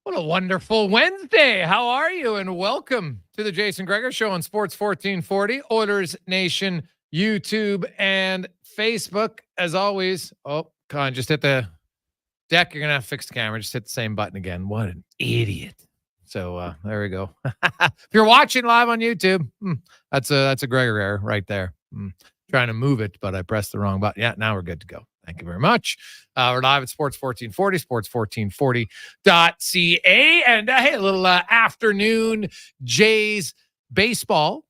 What a wonderful Wednesday. How are you? And welcome to the Jason Gregor Show on Sports 1440, Oilers Nation, YouTube, and Facebook. As always, come on, just hit the deck. You're going to have to fix the camera. Just hit the same button again. What an idiot. So there we go. If you're watching live on YouTube, that's a Gregor error right there. Trying to move it, but I pressed the wrong button. Yeah, now we're good to go. Thank you very much. We're live at Sports 1440, sports1440.ca. And hey, a little afternoon Jays baseball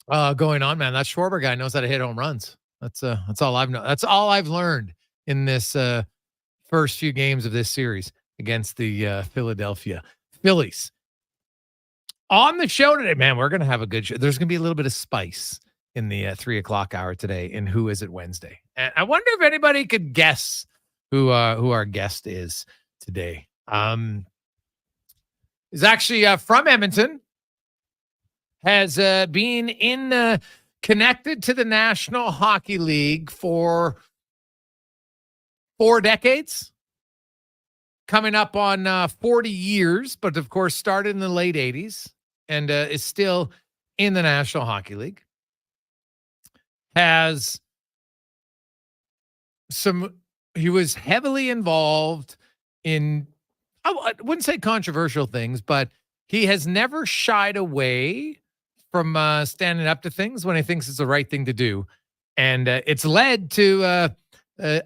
going on, man. That Schwarber guy knows how to hit home runs. That's all I've known. That's all I've learned in this first few games of this series against the Philadelphia Phillies. On the show today, man, we're going to have a good show. There's going to be a little bit of spice in the 3 o'clock hour today in Who Is It Wednesday. And I wonder if anybody could guess who our guest is today. Is actually from Edmonton, has been connected to the National Hockey League for 4 decades, coming up on 40 years, but of course started in the late 80s and is still in the National Hockey League. He was heavily involved in, I wouldn't say controversial things, but he has never shied away from standing up to things when he thinks it's the right thing to do. And it's led to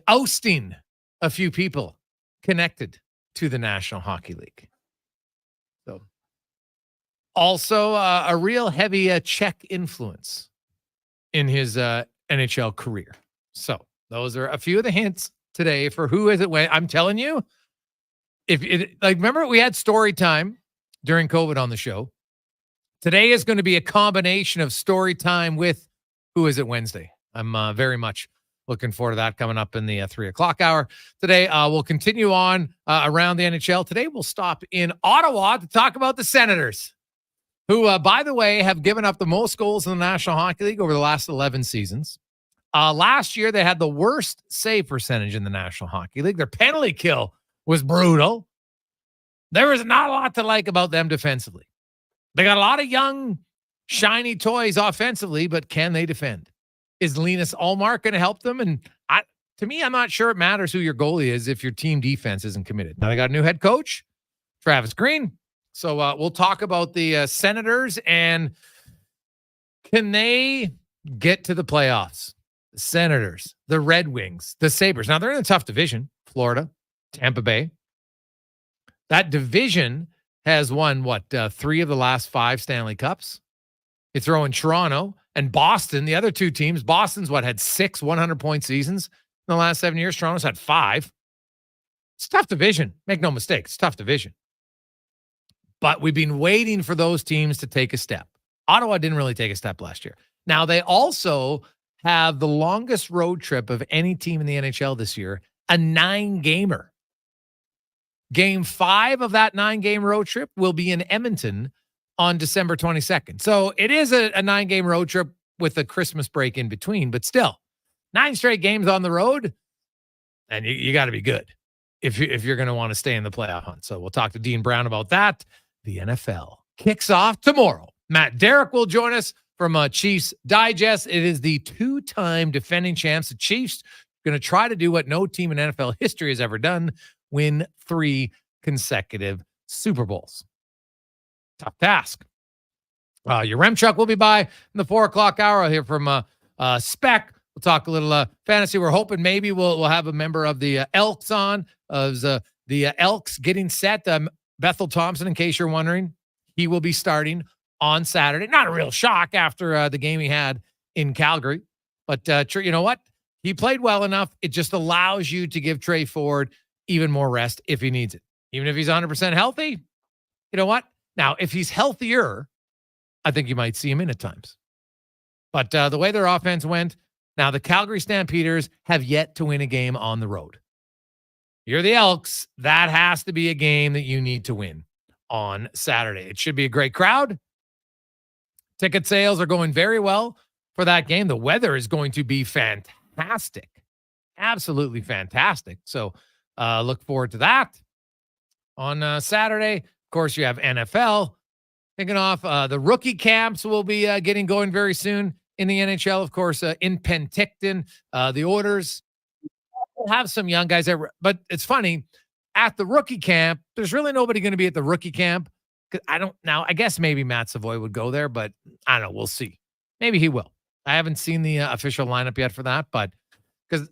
ousting a few people connected to the National Hockey League. So also a real heavy Czech influence in his NHL career. So those are a few of the hints today for Who Is It When. I'm telling you, remember we had story time during COVID on the show. Today is going to be a combination of story time with Who Is It Wednesday. I'm very much looking forward to that coming up in the 3 o'clock hour. Today, we'll continue on around the NHL. Today, we'll stop in Ottawa to talk about the Senators, who, by the way, have given up the most goals in the National Hockey League over the last 11 seasons. Last year, they had the worst save percentage in the National Hockey League. Their penalty kill was brutal. There was not a lot to like about them defensively. They got a lot of young, shiny toys offensively, but can they defend? Is Linus Ullmark going to help them? And to me, I'm not sure it matters who your goalie is if your team defense isn't committed. Now they got a new head coach, Travis Green. So we'll talk about the Senators and can they get to the playoffs? The Senators, the Red Wings, the Sabres. Now they're in a tough division. Florida, Tampa Bay. That division has won, 3 of the last 5 Stanley Cups. You throw in Toronto and Boston, the other 2 teams. Boston's had 6 100-point seasons in the last 7 years. Toronto's had 5. It's a tough division. Make no mistake, it's a tough division. But we've been waiting for those teams to take a step. Ottawa didn't really take a step last year. Now, they also have the longest road trip of any team in the NHL this year, a 9-gamer. Game 5 of that 9-game road trip will be in Edmonton on December 22nd. So it is a 9-game road trip with a Christmas break in between, but still, 9 straight games on the road, and you got to be good if you're going to want to stay in the playoff hunt. So we'll talk to Dean Brown about that. The NFL kicks off tomorrow. Derrick will join us from Chiefs Digest. It is the 2-time defending champs. The Chiefs are going to try to do what no team in NFL history has ever done, win 3 consecutive Super Bowls. Tough task. Yaremchuk will be by in the 4 o'clock hour. I'll hear from Spec. We'll talk a little fantasy. We're hoping maybe we'll have a member of the Elks on. The Elks getting set. Bethel Thompson, in case you're wondering, he will be starting on Saturday. Not a real shock after the game he had in Calgary. But you know what? He played well enough. It just allows you to give Trey Ford even more rest if he needs it. Even if he's 100% healthy, you know what? Now, if he's healthier, I think you might see him in at times. But the way their offense went, now the Calgary Stampeders have yet to win a game on the road. You're the Elks. That has to be a game that you need to win on Saturday. It should be a great crowd. Ticket sales are going very well for that game. The weather is going to be fantastic. Absolutely fantastic. So look forward to that. on Saturday. Of course, you have NFL kicking off. The rookie camps will be getting going very soon in the NHL. Of course, in Penticton, the Oilers will have some young guys there. But it's funny, at the rookie camp, there's really nobody going to be at the rookie camp. I guess maybe Matt Savoy would go there, but I don't know. We'll see. Maybe he will. I haven't seen the official lineup yet for that, but and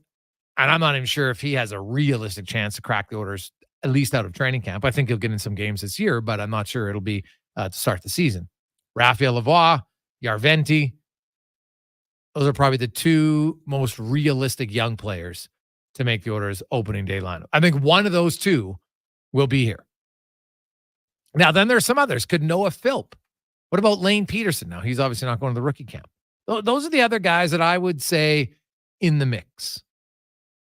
I'm not even sure if he has a realistic chance to crack the Oilers, at least out of training camp. I think he'll get in some games this year, but I'm not sure it'll be to start the season. Raphael Lavoie, Yarventi, those are probably the two most realistic young players to make the Oilers opening day lineup. I think one of those two will be here. Now, then there's some others. Could Noah Philp? What about Lane Peterson? Now, he's obviously not going to the rookie camp. Those are the other guys that I would say in the mix.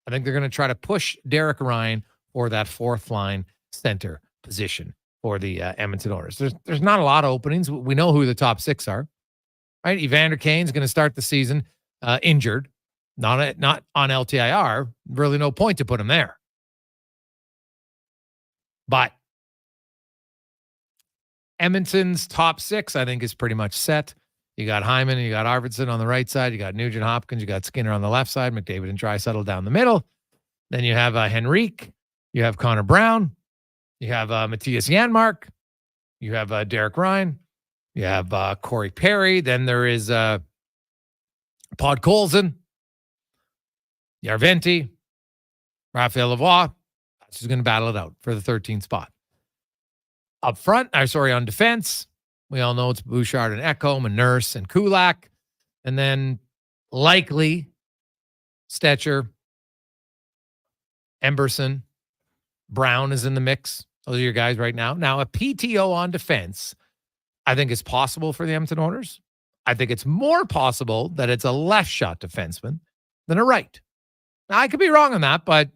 I think they're going to try to push Derrick Ryan for that fourth line center position for the Edmonton Oilers. There's not a lot of openings. We know who the top six are, right? Evander Kane's going to start the season injured, not on LTIR. Really no point to put him there. But Edmonton's top six, I think, is pretty much set. You got Hyman, you got Arvidsson on the right side, you got Nugent Hopkins, you got Skinner on the left side, McDavid and Draisaitl down the middle. Then you have Henrique, you have Connor Brown, you have Matthias Janmark, you have Derek Ryan, you have Corey Perry. Then there is Pod Colson, Yarventi, Raphael Lavoie. She's going to battle it out for the 13th spot. Up front, on defense, we all know it's Bouchard and Ekholm and Nurse and Kulak. And then likely Stetcher, Emberson, Brown is in the mix. Those are your guys right now. Now, a PTO on defense, I think is possible for the Edmonton Oilers. I think it's more possible that it's a left shot defenseman than a right. Now, I could be wrong on that, but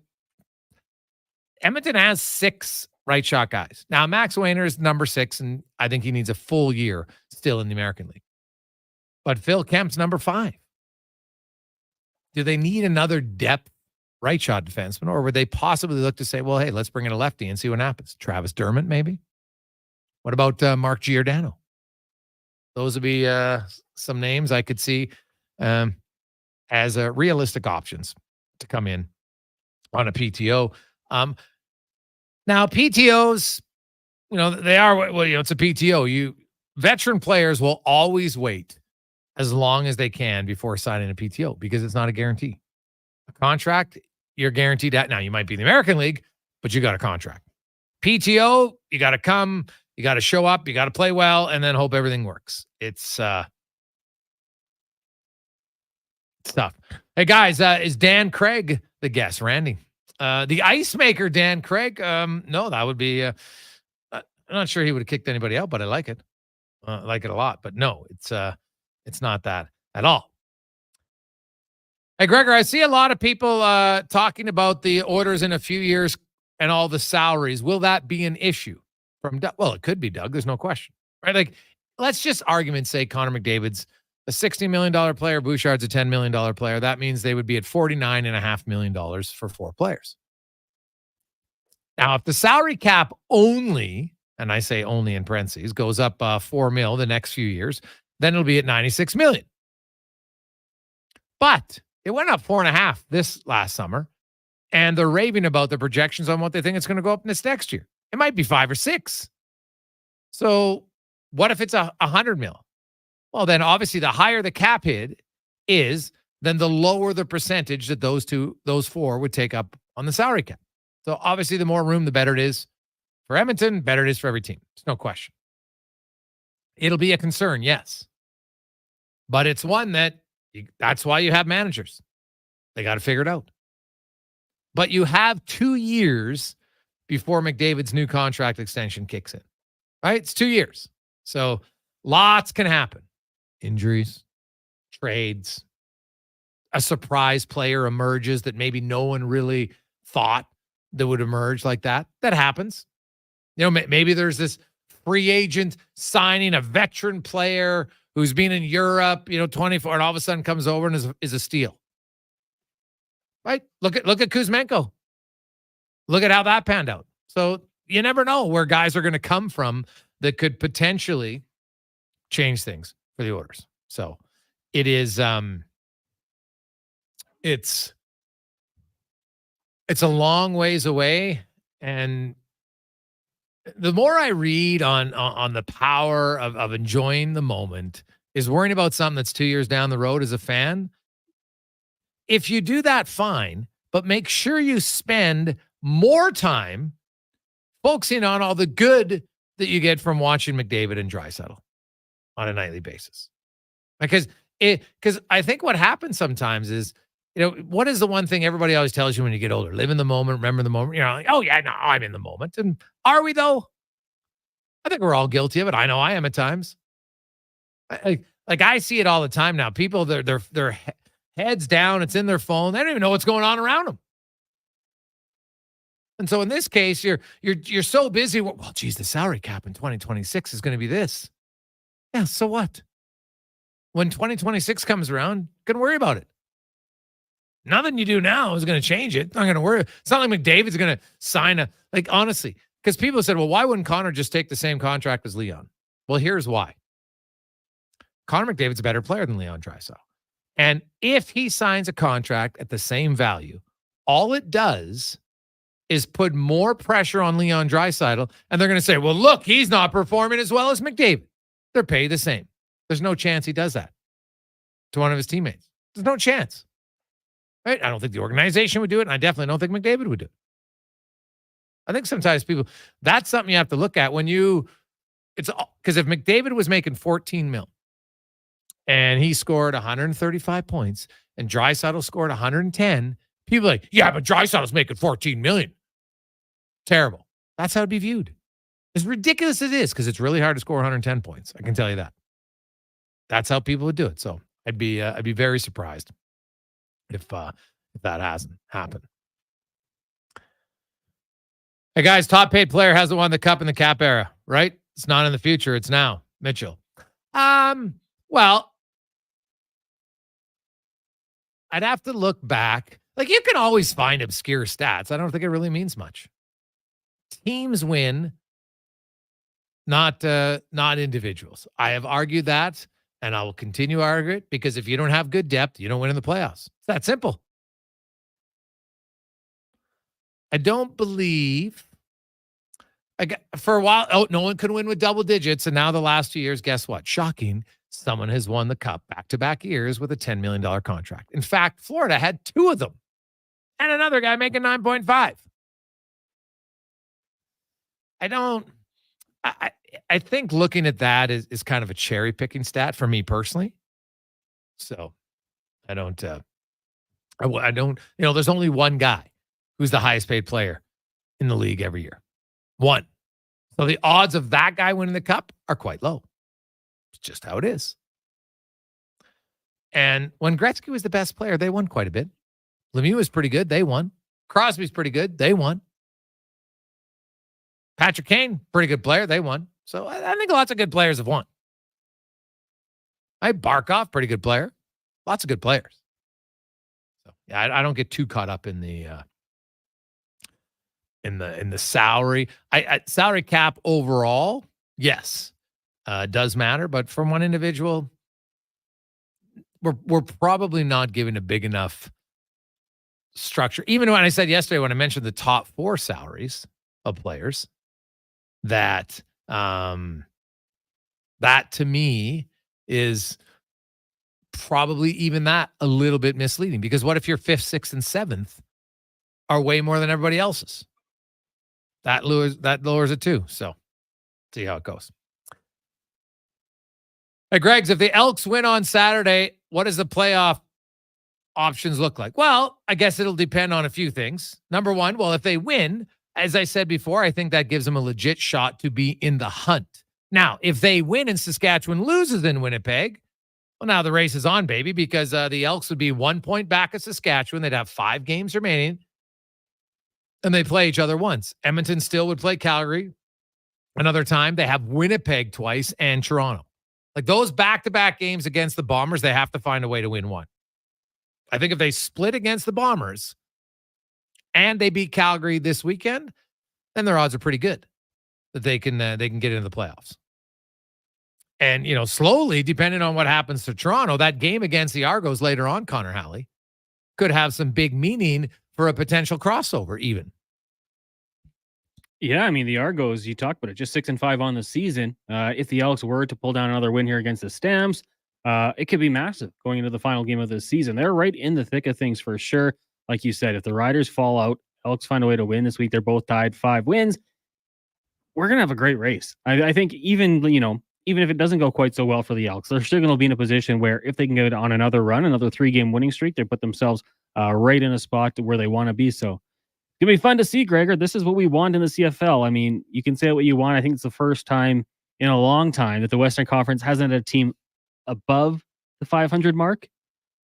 Edmonton has 6 right shot guys. Now, Max Wayner is number 6, and I think he needs a full year still in the American League. But Phil Kemp's number 5. Do they need another depth right shot defenseman, or would they possibly look to say, well, hey, let's bring in a lefty and see what happens? Travis Dermott, maybe? What about Mark Giordano? Those would be some names I could see as realistic options to come in on a PTO. Now, PTOs, they are, it's a PTO. Veteran players will always wait as long as they can before signing a PTO because it's not a guarantee. A contract, you're guaranteed that. Now, you might be in the American League, but you got a contract. PTO, you got to come, you got to show up, you got to play well, and then hope everything works. It's tough. Hey, guys, is Dan Craig the guest, Randy? The ice maker, Dan Craig. No, that would be. I'm not sure he would have kicked anybody out, but I like it. I like it a lot. But no, it's not that at all. Hey, Gregor, I see a lot of people talking about the orders in a few years and all the salaries. Will that be an issue from Doug? Well, it could be, Doug. There's no question, right? Like, let's just argument say Connor McDavid's a $60 million player. Bouchard's a $10 million player. That means they would be at $49.5 million for 4 players. Now, if the salary cap only, and I say only in parentheses, goes up $4 million the next few years, then it'll be at $96 million. But it went up 4.5 this last summer, and they're raving about the projections on what they think it's going to go up this next year. It might be 5 or 6. So what if it's $100 million? Well, then obviously the higher the cap hit is, then the lower the percentage that those 4 would take up on the salary cap. So obviously the more room, the better it is for Edmonton, better it is for every team. There's no question. It'll be a concern, yes. But it's one that's why you have managers. They got to figure it out. But you have 2 years before McDavid's new contract extension kicks in, right? It's 2 years. So lots can happen. Injuries, trades, a surprise player emerges that maybe no one really thought that would emerge like that. That happens. Maybe there's this free agent signing a veteran player who's been in Europe, 24, and all of a sudden comes over and is a steal. Right? Look at Kuzmenko. Look at how that panned out. So you never know where guys are going to come from that could potentially change things for the Oilers. So it is, it's a long ways away. And the more I read on the power of enjoying the moment is worrying about something that's 2 years down the road as a fan. If you do that, fine, but make sure you spend more time focusing on all the good that you get from watching McDavid and Draisaitl on a nightly basis. Because I think what happens sometimes is, what is the one thing everybody always tells you when you get older? Live in the moment, remember the moment. Like, oh yeah, no, I'm in the moment. And are we though? I think we're all guilty of it. I know I am at times. I see it all the time now. People, their heads down, it's in their phone. They don't even know what's going on around them. And so in this case, you're so busy. Well, geez, the salary cap in 2026 is going to be this. Yeah, so what? When 2026 comes around, gonna worry about it. Nothing you do now is going to change it. I'm going to worry. It's not like McDavid's going to sign honestly, because people said, well, why wouldn't Connor just take the same contract as Leon? Well, here's why. Connor McDavid's a better player than Leon Draisaitl. And if he signs a contract at the same value, all it does is put more pressure on Leon Draisaitl, and they're going to say, well, look, he's not performing as well as McDavid. They're paid the same. There's no chance he does that to one of his teammates. There's no chance. Right? I don't think the organization would do it, and I definitely don't think McDavid would do it. I think sometimes that's something you have to look at when because if McDavid was making 14 mil and he scored 135 points and Draisaitl scored 110, people are like, yeah, but Draisaitl's making 14 million. Terrible. That's how it'd be viewed. As ridiculous as it is, because it's really hard to score 110 points. I can tell you that. That's how people would do it. So I'd be very surprised if that hasn't happened. Hey guys, top paid player hasn't won the cup in the cap era, right? It's not in the future. It's now. Mitchell. Well, I'd have to look back. You can always find obscure stats. I don't think it really means much. Teams win, not individuals. I have argued that, and I will continue to argue it, because if you don't have good depth, you don't win in the playoffs. It's that simple. I don't believe for a while, no one could win with double digits. And now the last 2 years, guess what? Shocking. Someone has won the cup back-to-back years with a $10 million contract. In fact, Florida had two of them and another guy making 9.5. I think looking at that is kind of a cherry picking stat for me personally. So I don't, there's only one guy who's the highest paid player in the league every year. One. So the odds of that guy winning the cup are quite low. It's just how it is. And when Gretzky was the best player, they won quite a bit. Lemieux was pretty good. They won. Crosby's pretty good. They won. Patrick Kane, pretty good player. They won. So I think lots of good players have won. Barkov, pretty good player. Lots of good players. So yeah, I don't get too caught up in the salary. Salary cap overall, yes, does matter, but from one individual, we're probably not giving a big enough structure. Even when I said yesterday, when I mentioned the top four salaries of players, that to me is probably even that a little bit misleading, because what if your fifth, sixth, and seventh are way more than everybody else's? That lowers it too. So see how it goes. Hey, Greg's, if the Elks win on Saturday, what does the playoff options look like? Well, I guess it'll depend on a few things. Number one, well, if they win, as I said before, I think that gives them a legit shot to be in the hunt. Now, if they win and Saskatchewan loses in Winnipeg, well, now the race is on, baby, because the Elks would be 1 point back at Saskatchewan. They'd have 5 games remaining, and they play each other once. Edmonton still would play Calgary another time. They have Winnipeg twice and Toronto. Like those back-to-back games against the Bombers, they have to find a way to win one. I think if they split against the Bombers and they beat Calgary this weekend, then their odds are pretty good that they can get into the playoffs. And, slowly, depending on what happens to Toronto, that game against the Argos later on, Connor Halley, could have some big meaning for a potential crossover even. Yeah, I mean, the Argos, you talked about it, just 6-5 on the season. If the Elks were to pull down another win here against the Stamps, it could be massive going into the final game of the season. They're right in the thick of things for sure. Like you said, if the Riders fall out, Elks find a way to win this week. They're both tied 5 wins. We're going to have a great race. I think even if it doesn't go quite so well for the Elks, they're still going to be in a position where if they can get on another run, another 3-game winning streak, they put themselves right in a spot to where they want to be. So it's going to be fun to see, Gregor. This is what we want in the CFL. I mean, you can say what you want. I think it's the first time in a long time that the Western Conference hasn't had a team above the 500 mark.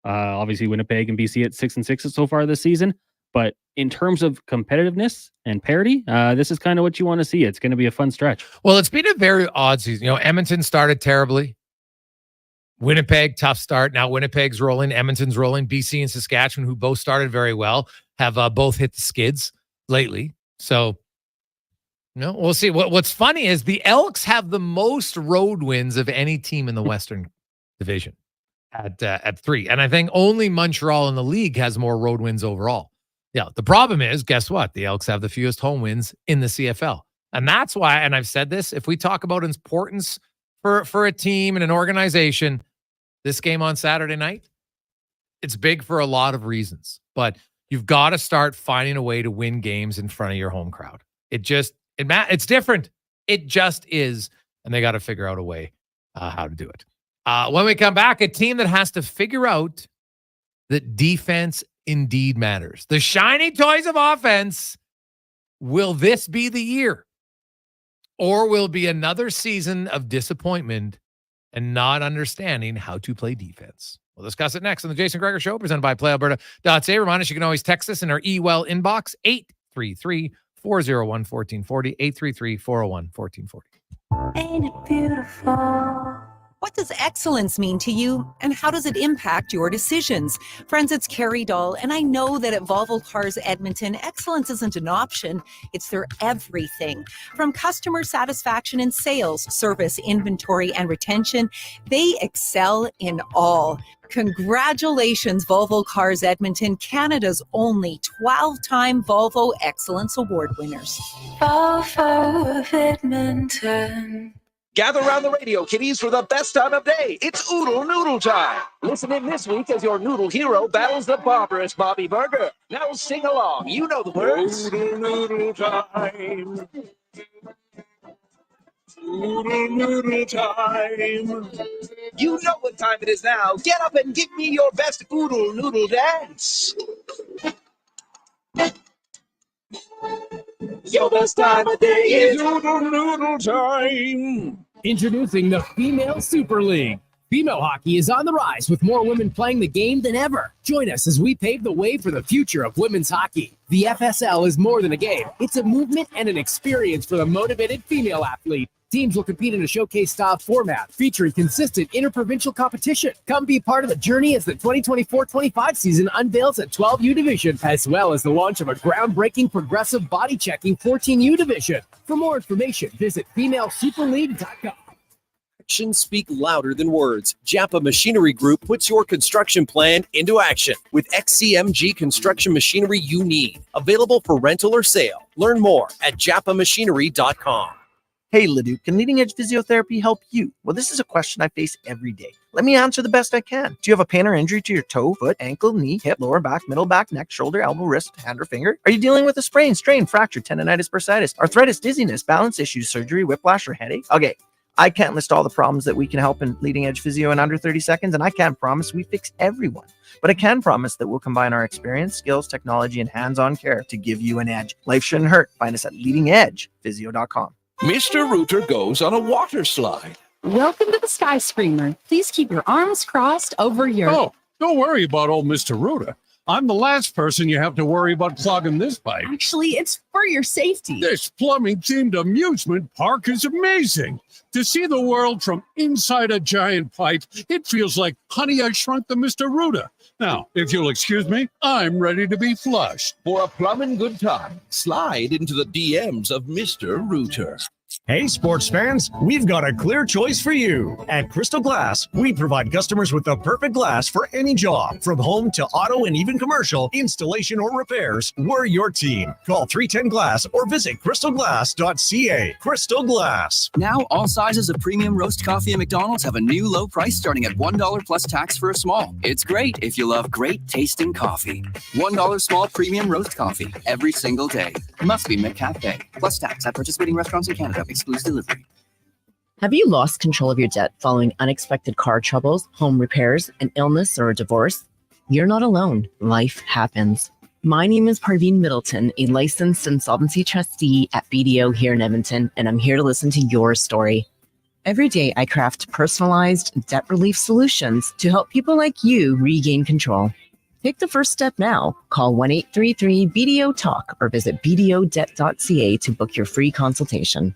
Obviously, Winnipeg and BC at 6-6 so far this season. But in terms of competitiveness and parity, this is kind of what you want to see. It's going to be a fun stretch. Well, it's been a very odd season. Edmonton started terribly. Winnipeg, tough start. Now Winnipeg's rolling. Edmonton's rolling. BC and Saskatchewan, who both started very well, have both hit the skids lately. So, we'll see. What's funny is the Elks have the most road wins of any team in the Western Division at 3. And I think only Montreal in the league has more road wins overall. Yeah, the problem is, guess what? The Elks have the fewest home wins in the CFL. And that's why, and I've said this, if we talk about importance for a team and an organization, this game on Saturday night, it's big for a lot of reasons. But you've got to start finding a way to win games in front of your home crowd. It's different. It just is. And they got to figure out a way how to do it. When we come back, a team that has to figure out that defense indeed matters. The shiny toys of offense. Will this be the year? Or will be another season of disappointment and not understanding how to play defense? We'll discuss it next on the Jason Gregor Show, presented by PlayAlberta.ca. Remind us you can always text us in our eWell inbox, 833-401-1440, 833-401-1440. Ain't it beautiful? What does excellence mean to you, and how does it impact your decisions? Friends, it's Carrie Dahl, and I know that at Volvo Cars Edmonton, excellence isn't an option, it's their everything. From customer satisfaction and sales, service, inventory, and retention, they excel in all. Congratulations, Volvo Cars Edmonton, Canada's only 12-time Volvo Excellence Award winners. Volvo of Edmonton. Gather around the radio, kiddies, for the best time of day. It's Oodle Noodle time. Listen in this week as your noodle hero battles the barbarous Bobby Burger. Now sing along. You know the words. Oodle Noodle time. Oodle Noodle time. You know what time it is now. Get up and give me your best Oodle Noodle dance. Your best time of day is Oodle Noodle time. Introducing the Female Super League. Female hockey is on the rise with more women playing the game than ever. Join us as we pave the way for the future of women's hockey. The FSL is more than a game. It's a movement and an experience for the motivated female athlete. Teams will compete in a showcase-style format featuring consistent interprovincial competition. Come be part of the journey as the 2024-25 season unveils a 12U division, as well as the launch of a groundbreaking progressive body-checking 14U division. For more information, visit femalesuperleague.com. Actions speak louder than words. Japa Machinery Group puts your construction plan into action with XCMG construction machinery you need. Available for rental or sale. Learn more at japamachinery.com. Hey, Leduc, can leading edge physiotherapy help you? Well, this is a question I face every day. Let me answer the best I can. Do you have a pain or injury to your toe, foot, ankle, knee, hip, lower back, middle back, neck, shoulder, elbow, wrist, hand, or finger? Are you dealing with a sprain, strain, fracture, tendonitis, bursitis, arthritis, dizziness, balance issues, surgery, whiplash, or headache? Okay, I can't list all the problems that we can help in leading edge physio in under 30 seconds, and I can't promise we fix everyone. But I can promise that we'll combine our experience, skills, technology, and hands-on care to give you an edge. Life shouldn't hurt. Find us at leadingedgephysio.com. Mr. Rooter goes on a water slide. Welcome to the Sky Screamer. Please keep your arms crossed over your... Oh, don't worry about old Mr. Rooter. I'm the last person you have to worry about clogging this pipe. Actually, it's for your safety. This plumbing-themed amusement park is amazing. To see the world from inside a giant pipe, it feels like Honey, I Shrunk the Mr. Ruta. Now, if you'll excuse me, I'm ready to be flushed. For a plumbing good time, slide into the DMs of Mr. Rooter. Hey, sports fans, we've got a clear choice for you. At Crystal Glass, we provide customers with the perfect glass for any job. From home to auto and even commercial, installation or repairs, we're your team. Call 310 Glass or visit crystalglass.ca. Crystal Glass. Now, all sizes of premium roast coffee at McDonald's have a new low price starting at $1 plus tax for a small. It's great if you love great tasting coffee. $1 small premium roast coffee every single day. Must be McCafe. Plus tax at participating restaurants in Canada. Excludes delivery. Have you lost control of your debt following unexpected car troubles, home repairs, an illness, or a divorce? You're not alone. Life happens. My name is Parveen Middleton, a licensed insolvency trustee at BDO here in Edmonton, and I'm here to listen to your story. Every day, I craft personalized debt relief solutions to help people like you regain control. Take the first step now. Call 1-833-BDO-TALK or visit bdodebt.ca to book your free consultation.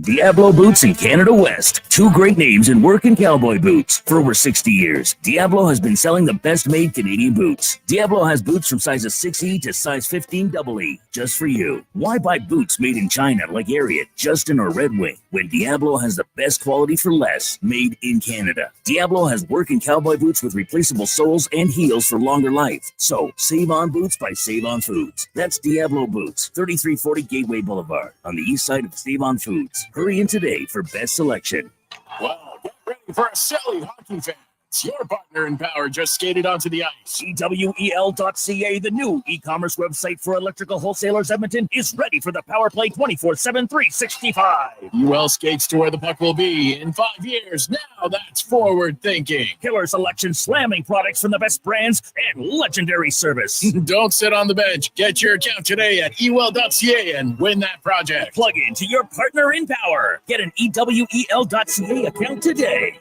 Diablo Boots in Canada West. Two great names in work and cowboy boots. For over 60 years, Diablo has been selling the best-made Canadian boots. Diablo has boots from sizes 6E to size 15EE, just for you. Why buy boots made in China like Ariat, Justin, or Red Wing, when Diablo has the best quality for less, made in Canada? Diablo has work and cowboy boots with replaceable soles and heels for longer life. So, save on boots by Save On Foods. That's Diablo Boots, 3340 Gateway Boulevard, on the east side of Save On Foods. Hurry in today for best selection. Well, get ready for a silly hockey fan. Your partner in power just skated onto the ice. EWEL.ca, the new e-commerce website for electrical wholesalers Edmonton, is ready for the power play 24/7, 365. UL skates to where the puck will be in 5 years. Now that's forward thinking. Killer selection, slamming products from the best brands, and legendary service. Don't sit on the bench. Get your account today at ewell.ca and win that project. Plug into your partner in power. Get an EWEL.ca account today.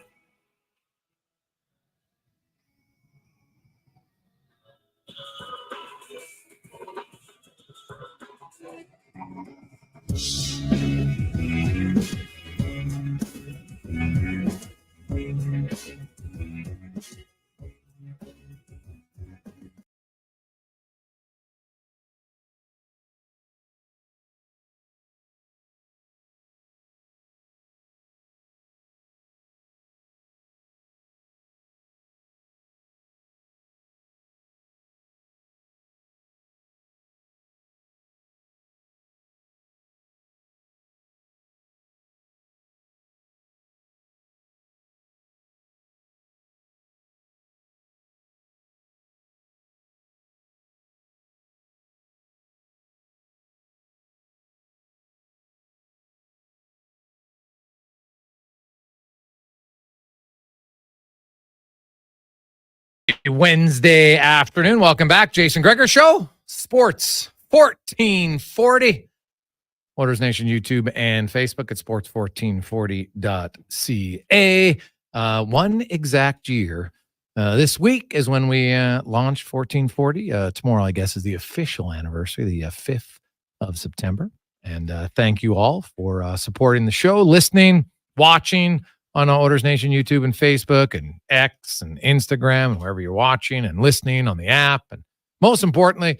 Wednesday afternoon. Welcome back. Jason Gregor Show, Sports 1440. Oilers Nation YouTube and Facebook at sports1440.ca. One exact year. This week is when we launched 1440. Tomorrow, I guess, is the official anniversary, the 5th of September. And thank you all for supporting the show, listening, watching on Oilers Nation YouTube and Facebook and X and Instagram and wherever you're watching and listening on the app. And most importantly,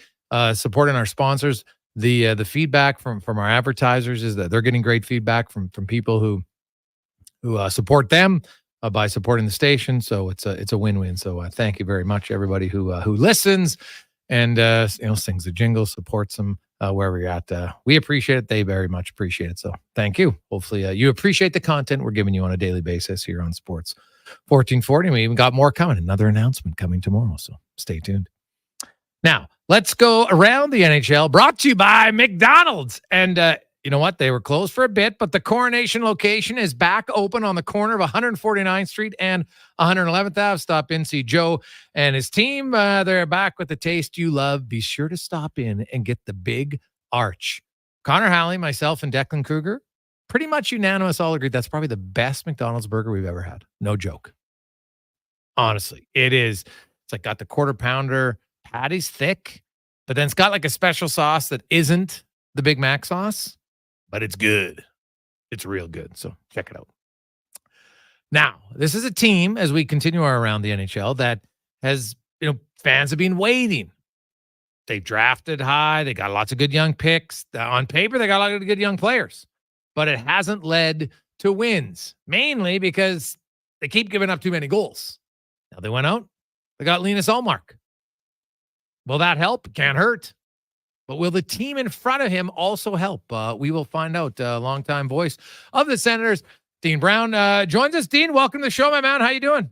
supporting our sponsors. The feedback from our advertisers is that they're getting great feedback from people who support them by supporting the station. So it's a win-win. So thank you very much, everybody who listens and sings the jingle, supports them wherever you're at. We appreciate it. They very much appreciate it. So thank you. Hopefully you appreciate the content we're giving you on a daily basis here on Sports 1440. We even got more coming. Another announcement coming tomorrow. So stay tuned. Now, let's go around the NHL, brought to you by McDonald's. And you know what? They were closed for a bit, but the Coronation location is back open on the corner of 149th Street and 111th Ave. Stop in, see Joe and his team. They're back with the taste you love. Be sure to stop in and get the Big Arch. Connor Halley, myself, and Declan Kruger, pretty much unanimous, all agreed that's probably the best McDonald's burger we've ever had. No joke. Honestly, it is. It's like got the quarter pounder patty's thick, but then it's got like a special sauce that isn't the Big Mac sauce, but it's good. It's real good. So check it out. Now, this is a team, as we continue our around the NHL, that has, fans have been waiting. They drafted high. They got lots of good young picks. On paper, they got a lot of good young players, but it hasn't led to wins, mainly because they keep giving up too many goals. Now they went out. They got Linus Ullmark. Will that help? Can't hurt. But will the team in front of him also help? We will find out. Longtime voice of the Senators, Dean Brown, joins us. Dean, welcome to the show, my man. How you doing?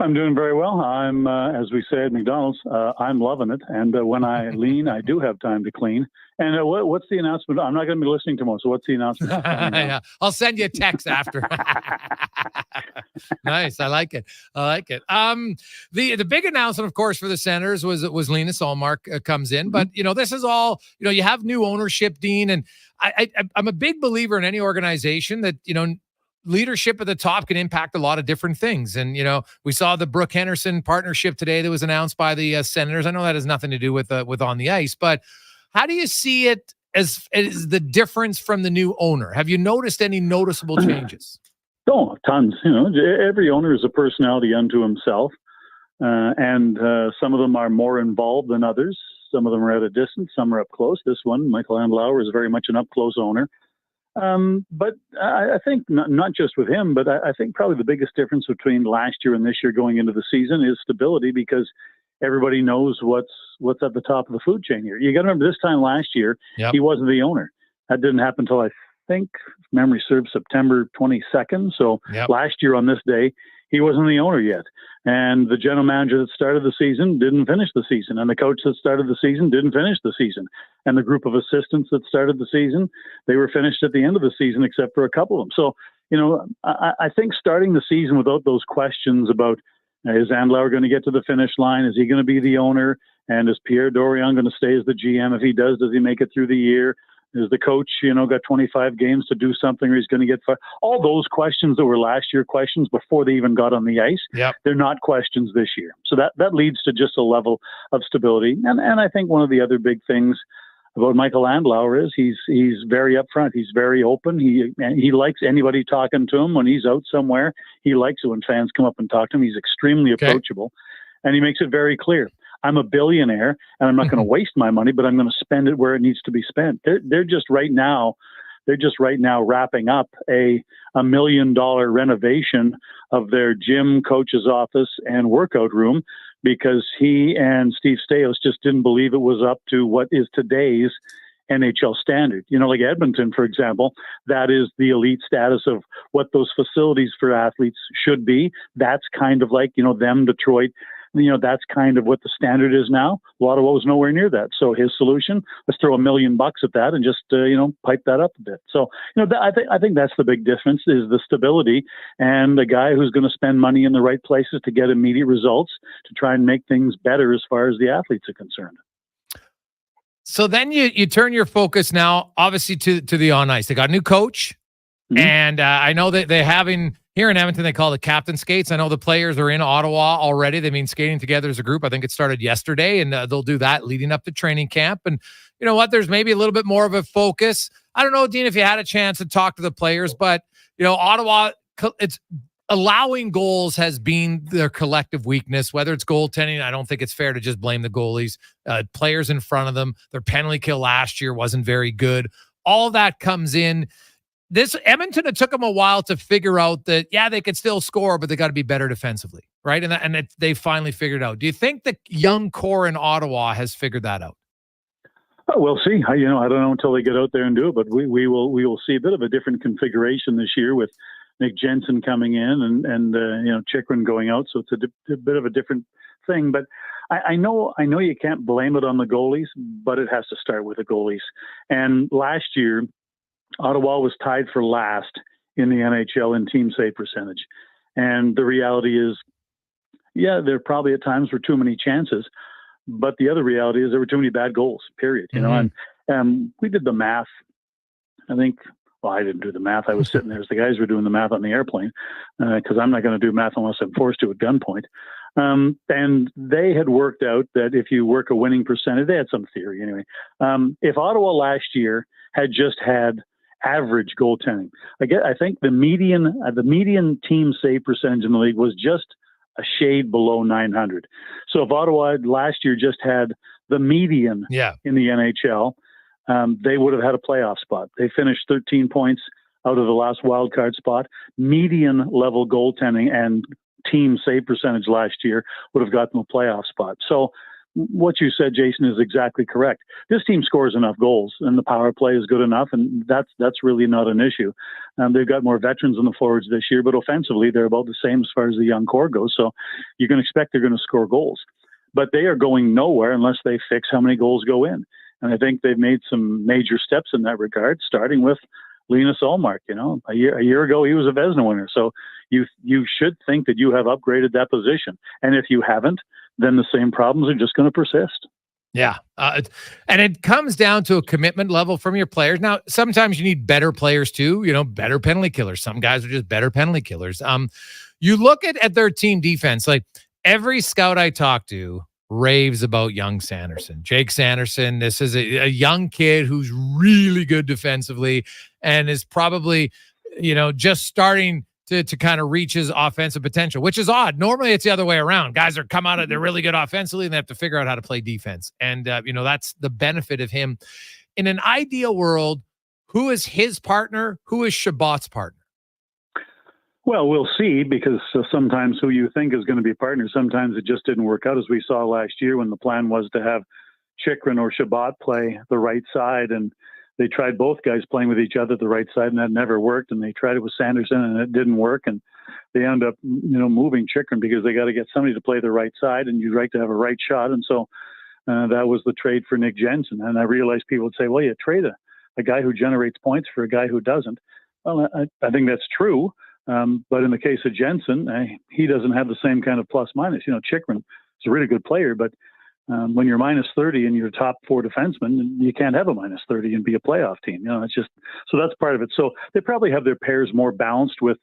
I'm doing very well. I'm, as we say at McDonald's, I'm loving it. And when I lean, I do have time to clean. And what's the announcement? I'm not going to be listening tomorrow. So what's the announcement? Yeah, I'll send you a text after. Nice. I like it. The big announcement, of course, for the Senators was Linus Ullmark comes in. But, this is all, you have new ownership, Dean. And I'm a big believer in any organization that, leadership at the top can impact a lot of different things. And, we saw the Brooke Henderson partnership today that was announced by the Senators. I know that has nothing to do with on the ice, but how do you see it as the difference from the new owner? Have you noticed any noticeable changes? Oh, tons. Every owner is a personality unto himself. And some of them are more involved than others. Some of them are at a distance. Some are up close. This one, Michael Andlauer, is very much an up-close owner. But I think not just with him, but I think probably the biggest difference between last year and this year going into the season is stability, because everybody knows what's at the top of the food chain here. You got to remember, this time last year, He wasn't the owner. That didn't happen until, I think, if memory serves, September 22nd. So last year on this day, he wasn't the owner yet. And the general manager that started the season didn't finish the season. And the coach that started the season didn't finish the season. And the group of assistants that started the season, they were finished at the end of the season, except for a couple of them. So, I think starting the season without those questions about, is Andlauer going to get to the finish line? Is he going to be the owner? And is Pierre Dorion going to stay as the GM? If he does he make it through the year? Is the coach, got 25 games to do something, or he's going to get fired? All those questions that were last year questions before they even got on the ice, they're not questions this year. So that leads to just a level of stability. And I think one of the other big things about Michael Andlauer is he's very upfront. He's very open. He likes anybody talking to him when he's out somewhere. He likes it when fans come up and talk to him. He's extremely approachable, and he makes it very clear. I'm a billionaire and I'm not going to waste my money, but I'm going to spend it where it needs to be spent. They're just right now wrapping up a $1 million renovation of their gym, coach's office, and workout room, because he and Steve Staios just didn't believe it was up to what is today's NHL standard. Like Edmonton, for example, that is the elite status of what those facilities for athletes should be. That's kind of like, them, Detroit. That's kind of what the standard is now. Ottawa is nowhere near that. So his solution, let's throw $1 million at that and just, pipe that up a bit. So, I think that's the big difference, is the stability, and a guy who's going to spend money in the right places to get immediate results, to try and make things better as far as the athletes are concerned. So then you turn your focus now, obviously, to the on ice. They got a new coach, and I know that they're having. Here in Edmonton, they call it captain skates. I know the players are in Ottawa already. They've been skating together as a group. I think it started yesterday, and they'll do that leading up to training camp. And you know what? There's maybe a little bit more of a focus. I don't know, Dean, if you had a chance to talk to the players, but Ottawa, it's allowing goals has been their collective weakness, whether it's goaltending. I don't think it's fair to just blame the goalies. Players in front of them, their penalty kill last year wasn't very good. All that comes in. This Edmonton, it took them a while to figure out that, they could still score, but they got to be better defensively, right? And they finally figured it out. Do you think the young core in Ottawa has figured that out? Oh, we'll see. I don't know until they get out there and do it, but we will see a bit of a different configuration this year with Nick Jensen coming in and Chikrin going out. So it's a bit of a different thing. But I know you can't blame it on the goalies, but it has to start with the goalies. And last year, Ottawa was tied for last in the NHL in team save percentage. And the reality is, there probably at times were too many chances, but the other reality is there were too many bad goals, period. And we did the math. I think, I didn't do the math. I was sitting there as the guys were doing the math on the airplane, because I'm not going to do math unless I'm forced to at gunpoint. And they had worked out that if you work a winning percentage, they had some theory anyway. If Ottawa last year had just had average goaltending, I think the median team save percentage in the league was just a shade below 900. So if Ottawa last year just had the median in the NHL, they would have had a playoff spot. They finished 13 points out of the last wild card spot. Median level goaltending and team save percentage last year would have gotten a playoff spot. So what you said, Jason, is exactly correct. This team scores enough goals, and the power play is good enough, and that's really not an issue. They've got more veterans in the forwards this year, but offensively, they're about the same as far as the young core goes. So you can expect they're going to score goals. But they are going nowhere unless they fix how many goals go in. And I think they've made some major steps in that regard, starting with Linus Ullmark. You know, a year ago, he was a Vezina winner. So you should think that you have upgraded that position. And if you haven't, then the same problems are just going to persist. Yeah. And it comes down to a commitment level from your players. Now, sometimes you need better players too, better penalty killers. Some guys are just better penalty killers. You look at their team defense, like every scout I talk to raves about young Sanderson. Jake Sanderson, this is a young kid who's really good defensively and is probably, just starting to kind of reach his offensive potential, which is odd. Normally it's the other way around. Guys they're really good offensively and they have to figure out how to play defense. And, that's the benefit of him. In an ideal world, who is his partner? Who is Chabot's partner? Well, we'll see, because sometimes who you think is going to be partners, sometimes it just didn't work out, as we saw last year when the plan was to have Chychrun or Chabot play the right side, and they tried both guys playing with each other at the right side, and that never worked. And they tried it with Sanderson, and it didn't work. And they end up, moving Chychrun because they got to get somebody to play the right side, and you'd like to have a right shot. And so that was the trade for Nick Jensen. And I realized people would say, well, you trade a guy who generates points for a guy who doesn't. Well, I think that's true. But in the case of Jensen, he doesn't have the same kind of plus minus. Chychrun is a really good player, but when you're minus 30 and you're top four defenseman, you can't have a minus 30 and be a playoff team. It's just, so that's part of it. So they probably have their pairs more balanced with,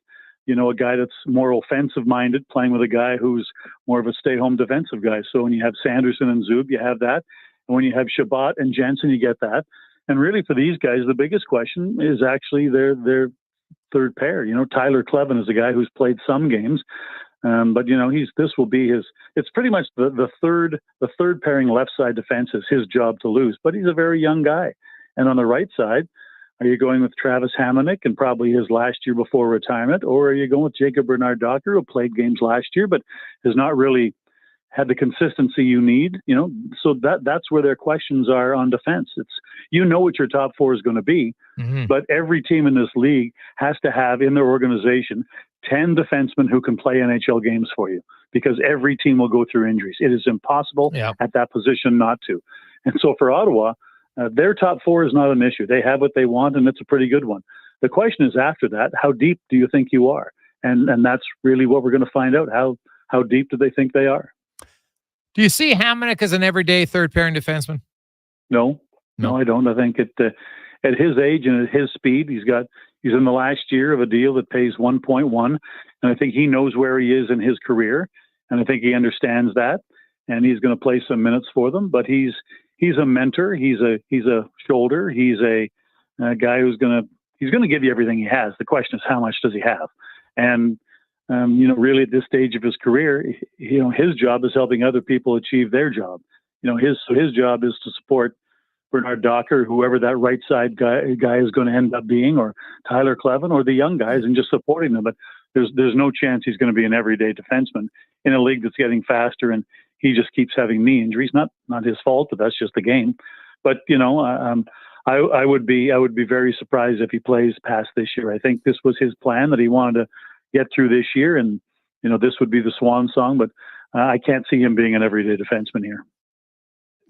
a guy that's more offensive minded playing with a guy who's more of a stay home defensive guy. So when you have Sanderson and Zub, you have that. And when you have Chabot and Jensen, you get that. And really for these guys, the biggest question is actually their third pair. Tyler Kleven is a guy who's played some games, but this will be his. It's pretty much the third pairing left side defense is his job to lose. But he's a very young guy, and on the right side, are you going with Travis Hamonic and probably his last year before retirement, or are you going with Jacob Bernard-Docker, who played games last year but has not really had the consistency you need? So that's where their questions are on defense. It's what your top four is going to be, but every team in this league has to have in their organization 10 defensemen who can play NHL games for you, because every team will go through injuries. It is impossible at that position not to. And so for Ottawa, their top four is not an issue. They have what they want, and it's a pretty good one. The question is after that, how deep do you think you are? And that's really what we're going to find out. How deep do they think they are? Do you see Hamonic as an everyday third pairing defenseman? No, I don't. I think at his age and at his speed, he's in the last year of a deal that pays 1.1, and I think he knows where he is in his career, and I think he understands that, and he's going to play some minutes for them. But he's a mentor. He's a shoulder. He's a guy who's going to give you everything he has. The question is, how much does he have? And really at this stage of his career, his job is helping other people achieve their job. His job is to support Bernard-Docker, whoever that right side guy is going to end up being, or Tyler Kleven, or the young guys, and just supporting them. But there's no chance he's going to be an everyday defenseman in a league that's getting faster, and he just keeps having knee injuries. Not his fault, but that's just the game. But I would be very surprised if he plays past this year. I think this was his plan, that he wanted to get through this year, and this would be the swan song. But I can't see him being an everyday defenseman here.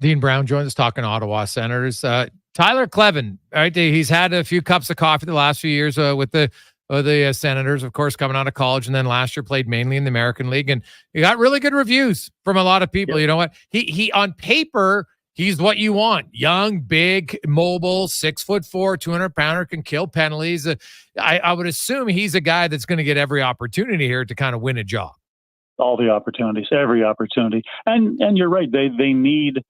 Dean Brown joins us talking Ottawa Senators. Tyler Kleven, right? He's had a few cups of coffee the last few years with the Senators, of course, coming out of college, and then last year played mainly in the American League, and he got really good reviews from a lot of people. Yep. You know what? He on paper, he's what you want: young, big, mobile, 6'4", 200-pounder, can kill penalties. I would assume he's a guy that's going to get every opportunity here to kind of win a job. all the opportunities, every opportunity. And you're right. They need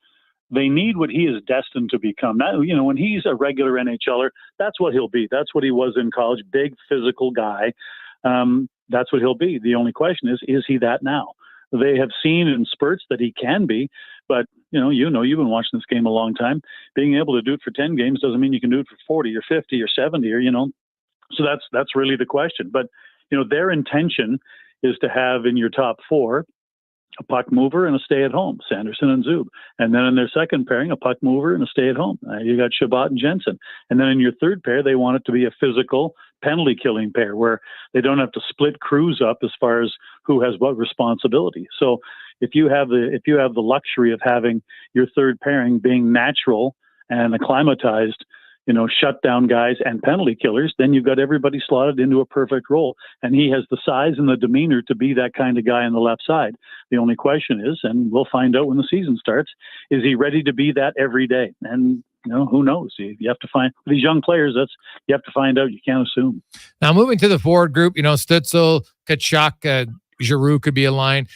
what he is destined to become. Now, when he's a regular NHLer, that's what he'll be. That's what he was in college. Big physical guy. That's what he'll be. The only question is he that now? They have seen in spurts that he can be, but you've been watching this game a long time. Being able to do it for 10 games doesn't mean you can do it for 40 or 50 or 70 So that's really the question. But their intention is to have in your top four a puck mover and a stay-at-home, Sanderson and Zub. And then in their second pairing, a puck mover and a stay-at-home. You got Shabbat and Jensen. And then in your third pair, they want it to be a physical penalty-killing pair where they don't have to split crews up as far as who has what responsibility. So if you have the luxury of having your third pairing being natural and acclimatized, shutdown guys and penalty killers, then you've got everybody slotted into a perfect role. And he has the size and the demeanor to be that kind of guy on the left side. The only question is, and we'll find out when the season starts, is he ready to be that every day? And who knows? You have to find these young players. You have to find out. You can't assume. Now moving to the forward group, Stützle, Tkachuk, Giroux could be a line.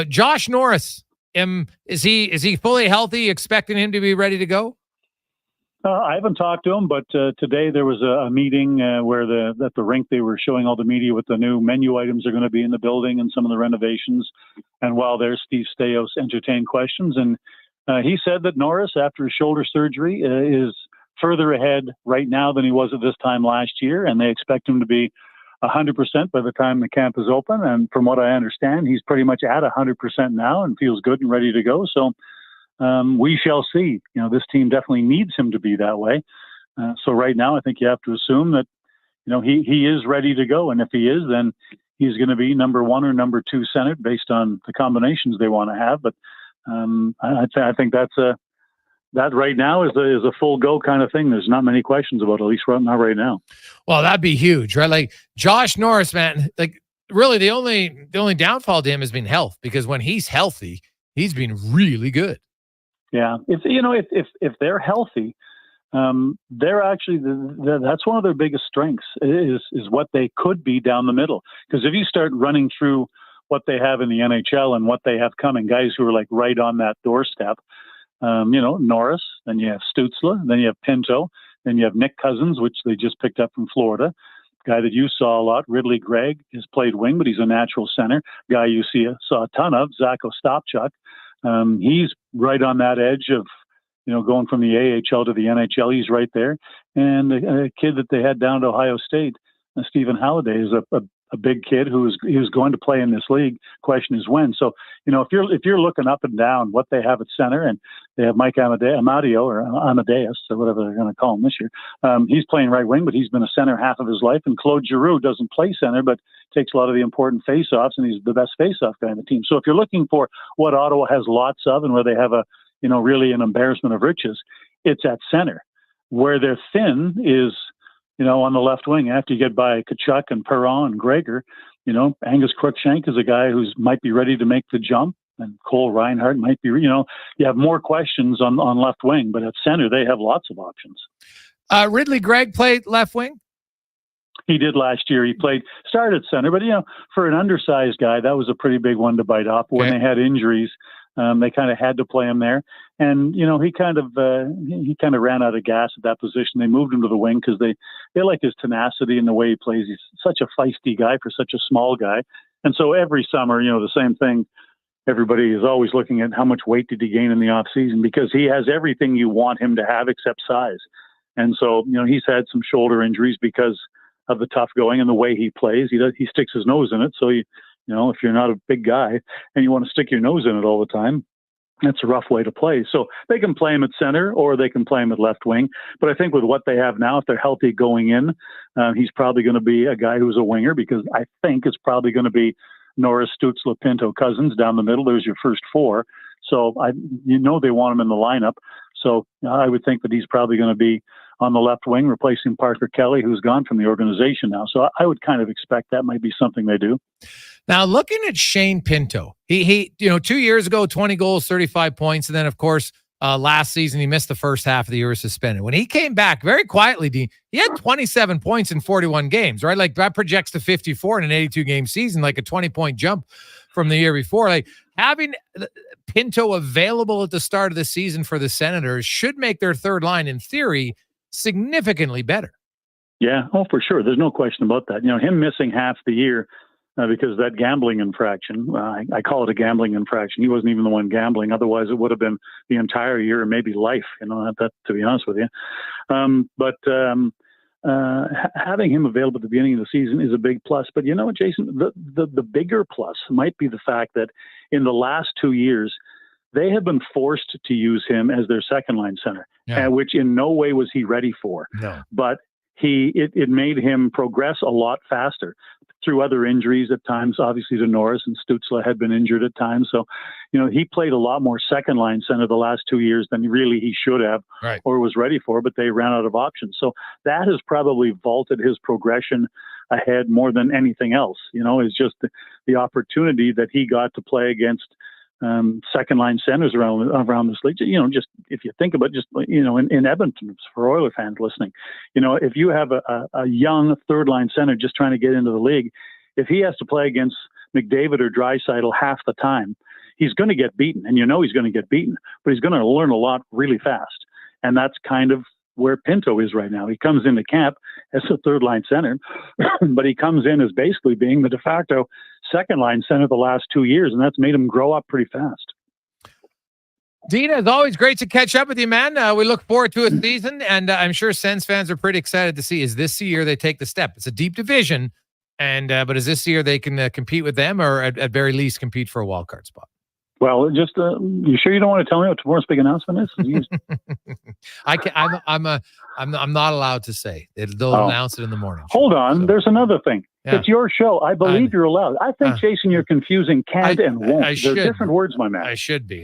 Josh Norris, is he fully healthy? Expecting him to be ready to go? I haven't talked to him, but today there was a meeting where at the rink they were showing all the media what the new menu items are going to be in the building and some of the renovations. And while there, Steve Staios entertained questions, and he said that Norris, after his shoulder surgery, is further ahead right now than he was at this time last year, and they expect him to be 100% by the time the camp is open. And from what I understand, he's pretty much at 100% now and feels good and ready to go. So we shall see. This team definitely needs him to be that way. So right now, I think you have to assume that, he is ready to go. And if he is, then he's going to be number one or number two center based on the combinations they want to have. But I think that right now is a full go kind of thing. There's not many questions about it, at least not right now. Well, that'd be huge, right? Like Josh Norris, man, like really the only downfall to him has been health, because when he's healthy, he's been really good. Yeah, if they're healthy, they're actually that's one of their biggest strengths is what they could be down the middle. Because if you start running through what they have in the NHL and what they have coming, guys who are like right on that doorstep, Norris, then you have Stützle, then you have Pinto, then you have Nick Cousins, which they just picked up from Florida. Guy that you saw a lot, Ridley Gregg, has played wing, but he's a natural center. Guy you saw a ton of, Zach Ostapchuk. He's right on that edge of, going from the AHL to the NHL. He's right there. And a kid that they had down to Ohio State, Stephen Halliday, is a big kid who was going to play in this league. Question is when. So, if you're looking up and down what they have at center, and they have Mike Amadeus or whatever they're going to call him this year. He's playing right wing, but he's been a center half of his life. And Claude Giroux doesn't play center, but takes a lot of the important faceoffs, and he's the best faceoff guy on the team. So if you're looking for what Ottawa has lots of, and where they have really an embarrassment of riches, it's at center. Where they're thin is, on the left wing, after you get by Tkachuk and Perron and Gregor, Angus Crookshank is a guy who's might be ready to make the jump, and Cole Reinhardt might be, you have more questions on left wing, but at center, they have lots of options. Ridley Gregg played left wing? He did last year. He started center, but, for an undersized guy, that was a pretty big one to bite off. When they had injuries, they kind of had to play him there. And, he kind of ran out of gas at that position. They moved him to the wing because they like his tenacity and the way he plays. He's such a feisty guy for such a small guy. And so every summer, the same thing. Everybody is always looking at how much weight did he gain in the off season, because he has everything you want him to have except size. And so, he's had some shoulder injuries because of the tough going and the way he plays. He sticks his nose in it. So, if you're not a big guy and you want to stick your nose in it all the time, that's a rough way to play. So they can play him at center or they can play him at left wing. But I think with what they have now, if they're healthy going in, he's probably going to be a guy who's a winger, because I think it's probably going to be Norris, Stützle, Pinto, Cousins down the middle. There's your first four. So they want him in the lineup. So I would think that he's probably going to be on the left wing, replacing Parker Kelly, who's gone from the organization now. So I would kind of expect that might be something they do. Now, looking at Shane Pinto, he 2 years ago, 20 goals, 35 points. And then, of course, last season, he missed the first half of the year, suspended. When he came back very quietly, Dean, he had 27 points in 41 games, right? Like that projects to 54 in an 82-game season, like a 20-point jump from the year before. Like having Pinto available at the start of the season for the Senators should make their third line, in theory, significantly better. Yeah, for sure. There's no question about that. Him missing half the year because of that gambling infraction. I call it a gambling infraction. He wasn't even the one gambling. Otherwise, it would have been the entire year and maybe life, that to be honest with you. Having him available at the beginning of the season is a big plus. But you know what, Jason? The bigger plus might be the fact that in the last 2 years, they have been forced to use him as their second line center, which in no way was he ready for. No. But it made him progress a lot faster through other injuries at times. Obviously, to Norris and Stützle had been injured at times. So, he played a lot more second line center the last 2 years than really he should have or was ready for, but they ran out of options. So that has probably vaulted his progression ahead more than anything else. Is just the opportunity that he got to play against second line centers around this league. Just if you think about in Edmonton, for Oiler fans listening, if you have a young third line center just trying to get into the league, if he has to play against McDavid or Draisaitl half the time, he's going to get beaten, and he's going to get beaten, but he's going to learn a lot really fast. And that's kind of where Pinto is right now. He comes into camp as a third line center, but he comes in as basically being the de facto second line center the last 2 years, and that's made him grow up pretty fast. Dean, as always, great to catch up with you, man. We look forward to a season, and I'm sure Sens fans are pretty excited to see, is this the year they take the step? It's a deep division, but is this the year they can compete with them, or at very least compete for a wild card spot? Well, just you sure you don't want to tell me what tomorrow's big announcement is? I'm not allowed to say. They'll announce it in the morning. Hold on, there's another thing. Yeah. It's your show. I believe you're allowed. I think, Jason, you're confusing can't and won't. They're different words, my man. I should be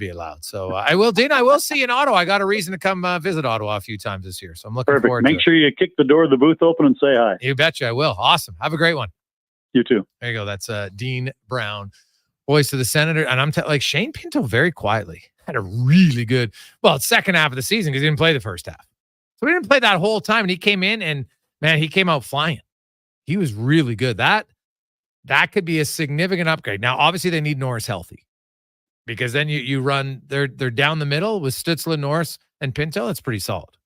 allowed. So I will, Dean. I will see you in Ottawa. I got a reason to come visit Ottawa a few times this year, so I'm looking forward to it. Make sure you kick the door of the booth open and say hi. You betcha I will. Awesome. Have a great one. You too. There you go. That's Dean Brown, voice of the Senator. And I'm like Shane Pinto very quietly had a really good, second half of the season because he didn't play the first half. So he didn't play that whole time. And he came in and, man, he came out flying. He was really good. That could be a significant upgrade. Now, obviously, they need Norris healthy because then you run, they're down the middle with Stützle, Norris, and Pinto. That's pretty solid.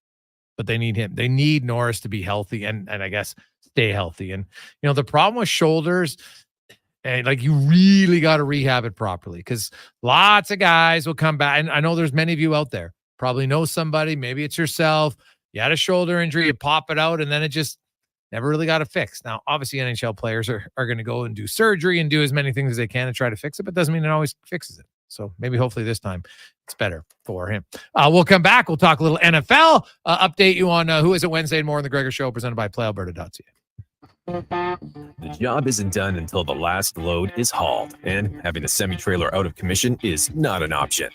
But they need him. They need Norris to be healthy and I guess stay healthy. And, the problem with shoulders, and you really got to rehab it properly because lots of guys will come back. And I know there's many of you out there probably know somebody. Maybe it's yourself. You had a shoulder injury, you pop it out, and then it just never really got it fixed. Now, obviously, NHL players are going to go and do surgery and do as many things as they can to try to fix it, but doesn't mean it always fixes it. So maybe hopefully this time it's better for him. We'll come back. We'll talk a little NFL, update you on Who Is It Wednesday and more on the Gregor Show presented by PlayAlberta.ca. The job isn't done until the last load is hauled, and having a semi-trailer out of commission is not an option.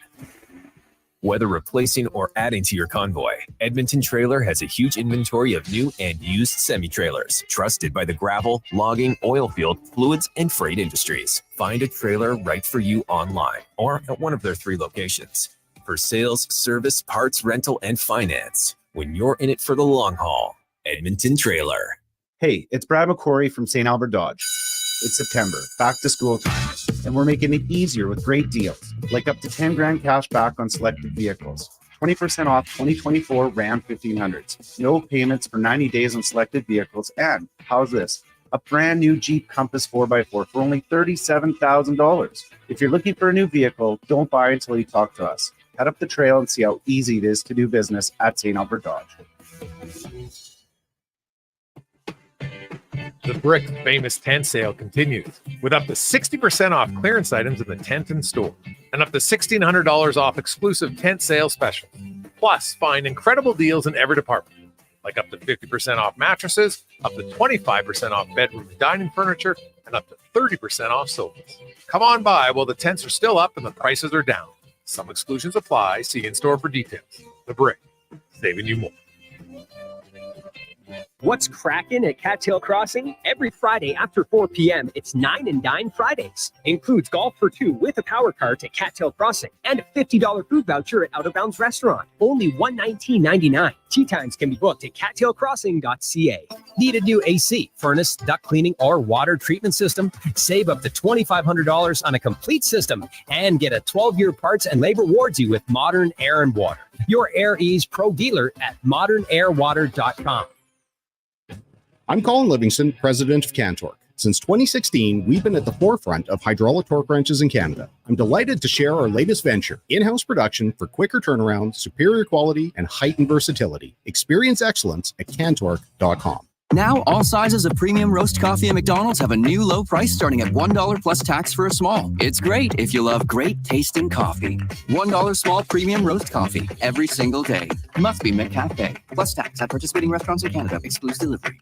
Whether replacing or adding to your convoy, Edmonton Trailer has a huge inventory of new and used semi-trailers, trusted by the gravel, logging, oil field, fluids, and freight industries. Find a trailer right for you online or at one of their 3 locations. For sales, service, parts, rental, and finance, when you're in it for the long haul, Edmonton Trailer. Hey, it's Brad McCrory from St. Albert Dodge. It's September, back to school time, and we're making it easier with great deals, like up to 10 grand cash back on selected vehicles, 20% off 2024 Ram 1500s, no payments for 90 days on selected vehicles, and how's this? A brand new Jeep Compass 4x4 for only $37,000. If you're looking for a new vehicle, don't buy until you talk to us. Head up the trail and see how easy it is to do business at St. Albert Dodge. The Brick famous tent sale continues with up to 60% off clearance items in the tent and store and up to $1,600 off exclusive tent sale specials. Plus, find incredible deals in every department, like up to 50% off mattresses, up to 25% off bedroom and dining furniture, and up to 30% off sofas. Come on by while the tents are still up and the prices are down. Some exclusions apply. See in-store for details. The Brick, saving you more. What's cracking at Cattail Crossing? Every Friday after 4 p.m., it's 9 and Dine Fridays. Includes golf for two with a power cart at Cattail Crossing and a $50 food voucher at Out of Bounds Restaurant. Only $119.99. Tea times can be booked at cattailcrossing.ca. Need a new AC, furnace, duct cleaning, or water treatment system? Save up to $2,500 on a complete system and get a 12-year parts and labor warranty with Modern Air and Water. Your Air Ease Pro dealer at modernairwater.com. I'm Colin Livingston, president of Cantork. Since 2016, we've been at the forefront of hydraulic torque wrenches in Canada. I'm delighted to share our latest venture, in-house production for quicker turnaround, superior quality, and heightened versatility. Experience excellence at cantork.com. Now, all sizes of premium roast coffee at McDonald's have a new low price starting at $1 plus tax for a small. It's great if you love great tasting coffee. $1 small premium roast coffee every single day. Must be McCafe. Plus tax at participating restaurants in Canada. Excludes delivery.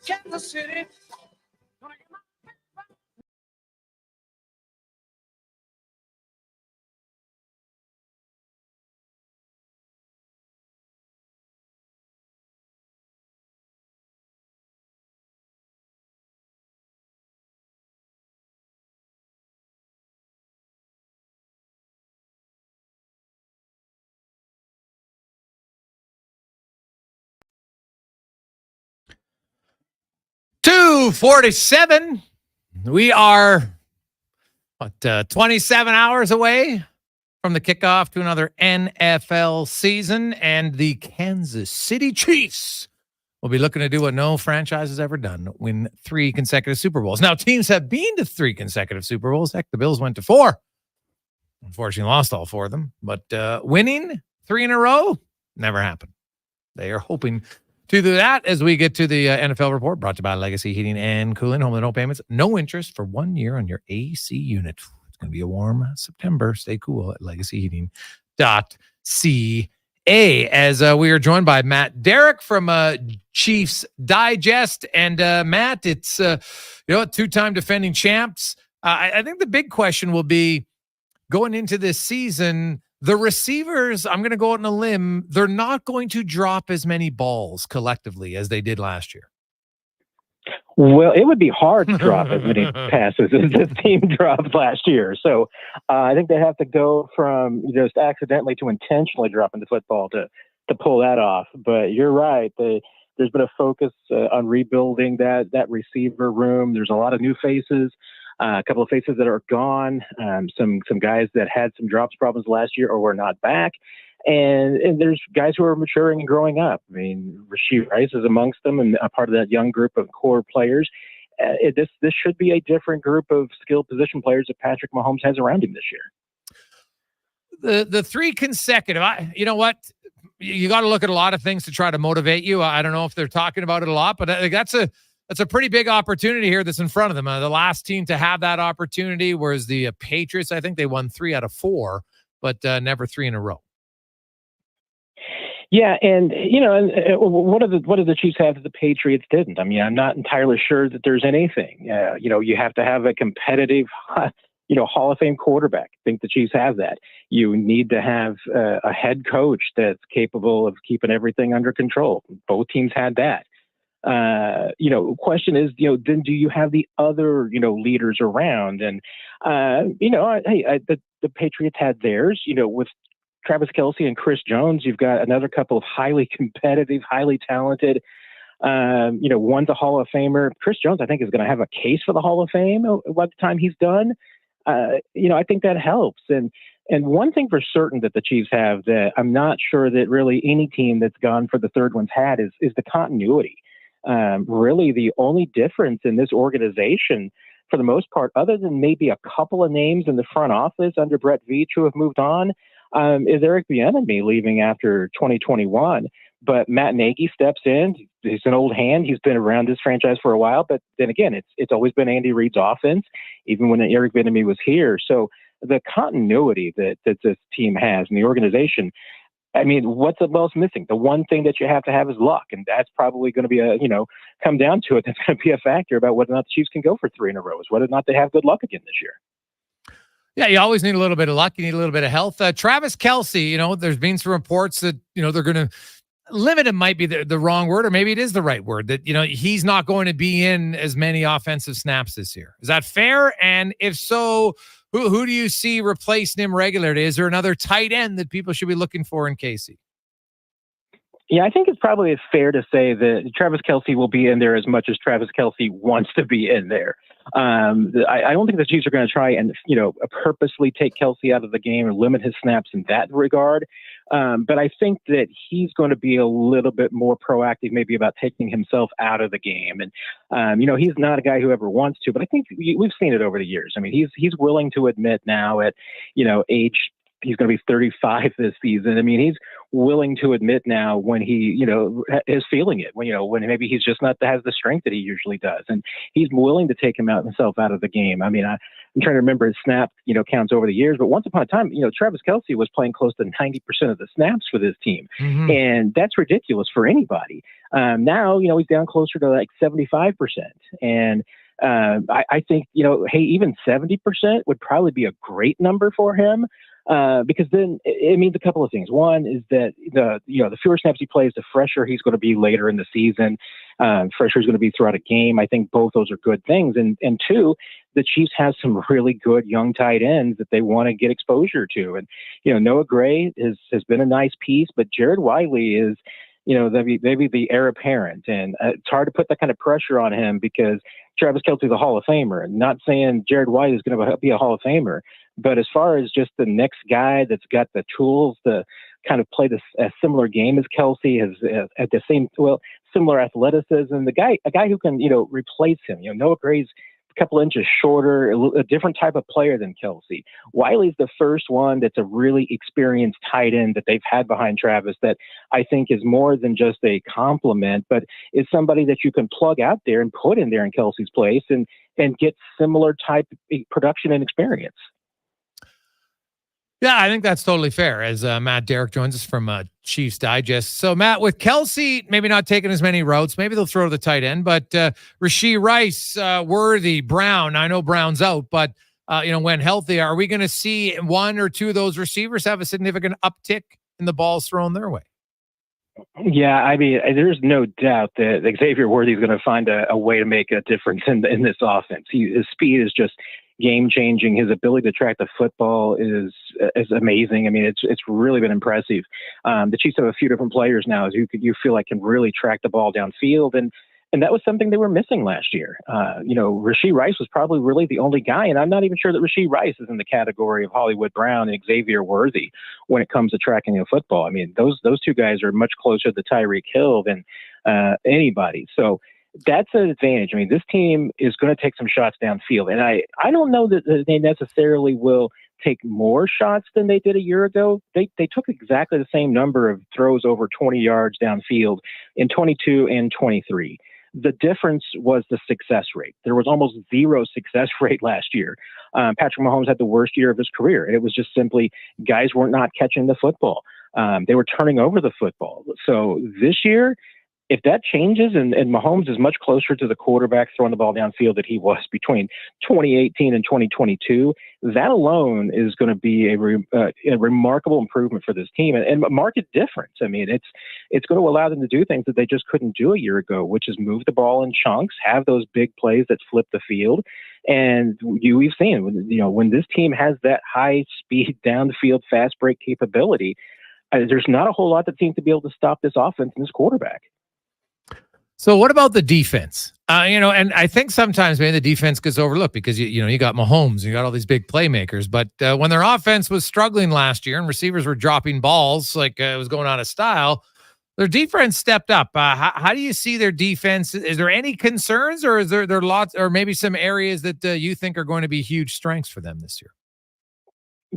Kansas City. .247. We are 27 hours away from the kickoff to another NFL season, and the Kansas City Chiefs will be looking to do what no franchise has ever done: win 3 consecutive Super Bowls. Now, teams have been to 3 consecutive Super Bowls. Heck, the Bills went to 4. Unfortunately, lost all 4 of them. But winning 3 in a row never happened. They are hoping to do that as we get to the NFL report, brought to you by Legacy Heating and Cooling. Home with no payments, no interest for 1 year on your AC unit. It's going to be a warm September. Stay cool at legacyheating.ca. As we are joined by Matt Derrick from Chiefs Digest. And Matt, it's 2-time defending champs. I think the big question will be going into this season. The receivers, I'm going to go out on a limb, they're not going to drop as many balls collectively as they did last year. Well, it would be hard to drop as many passes as this team dropped last year. So I think they have to go from just accidentally to intentionally dropping the football to pull that off. But you're right. There's been a focus on rebuilding that receiver room. There's a lot of new faces. A couple of faces that are gone, some guys that had some drops problems last year or were not back, and there's guys who are maturing and growing up. I mean, Rashid Rice is amongst them and a part of that young group of core players. This should be a different group of skilled position players that Patrick Mahomes has around him this year. The 3 consecutive, you know what? You got to look at a lot of things to try to motivate you. I don't know if they're talking about it a lot, but that's a pretty big opportunity here that's in front of them. The last team to have that opportunity was the Patriots. I think they won 3 out of 4, but never 3 in a row. Yeah, and what do the Chiefs have that the Patriots didn't? I mean, I'm not entirely sure that there's anything. You have to have a competitive, Hall of Fame quarterback. I think the Chiefs have that. You need to have a head coach that's capable of keeping everything under control. Both teams had that. Question is, then do you have the other, leaders around? And, the Patriots had theirs, with Travis Kelce and Chris Jones. You've got another couple of highly competitive, highly talented, one's a Hall of Famer. Chris Jones, I think, is going to have a case for the Hall of Fame by the time he's done. I think that helps. And one thing for certain that the Chiefs have that I'm not sure that really any team that's gone for the third one's had is the continuity. Really the only difference in this organization, for the most part, other than maybe a couple of names in the front office under Brett Veach who have moved on, is Eric Bieniemy leaving after 2021. But Matt Nagy steps in. He's an old hand. He's been around this franchise for a while. But then again, it's always been Andy Reid's offense, even when Eric Bieniemy was here. So the continuity that this team has in the organization, I mean, what's else missing? The one thing that you have to have is luck, and that's probably going to be come down to it. That's going to be a factor about whether or not the Chiefs can go for 3 in a row, is whether or not they have good luck again this year. Yeah, you always need a little bit of luck. You need a little bit of health. Travis Kelce, there's been some reports that, they're going to limit him might be the wrong word, or maybe it is the right word, that, he's not going to be in as many offensive snaps this year. Is that fair? And if so, who do you see replacing him regularly? Is there another tight end that people should be looking for in Casey? Yeah, I think it's probably fair to say that Travis Kelce will be in there as much as Travis Kelce wants to be in there. I don't think the Chiefs are going to try and, purposely take Kelce out of the game or limit his snaps in that regard. But I think that he's going to be a little bit more proactive, maybe about taking himself out of the game. And, he's not a guy who ever wants to, but I think we've seen it over the years. I mean, he's willing to admit now at, age, he's going to be 35 this season. I mean, he's willing to admit now when he, is feeling it, when maybe he's just not has the strength that he usually does. And he's willing to take himself out of the game. I mean, I'm trying to remember his snap, counts over the years, but once upon a time, Travis Kelce was playing close to 90% of the snaps for this team. Mm-hmm. And that's ridiculous for anybody. Now, he's down closer to like 75%. And I think, hey, even 70% would probably be a great number for him. Because then it means a couple of things. One is that the fewer snaps he plays, the fresher he's going to be later in the season. Fresher is going to be throughout a game. I think both those are good things. And two, the Chiefs have some really good young tight ends that they want to get exposure to. And Noah Gray has been a nice piece, but Jared Wiley is maybe the heir apparent, and it's hard to put that kind of pressure on him because Travis Kelce is a Hall of Famer. And not saying Jared Wiley is going to be a Hall of Famer. But as far as just the next guy that's got the tools to kind of play a similar game as Kelce, has at the similar athleticism, a guy who can, replace him. Noah Gray's a couple inches shorter, a different type of player than Kelce. Wiley's the first one that's a really experienced tight end that they've had behind Travis that I think is more than just a compliment, but is somebody that you can plug out there and put in there in Kelce's place and get similar type production and experience. Yeah, I think that's totally fair. As Matt Derrick joins us from Chiefs Digest. So, Matt, with Kelce maybe not taking as many routes, maybe they'll throw to the tight end, but Rashee Rice, Worthy, Brown, I know Brown's out, but, when healthy, are we going to see one or two of those receivers have a significant uptick in the balls thrown their way? Yeah, I mean, there's no doubt that Xavier Worthy is going to find a way to make a difference in this offense. His speed is just game-changing. His ability to track the football is amazing. I mean, it's really been impressive. The Chiefs have a few different players now you feel like can really track the ball downfield, and that was something they were missing last year. Rashee Rice was probably really the only guy, and I'm not even sure that Rashee Rice is in the category of Hollywood Brown and Xavier Worthy when it comes to tracking the football. I mean, those two guys are much closer to Tyreek Hill than anybody. So that's an advantage. I mean, this team is going to take some shots downfield, and I don't know that they necessarily will take more shots than they did a year ago. They took exactly the same number of throws over 20 yards downfield in 22 and 23. The difference was the success rate. There was almost zero success rate last year. Patrick Mahomes had the worst year of his career. It was just simply guys were not catching the football. They were turning over the football. So this year, if that changes and Mahomes is much closer to the quarterback throwing the ball downfield that he was between 2018 and 2022, that alone is going to be a remarkable improvement for this team and a market difference. I mean, it's going to allow them to do things that they just couldn't do a year ago, which is move the ball in chunks, have those big plays that flip the field. And we've seen, when this team has that high speed down the field, fast break capability, there's not a whole lot that seems to be able to stop this offense and this quarterback. So what about the defense? And I think sometimes maybe the defense gets overlooked because, you got Mahomes, you got all these big playmakers. But when their offense was struggling last year and receivers were dropping balls like it was going out of style, their defense stepped up. How do you see their defense? Is there any concerns, or is there lots, or maybe some areas that you think are going to be huge strengths for them this year?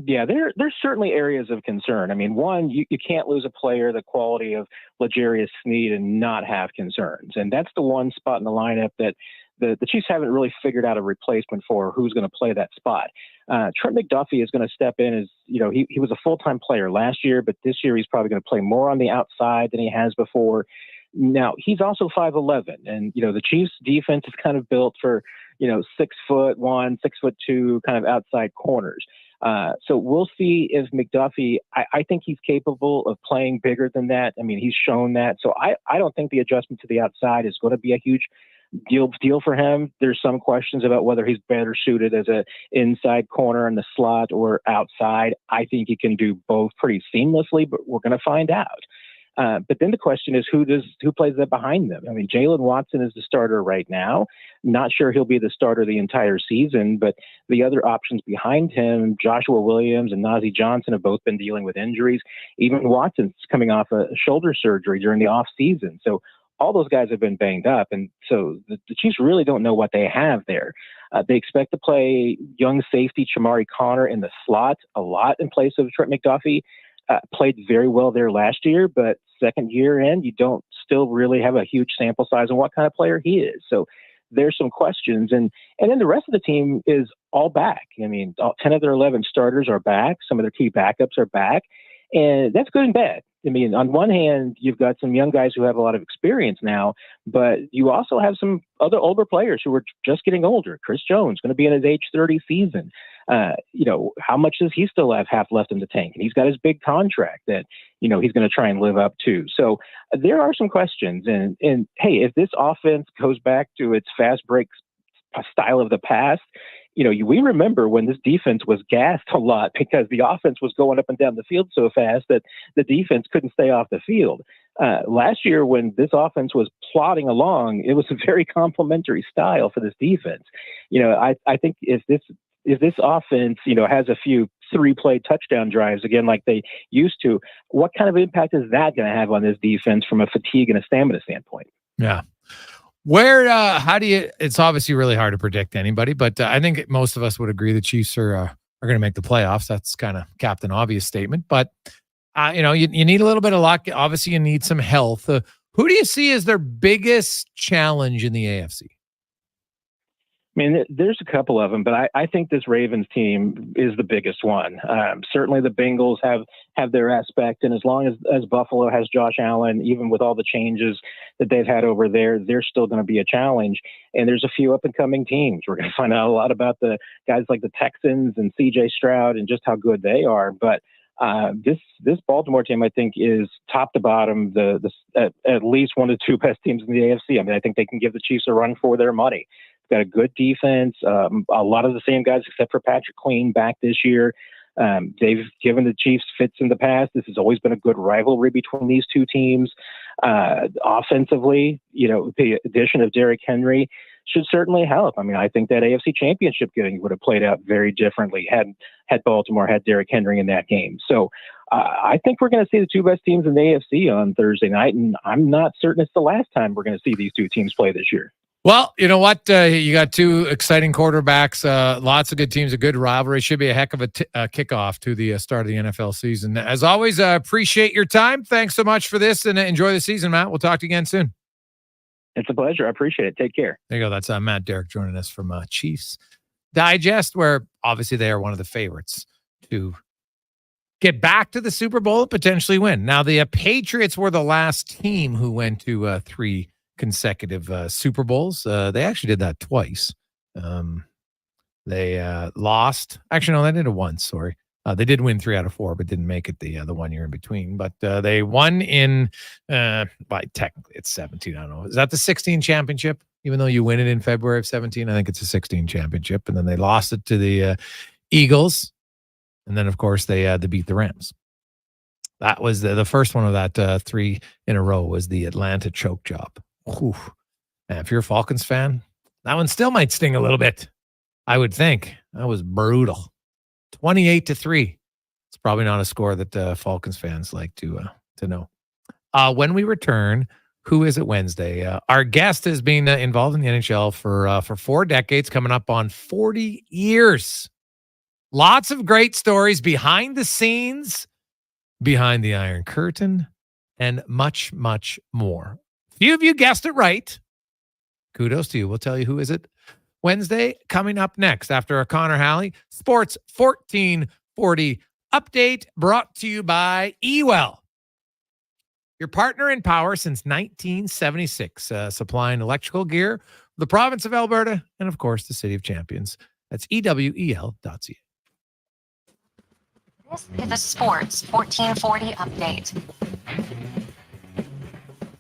Yeah, there's certainly areas of concern. I mean, one, you can't lose a player the quality of L'Jarius Sneed and not have concerns. And that's the one spot in the lineup that the Chiefs haven't really figured out a replacement for who's going to play that spot. Trent McDuffie is going to step in as, he was a full-time player last year, but this year he's probably going to play more on the outside than he has before. Now, he's also 5'11", and, the Chiefs defense is kind of built for, 6'1", 6'2", kind of outside corners. So we'll see if McDuffie, I think he's capable of playing bigger than that. I mean, he's shown that. So I don't think the adjustment to the outside is going to be a huge deal for him. There's some questions about whether he's better suited as a inside corner in the slot or outside. I think he can do both pretty seamlessly, but we're going to find out. But then the question is, who plays that behind them? I mean, Jalen Watson is the starter right now. Not sure he'll be the starter the entire season, but the other options behind him, Joshua Williams and Nazi Johnson, have both been dealing with injuries. Even Watson's coming off a shoulder surgery during the off season. So all those guys have been banged up. And so the Chiefs really don't know what they have there. They expect to play young safety Chamari Connor in the slot a lot in place of Trent McDuffie. Played very well there last year, but second year in, you don't still really have a huge sample size on what kind of player he is. So there's some questions. And then the rest of the team is all back. I mean, 10 of their 11 starters are back. Some of their key backups are back. And that's good and bad. I mean, on one hand, you've got some young guys who have a lot of experience now, but you also have some other older players who are just getting older. Chris Jones going to be in his age 30 season. How much does he still have half left in the tank? And he's got his big contract that, he's going to try and live up to. So there are some questions. And hey, if this offense goes back to its fast break style of the past, we remember when this defense was gassed a lot because the offense was going up and down the field so fast that the defense couldn't stay off the field. Last year, when this offense was plodding along, it was a very complimentary style for this defense. I think if this offense, has a few 3-play touchdown drives again, like they used to, what kind of impact is that going to have on this defense from a fatigue and a stamina standpoint? Yeah. It's obviously really hard to predict anybody, but I think most of us would agree the Chiefs are going to make the playoffs. That's kind of Captain Obvious statement, but you need a little bit of luck. Obviously you need some health. Who do you see as their biggest challenge in the AFC? I mean, there's a couple of them, but I think this Ravens team is the biggest one. Certainly the Bengals have their aspect, and as long as Buffalo has Josh Allen, even with all the changes that they've had over there, they're still going to be a challenge. And there's a few up-and-coming teams. We're going to find out a lot about the guys like the Texans and C.J. Stroud and just how good they are. But this Baltimore team, I think, is top to bottom at least one of the two best teams in the AFC. I mean, I think they can give the Chiefs a run for their money. Got a good defense. A lot of the same guys, except for Patrick Queen, back this year. They've given the Chiefs fits in the past. This has always been a good rivalry between these two teams. Offensively, the addition of Derrick Henry should certainly help. I mean, I think that AFC Championship game would have played out very differently had Baltimore had Derrick Henry in that game. So I think we're going to see the two best teams in the AFC on Thursday night, and I'm not certain it's the last time we're going to see these two teams play this year. Well, you know what? You got two exciting quarterbacks, lots of good teams, a good rivalry. Should be a heck of a kickoff to the start of the NFL season. As always, appreciate your time. Thanks so much for this, and enjoy the season, Matt. We'll talk to you again soon. It's a pleasure. I appreciate it. Take care. There you go. That's Matt Derrick joining us from Chiefs Digest, where obviously they are one of the favorites to get back to the Super Bowl and potentially win. Now, the Patriots were the last team who went to 3 consecutive Super Bowls. They actually did that twice. They lost. Actually, no, they did it once. Sorry. They did win 3 out of 4, but didn't make it the 1 year in between. But they won in, technically it's 17. I don't know. Is that the 16 championship? Even though you win it in February of 17, I think it's a 16 championship. And then they lost it to the Eagles. And then, of course, they beat the Rams. That was the first one of that 3 in a row was the Atlanta choke job. Whew. And if you're a Falcons fan, that one still might sting a little bit. I would think. That was brutal. 28-3. It's probably not a score that Falcons fans like to know. When we return, Who Is It Wednesday? Our guest has been involved in the NHL for 4 decades, coming up on 40 years. Lots of great stories behind the scenes, behind the Iron Curtain, and much, much more. Few of you guessed it right. Kudos to you. We'll tell you Who Is It Wednesday coming up next after a Connor Halley Sports 1440 update brought to you by eWell. your partner in power since 1976, supplying electrical gear for the province of Alberta and, of course, the City of Champions. That's ewel.ca. This is a Sports 1440 update.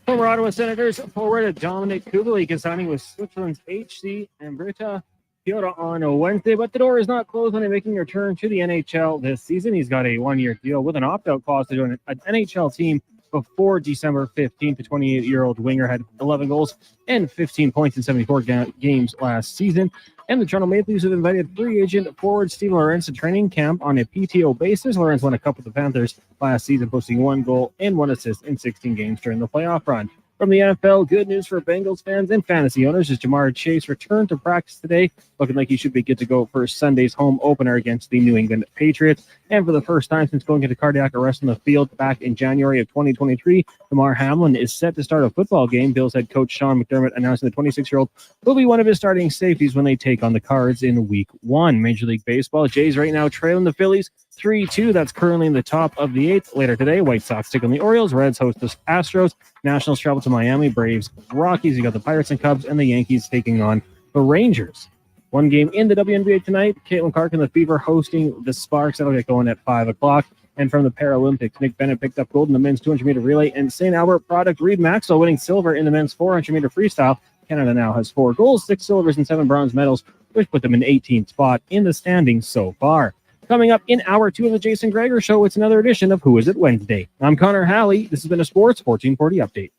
Former Ottawa Senators forward Dominic Kubalik is signing with Switzerland's HC Amberta Kyoto on Wednesday, but the door is not closed on him making a return to the NHL this season. He's got a one-year deal with an opt-out clause to join an NHL team before December 15th. The 28-year-old winger had 11 goals and 15 points in 74 games last season. And the Toronto Maple Leafs have invited free agent forward Steven Lorentz to training camp on a PTO basis. Lorentz won a cup with the Panthers last season, posting 1 goal and 1 assist in 16 games during the playoff run. From the NFL, good news for Bengals fans and fantasy owners as Jamar Chase returned to practice today, looking like he should be good to go for Sunday's home opener against the New England Patriots. And for the first time since going into cardiac arrest on the field back in January of 2023, Damar Hamlin is set to start a football game. Bills head coach Sean McDermott announcing the 26-year-old will be one of his starting safeties when they take on the Cards in Week 1. Major League Baseball, Jays right now trailing the Phillies 3-2. That's currently in the top of the 8th. Later today, White Sox take on the Orioles, Reds host the Astros, Nationals travel to Miami, Braves, Rockies. You got the Pirates and Cubs, and the Yankees taking on the Rangers. One game in the WNBA tonight, Caitlin Clark and the Fever hosting the Sparks. That'll get going at 5 o'clock. And from the Paralympics, Nick Bennett picked up gold in the men's 200-meter relay, and St. Albert product Reed Maxwell winning silver in the men's 400-meter freestyle. Canada now has 4 golds, 6 silvers, and 7 bronze medals, which put them in 18th spot in the standings so far. Coming up in hour 2 of the Jason Gregor Show, it's another edition of Who Is It Wednesday. I'm Connor Halley. This has been a Sports 1440 update.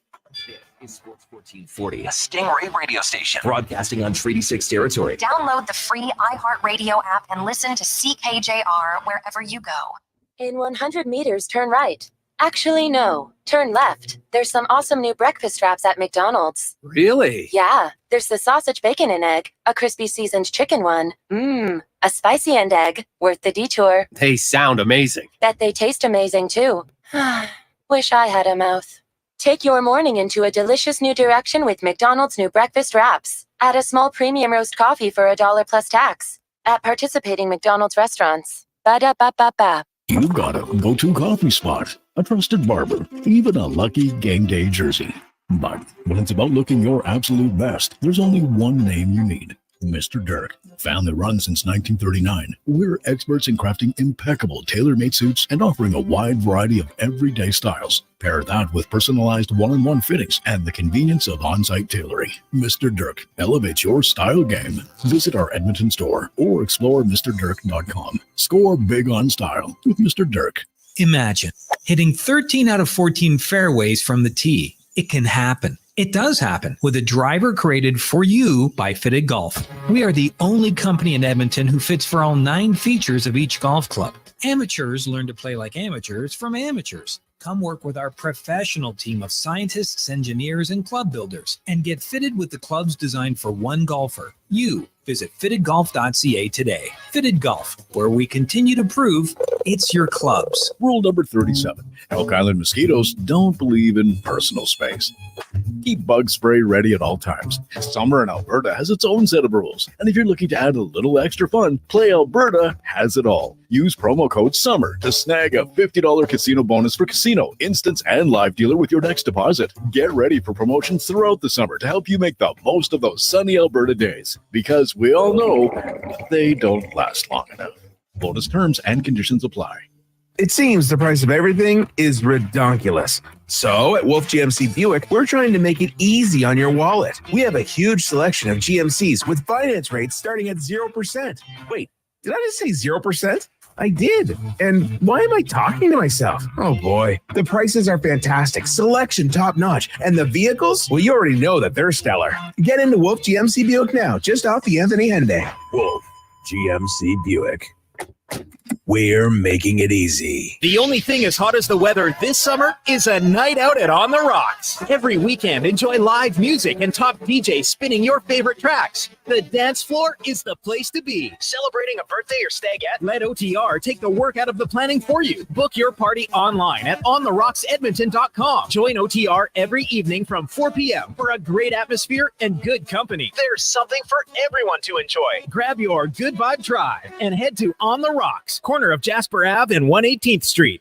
Is Sports 1440, a Stingray radio station broadcasting on Treaty 6 territory. Download the free iHeartRadio app and listen to CKJR wherever you go. In 100 meters, turn right. Actually, no. Turn left. There's some awesome new breakfast wraps at McDonald's. Really? Yeah. There's the sausage, bacon, and egg, a crispy seasoned chicken one. A spicy and egg, worth the detour. They sound amazing. Bet they taste amazing, too. Wish I had a mouth. Take your morning into a delicious new direction with McDonald's new breakfast wraps. Add a small premium roast coffee for $1 plus tax at participating McDonald's restaurants. Ba-da-ba-ba-ba. You got a go-to coffee spot, a trusted barber, even a lucky game day jersey. But when it's about looking your absolute best, there's only one name you need. Mr. Derrick. Family run since 1939. We're experts in crafting impeccable tailor-made suits and offering a wide variety of everyday styles. Pair that with personalized one-on-one fittings and the convenience of on-site tailoring. Mr. Derrick elevates your style game. Visit our Edmonton store or explore MrDerrick.com. Score big on style with Mr. Derrick. Imagine hitting 13 out of 14 fairways from the tee. It can happen. It does happen with a driver created for you by Fitted Golf. We are the only company in Edmonton who fits for all 9 features of each golf club. Amateurs learn to play like amateurs from amateurs. Come work with our professional team of scientists, engineers, and club builders and get fitted with the clubs designed for one golfer. You. Visit fittedgolf.ca today. Fitted Golf, where we continue to prove it's your clubs. Rule number 37. Elk Island mosquitoes don't believe in personal space. Keep bug spray ready at all times. Summer in Alberta has its own set of rules. And if you're looking to add a little extra fun, Play Alberta has it all. Use promo code SUMMER to snag a $50 casino bonus for casino, instance, and live dealer with your next deposit. Get ready for promotions throughout the summer to help you make the most of those sunny Alberta days. Because we all know they don't last long enough. Bonus terms and conditions apply. It seems the price of everything is redonkulous. So at Wolf GMC Buick, we're trying to make it easy on your wallet. We have a huge selection of GMCs with finance rates starting at 0%. Wait, did I just say 0%? I did. And why am I talking to myself? Oh boy. The prices are fantastic, selection top-notch, and the vehicles? Well, you already know that they're stellar. Get into Wolf GMC Buick now, just off the Anthony Henday. Wolf GMC Buick. We're making it easy. The only thing as hot as the weather this summer is a night out at On the Rocks. Every weekend, enjoy live music and top DJs spinning your favorite tracks. The dance floor is the place to be. Celebrating a birthday or stagette? Let OTR take the work out of the planning for you. Book your party online at ontherocksedmonton.com. Join OTR every evening from 4 p.m. for a great atmosphere and good company. There's something for everyone to enjoy. Grab your Good Vibe Drive and head to On the Rocks, corner of Jasper Ave and 118th Street.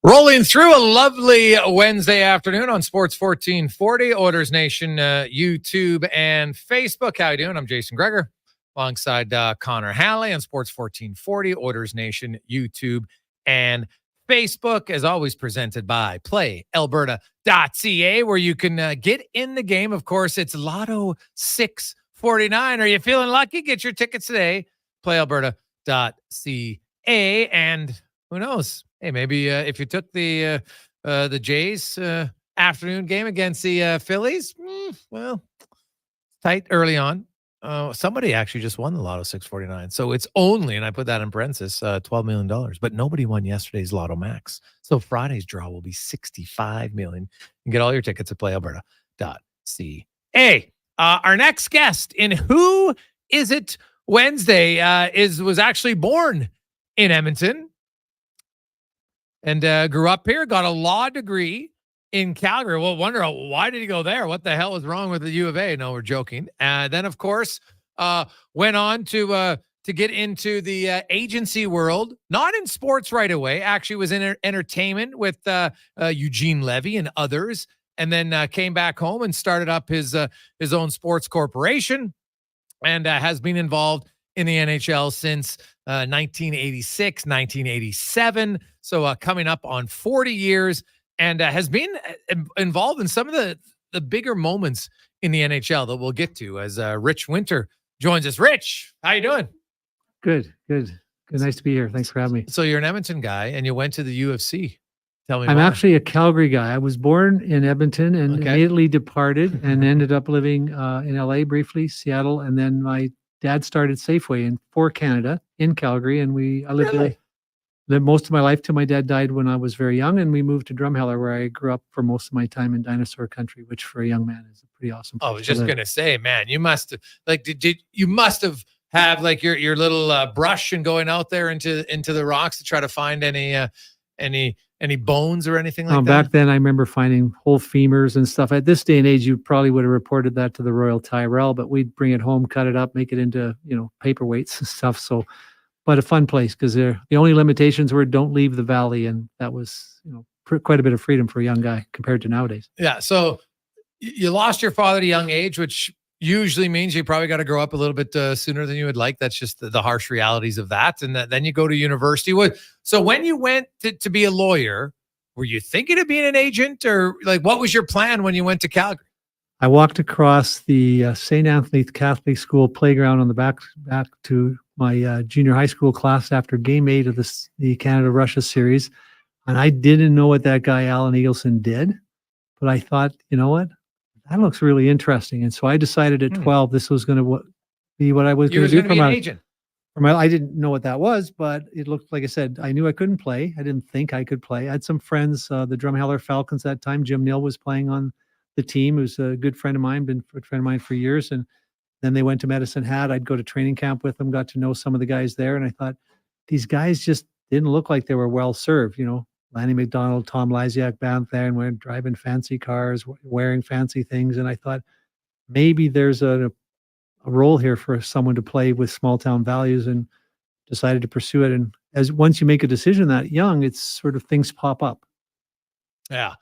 Rolling through a lovely Wednesday afternoon on Sports 1440, Oilers Nation, YouTube and Facebook. How you doing? I'm Jason Gregor, alongside Connor Halley on Sports 1440, Oilers Nation, YouTube and Facebook. As always, presented by PlayAlberta.ca, where you can get in the game. Of course, it's Lotto 649. Are you feeling lucky? Get your tickets today. PlayAlberta.ca, and who knows? Hey, maybe if you took the Jays afternoon game against the Phillies, well, tight early on. Somebody actually just won the Lotto 649. So it's only, and I put that in parentheses, $12 million. But nobody won yesterday's Lotto Max. So Friday's draw will be $65 million. You can get all your tickets at playalberta.ca. Our next guest in Who Is It Wednesday was actually born in Edmonton. And grew up here, got a law degree in Calgary. Well, wonder why did he go there? What the hell was wrong with the U of A? No, we're joking. Then, of course, went on to get into the agency world, not in sports right away. Actually, was in entertainment with Eugene Levy and others, and then came back home and started up his own sports corporation, and has been involved in the NHL since 1986, 1987. So coming up on 40 years, and has been involved in some of the bigger moments in the NHL that we'll get to as Rich Winter joins us. Rich, how you doing? Good. Nice to be here. Thanks for having me. So you're an Edmonton guy, and you went to the U of C. Tell me I'm why. actually a Calgary guy. I was born in Edmonton and immediately departed and ended up living in LA briefly, Seattle, and then my dad started Safeway for Canada in Calgary, and I lived there. Lived most of my life till my dad died when I was very young, and we moved to Drumheller, where I grew up for most of my time in dinosaur country, which for a young man is a pretty awesome place. I was just gonna say, man, you must have you must have like your little brush and going out there into the rocks to try to find any bones or anything like that. Back then, I remember finding whole femurs and stuff. At this day and age, you probably would have reported that to the Royal Tyrrell, but we'd bring it home, cut it up, make it into paperweights and stuff. So. But a fun place, because the only limitations were don't leave the valley, and that was quite a bit of freedom for a young guy compared to nowadays. Yeah. So you lost your father at a young age, which usually means you probably got to grow up a little bit sooner than you would like. That's just the harsh realities of that. And then you go to university. So when you went to be a lawyer, were you thinking of being an agent, or like what was your plan when you went to Calgary? I walked across the St. Anthony Catholic School playground on the back to my junior high school class after Game 8 of the Canada-Russia series, and I didn't know what that guy Alan Eagleson did, but I thought, you know what, that looks really interesting, and so I decided at 12 this was going to be what I was going to do. Be an agent. I didn't know what that was, but it looked, like I said, I knew I couldn't play. I didn't think I could play. I had some friends, the Drumheller Falcons at that time. Jim Neal was playing on the team. It was a good friend of mine, been a friend of mine for years, and then they went to Medicine Hat. I'd go to training camp with them, got to know some of the guys there. And I thought, these guys just didn't look like they were well served. Lanny McDonald, Tom Lysiak back there, and we're driving fancy cars, wearing fancy things. And I thought, maybe there's a role here for someone to play with small town values, and decided to pursue it. And once you make a decision that young, it's sort of things pop up. Yeah.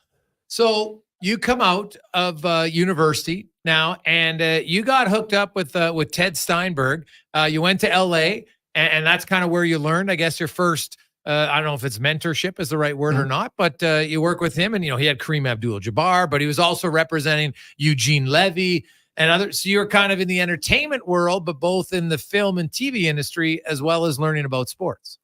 So you come out of university now, and you got hooked up with Ted Steinberg. You went to LA, and that's kind of where you learned, I guess, your first I don't know if it's mentorship is the right word or not, but you work with him, and he had Kareem Abdul-Jabbar, but he was also representing Eugene Levy and others. So you're kind of in the entertainment world, but both in the film and TV industry, as well as learning about sports.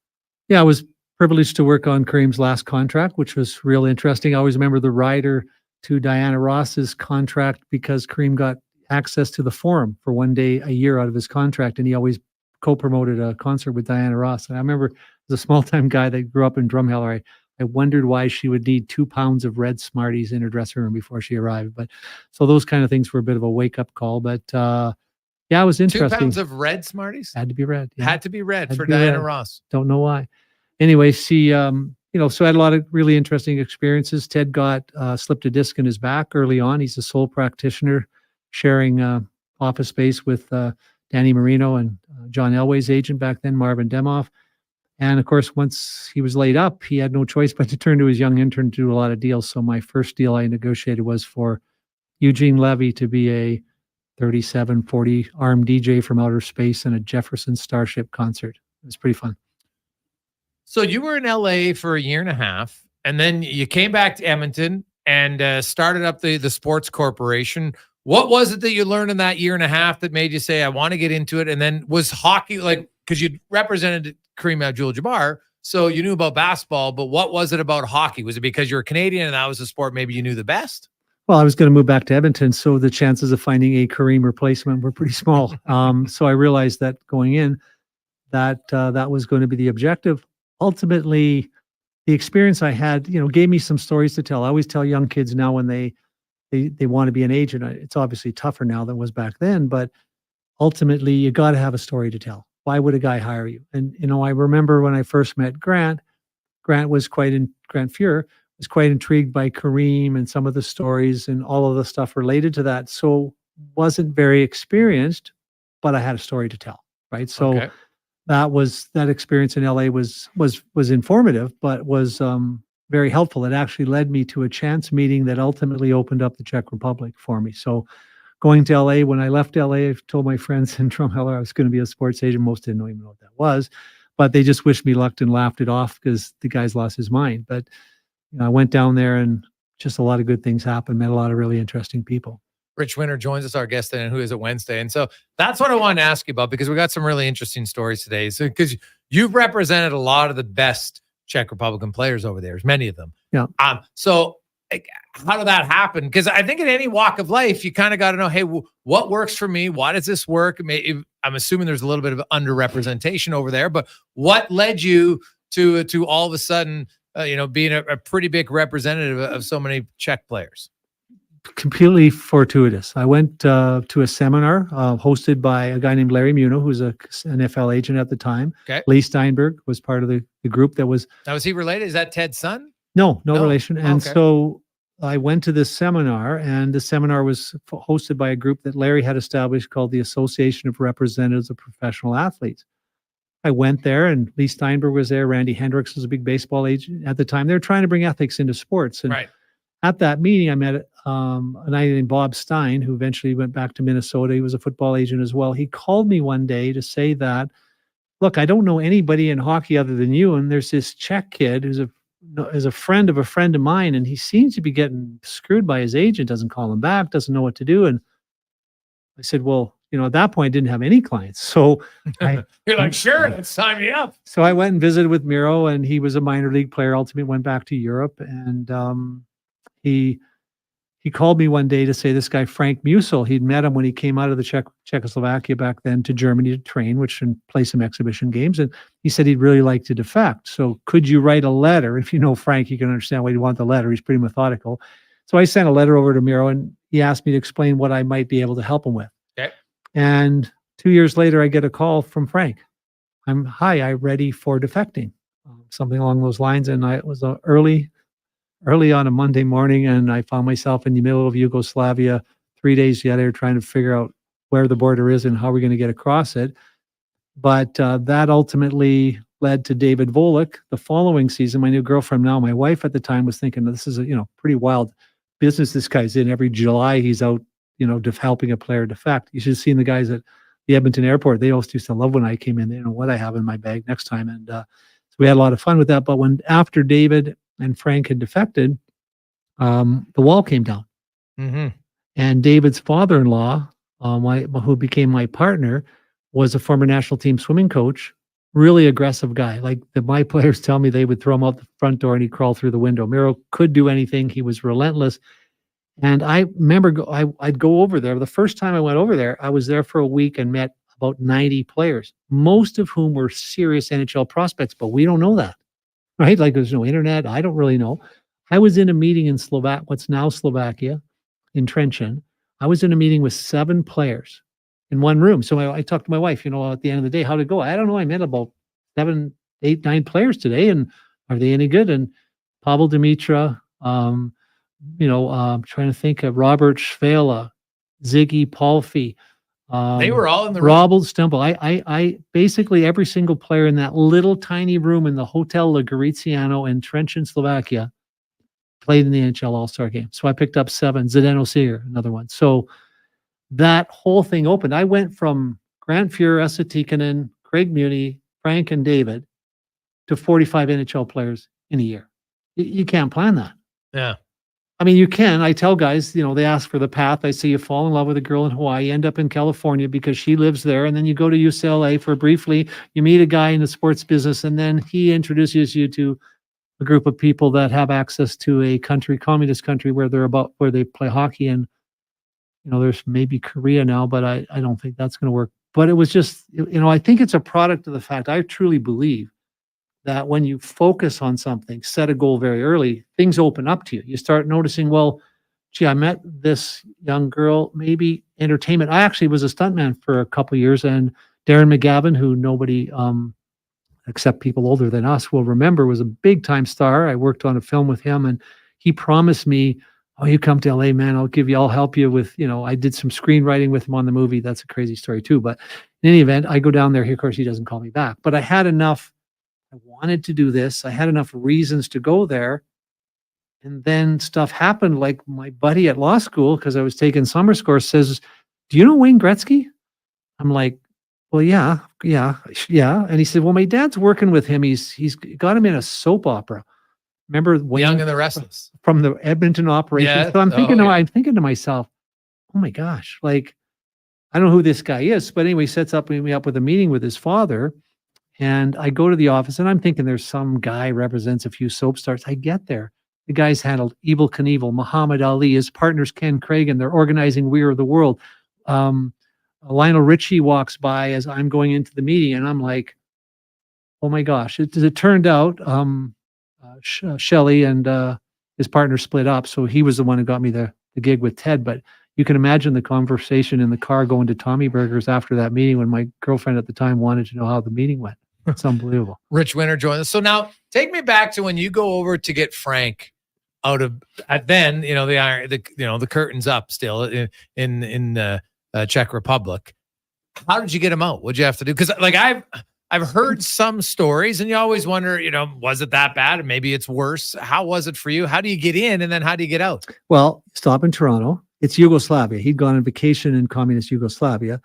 Yeah, I was privileged to work on Kareem's last contract, which was real interesting. I always remember the rider to Diana Ross's contract because Kareem got access to the Forum for one day a year out of his contract, and he always co-promoted a concert with Diana Ross. And I remember as a small-time guy that grew up in Drumheller, I wondered why she would need 2 pounds of red Smarties in her dressing room before she arrived. But so those kind of things were a bit of a wake-up call. But yeah, it was interesting. 2 pounds of red Smarties? Had to be red. Yeah. Had to be red Had for to be Diana red. Ross. Don't know why. Anyway, she, so I had a lot of really interesting experiences. Ted got slipped a disc in his back early on. He's a sole practitioner sharing office space with Danny Marino and John Elway's agent back then, Marvin Demoff. And of course, once he was laid up, he had no choice but to turn to his young intern to do a lot of deals. So my first deal I negotiated was for Eugene Levy to be a 37-40 arm DJ from outer space in a Jefferson Starship concert. It was pretty fun. So you were in LA for a year and a half, and then you came back to Edmonton and started up the sports corporation. What was it that you learned in that year and a half that made you say, I want to get into it? And then was hockey, because you represented Kareem Abdul-Jabbar, so you knew about basketball, but what was it about hockey? Was it because you're a Canadian and that was the sport maybe you knew the best? Well, I was going to move back to Edmonton, so the chances of finding a Kareem replacement were pretty small. So I realized that going in, that was going to be the objective. Ultimately, the experience I had, gave me some stories to tell. I always tell young kids now when they want to be an agent. It's obviously tougher now than it was back then, but ultimately you got to have a story to tell. Why would a guy hire you? And, I remember when I first met Grant Fuhr was quite intrigued by Kareem and some of the stories and all of the stuff related to that. So wasn't very experienced, but I had a story to tell. Right. So Okay. that experience in LA was informative, but was very helpful. It actually led me to a chance meeting that ultimately opened up the Czech Republic for me. So going to LA, when I left LA, I told my friends in Drumheller I was going to be a sports agent. Most didn't even know what that was, but they just wished me luck and laughed it off because the guy's lost his mind. But I went down there and just a lot of good things happened, met a lot of really interesting people. Rich Winter joins us, our guest, and who is it Wednesday. And so that's what I wanted to ask you about, because we got some really interesting stories today. So because you've represented a lot of the best Czech Republican players over there, many of them. Yeah. So how did that happen? Because I think in any walk of life, you kind of got to know, hey, what works for me? Why does this work? I'm assuming there's a little bit of underrepresentation over there, but what led you to all of a sudden, being a pretty big representative of so many Czech players? Completely fortuitous. I went to a seminar hosted by a guy named Larry Muno, who's an NFL agent at the time. Okay. Lee Steinberg was part of the group that was. Now, is he related? Is that Ted's son? No relation. And Okay. so I went to this seminar, and the seminar was hosted by a group that Larry had established called the Association of Representatives of Professional Athletes. I went there, and Lee Steinberg was there. Randy Hendricks was a big baseball agent at the time. They were trying to bring ethics into sports. And Right. at that meeting, I met a guy named Bob Stein, who eventually went back to Minnesota. He was a football agent as well. He called me one day to say that, look, I don't know anybody in hockey other than you, and there's this Czech kid who's a friend of a friend of mine, and he seems to be getting screwed by his agent, doesn't call him back, doesn't know what to do. And I said, well, at that point, I didn't have any clients. So You're like, sure, let's sign me up. So I went and visited with Miro, and he was a minor league player, ultimately went back to Europe. And he called me one day to say this guy, Frank Musel, he'd met him when he came out of the Czechoslovakia back then to Germany to train, and play some exhibition games. And he said he'd really like to defect. So could you write a letter? If you know Frank, you can understand why he'd want the letter. He's pretty methodical. So I sent a letter over to Miro, and he asked me to explain what I might be able to help him with. Okay. And 2 years later, I get a call from Frank. I'm ready for defecting, something along those lines. And it was early on a Monday morning, and I found myself in the middle of Yugoslavia, 3 days later, trying to figure out where the border is and how we're going to get across it. But that ultimately led to David Volek the following season. My new girlfriend now, my wife at the time, was thinking, this is a pretty wild business this guy's in. Every July he's out, helping a player defect. You should have seen the guys at the Edmonton airport. They always used to love when I came in. They know what I have in my bag next time. And so we had a lot of fun with that. But after David and Frank had defected, the wall came down. Mm-hmm. And David's father-in-law, who became my partner, was a former national team swimming coach, really aggressive guy. Like my players tell me they would throw him out the front door and he'd crawl through the window. Miro could do anything. He was relentless. And I remember I'd go over there. The first time I went over there, I was there for a week and met about 90 players, most of whom were serious NHL prospects, but we don't know that, right? Like there's no internet. I don't really know. I was in a meeting in what's now Slovakia, in Trenčín. I was in a meeting with 7 players in one room. So I talked to my wife, at the end of the day, how'd it go? I don't know. I met about 7, 8, 9 players today. And are they any good? And Pavel Dimitra, trying to think of Robert Schwela, Ziggy Palfi. They were all in the room. Robert Stumble. I basically every single player in that little tiny room in the Hotel La Goriziano in Trenčín, Slovakia, played in the NHL All-Star game. So I picked up 7. Zdeno Seger, another one. So that whole thing opened. I went from Grant Fuhr, Esa Tikkanen, Craig Muni, Frank, and David to 45 NHL players in a year. You can't plan that. Yeah. I mean, you can. I tell guys, they ask for the path. I say you fall in love with a girl in Hawaii, end up in California because she lives there, and then you go to UCLA for briefly. You meet a guy in the sports business, and then he introduces you to a group of people that have access to a communist country where they play hockey. And, there's maybe Korea now, but I don't think that's going to work. But it was just, I think it's a product of the fact I truly believe that when you focus on something, set a goal very early, things open up to you. You start noticing, well, gee, I met this young girl, maybe entertainment. I actually was a stuntman for a couple of years, and Darren McGavin, who nobody except people older than us will remember, was a big time star. I worked on a film with him, and he promised me, oh, you come to LA, man, I'll help you with, I did some screenwriting with him on the movie. That's a crazy story too. But in any event, I go down there. Of course, he doesn't call me back, but I had enough. I wanted to do this. I had enough reasons to go there. And then stuff happened, like my buddy at law school, because I was taking summer scores, says, do you know Wayne Gretzky? I'm like, well, yeah. And he said, well, my dad's working with him. He's got him in a soap opera. Remember Wayne? Young and the Restless. From the Edmonton operation. Yeah. So I'm thinking to myself, oh my gosh, like, I don't know who this guy is. But anyway, he sets me up with a meeting with his father. And I go to the office, and I'm thinking there's some guy represents a few soap stars. I get there. The guy's handled Evel Knievel, Muhammad Ali, his partners Ken Cragen. They're organizing We Are the World. Lionel Richie walks by as I'm going into the meeting, and I'm like, oh my gosh. It turned out Shelley and his partner split up, so he was the one who got me the gig with Ted. But you can imagine the conversation in the car going to Tommy Burgers after that meeting when my girlfriend at the time wanted to know how the meeting went. It's unbelievable. Rich Winter joins us. So now take me back to when you go over to get Frank out of then, the curtain's up still in Czech Republic. How did you get him out? What'd you have to do? Because like I've heard some stories, and you always wonder, was it that bad? Maybe it's worse. How was it for you? How do you get in, and then how do you get out? Well, stop in Toronto. It's Yugoslavia. He'd gone on vacation in communist Yugoslavia.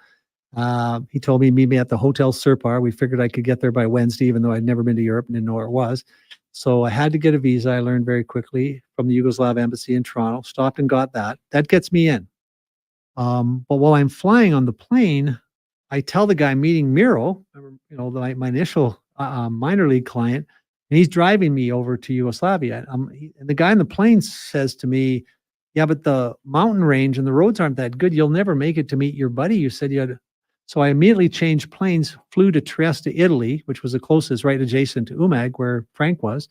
He told me meet me at the Hotel Sirpar. We figured I could get there by Wednesday, even though I'd never been to Europe and didn't know where it was. So I had to get a visa. I learned very quickly from the Yugoslav embassy in Toronto. Stopped and got that. That gets me in. But while I'm flying on the plane, I tell the guy meeting Miro, my initial minor league client, and he's driving me over to Yugoslavia. And the guy on the plane says to me, yeah, but the mountain range and the roads aren't that good. You'll never make it to meet your buddy. You said you had. So I immediately changed planes, flew to Trieste, Italy, which was the closest, right adjacent to Umag, where Frank was.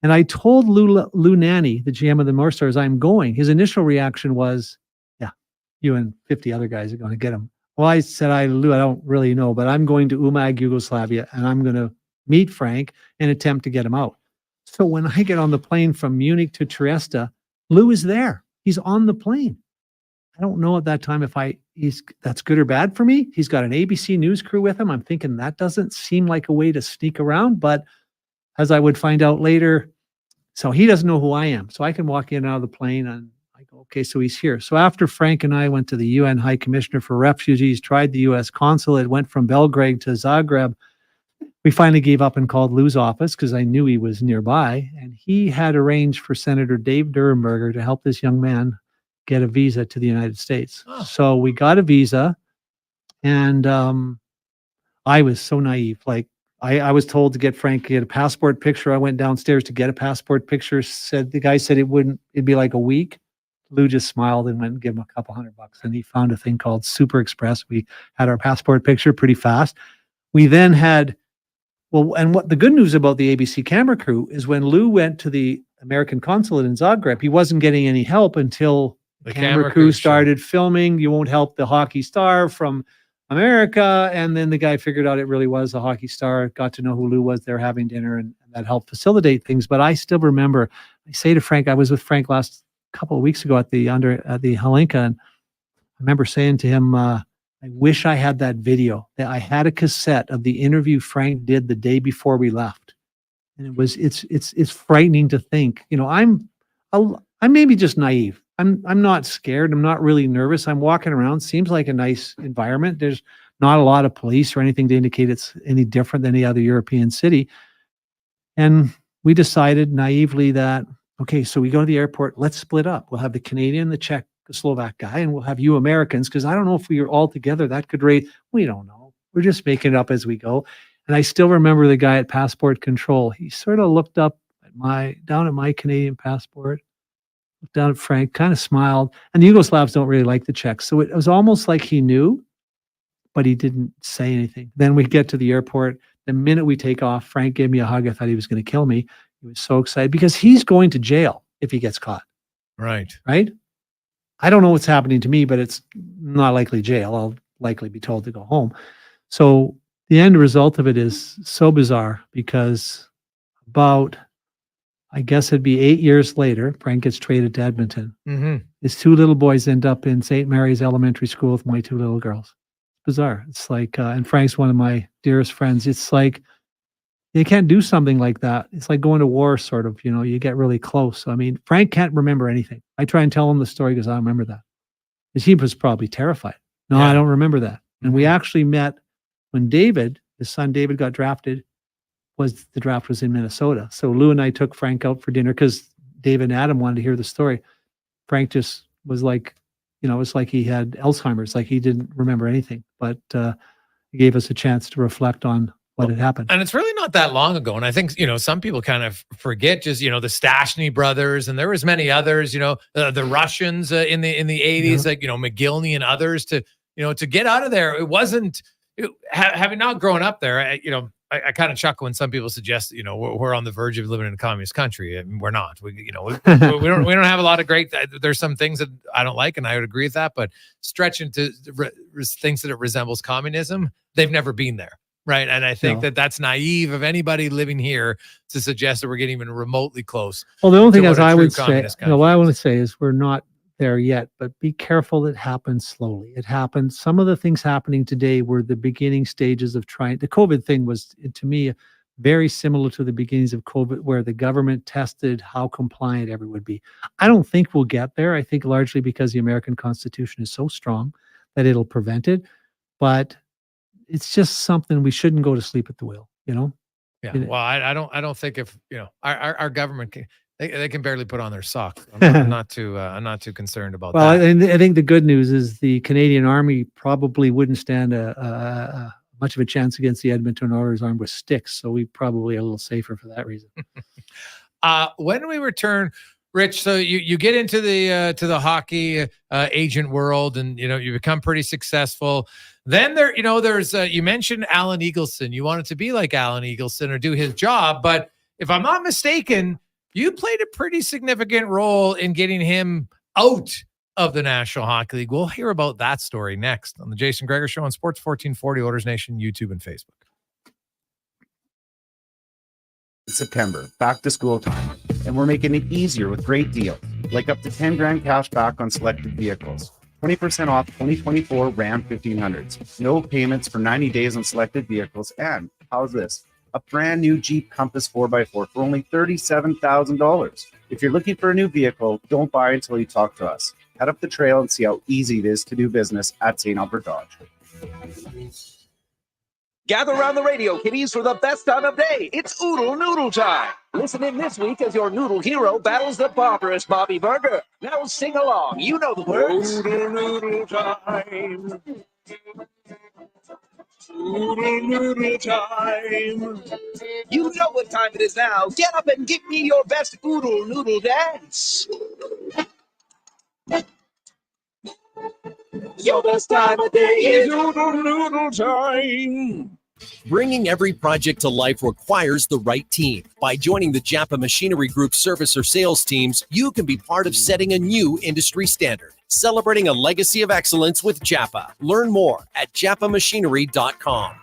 And I told Lou Nanny, the GM of the North Stars, I'm going. His initial reaction was, yeah, you and 50 other guys are going to get him. Well, I said, Lou, I don't really know, but I'm going to Umag, Yugoslavia, and I'm going to meet Frank and attempt to get him out. So when I get on the plane from Munich to Trieste, Lou is there. He's on the plane. I don't know at that time if that's good or bad for me. He's got an ABC News crew with him. I'm thinking that doesn't seem like a way to sneak around, but as I would find out later, so he doesn't know who I am. So I can walk in and out of the plane and I go, okay, so he's here. So after Frank and I went to the UN High Commissioner for Refugees, tried the US consulate, went from Belgrade to Zagreb, we finally gave up and called Lou's office because I knew he was nearby. And he had arranged for Senator Dave Durenberger to help this young man get a visa to the United States. Oh. So we got a visa, and I was so naive. Like, I was told to get Frank to get a passport picture. I went downstairs to get a passport picture. The guy said it'd be like a week. Lou just smiled and went and gave him a couple $100, and he found a thing called Super Express. We had our passport picture pretty fast. We then had, and what the good news about the ABC camera crew is when Lou went to the American consulate in Zagreb, he wasn't getting any help until the camera crew started filming. You won't help the hockey star from America. And then the guy figured out it really was a hockey star, got to know who Lou was. They're having dinner, and that helped facilitate things. But I still remember, I say to Frank, I was with Frank last couple of weeks ago at the Halinka, and I remember saying to him, I wish I had that video. I had a cassette of the interview Frank did the day before we left. And it's frightening to think, I'm maybe just naive. I'm not scared. I'm not really nervous. I'm walking around. Seems like a nice environment. There's not a lot of police or anything to indicate it's any different than any other European city. And we decided naively that, okay, so we go to the airport, let's split up. We'll have the Canadian, the Czech, the Slovak guy, and we'll have you Americans, because I don't know if we are all together, that could rate. We don't know. We're just making it up as we go. And I still remember the guy at passport control. He sort of looked up at down at my Canadian passport, looked down at Frank, kind of smiled. And the Yugoslavs don't really like the Czechs. So it was almost like he knew, but he didn't say anything. Then we get to the airport. The minute we take off, Frank gave me a hug. I thought he was going to kill me. He was so excited because he's going to jail if he gets caught. Right. Right? I don't know what's happening to me, but it's not likely jail. I'll likely be told to go home. So the end result of it is so bizarre because about, I guess it'd be 8 years later, Frank gets traded to Edmonton. Mm-hmm. His two little boys end up in St. Mary's Elementary School with my two little girls. It's bizarre. It's like, and Frank's one of my dearest friends. It's like, you can't do something like that. It's like going to war, sort of, you get really close. I mean, Frank can't remember anything. I try and tell him the story because I don't remember that. Because he was probably terrified. No, I don't remember that. And we actually met when his son David got drafted, the draft was in Minnesota. So Lou and I took Frank out for dinner because David and Adam wanted to hear the story. Frank just was like, it's like he had Alzheimer's, like he didn't remember anything, but he gave us a chance to reflect on what had happened. And it's really not that long ago. And I think, some people kind of forget just, the Stashny brothers, and there was many others, the Russians in the 80s, like, McGillney and others to get out of there. It wasn't, having not grown up there, I kind of chuckle when some people suggest, we're on the verge of living in a communist country. I mean, we're not. We don't have a lot of great. There's some things that I don't like, and I would agree with that. But stretching to things that it resembles communism, they've never been there, right? And I think that's naive of anybody living here to suggest that we're getting even remotely close. Well, the only thing is, I would say, what I want to say is we're not there yet, but be careful. It happens slowly. It happens. Some of the things happening today were the beginning stages of trying. The COVID thing was, to me, very similar to the beginnings of COVID, where the government tested how compliant everyone would be. I don't think we'll get there. I think largely because the American Constitution is so strong that it'll prevent it. But it's just something we shouldn't go to sleep at the wheel. Yeah. Well, I don't think if our government can. They can barely put on their socks. I'm not too concerned about that. Well, I think the good news is the Canadian Army probably wouldn't stand much of a chance against the Edmonton Oilers armed with sticks. So we probably are a little safer for that reason. When we return, Rich, so you get into the hockey agent world, and you become pretty successful. Then there's you mentioned Alan Eagleson. You wanted to be like Alan Eagleson or do his job, but if I'm not mistaken, you played a pretty significant role in getting him out of the National Hockey League. We'll hear about that story next on the Jason Gregor Show on Sports 1440, Oilers Nation, YouTube, and Facebook. It's September, back to school time, and we're making it easier with great deals, like up to 10 grand cash back on selected vehicles. 20% off 2024 Ram 1500s. No payments for 90 days on selected vehicles. And how's this? A brand new Jeep Compass 4x4 for only $37,000. If you're looking for a new vehicle, don't buy until you talk to us. Head up the trail and see how easy it is to do business at St. Albert Dodge. Gather around the radio kiddies for the best time of day. It's Oodle Noodle time. Listen in this week as your noodle hero battles the barbarous Bobby Burger. Now sing along. You know the words. Oodle Noodle time. Oodle Noodle time. You know what time it is now. Get up and give me your best Oodle Noodle dance. Your best time of day is Oodle Noodle time. Bringing every project to life requires the right team. By joining the Japa Machinery Group service or sales teams, you can be part of setting a new industry standard. Celebrating a legacy of excellence with Japa. Learn more at japamachinery.com.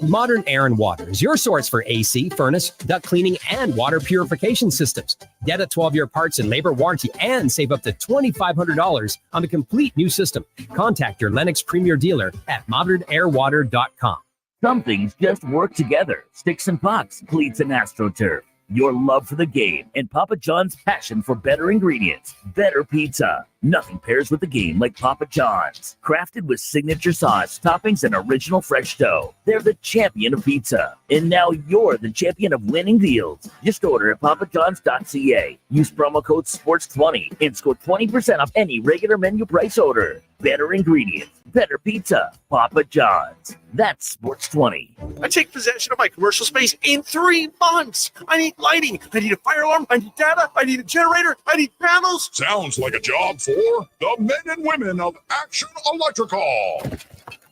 Modern Air and Water is your source for AC, furnace, duct cleaning, and water purification systems. Get a 12-year parts and labor warranty and save up to $2,500 on a complete new system. Contact your Lennox Premier dealer at modernairwater.com. Some things just work together. Sticks and pucks, cleats and AstroTurf. Your love for the game and Papa John's passion for better ingredients. Better pizza. Nothing pairs with the game like Papa John's. Crafted with signature sauce, toppings, and original fresh dough. They're the champion of pizza. And now you're the champion of winning deals. Just order at papajohns.ca. Use promo code SPORTS20 and score 20% off any regular menu price order. Better ingredients. Better pizza. Papa John's. That's SPORTS20. I take possession of my commercial space in 3 months. I need lighting. I need a fire alarm. I need data. I need a generator. I need panels. Sounds like a job for the men and women of Action Electrical.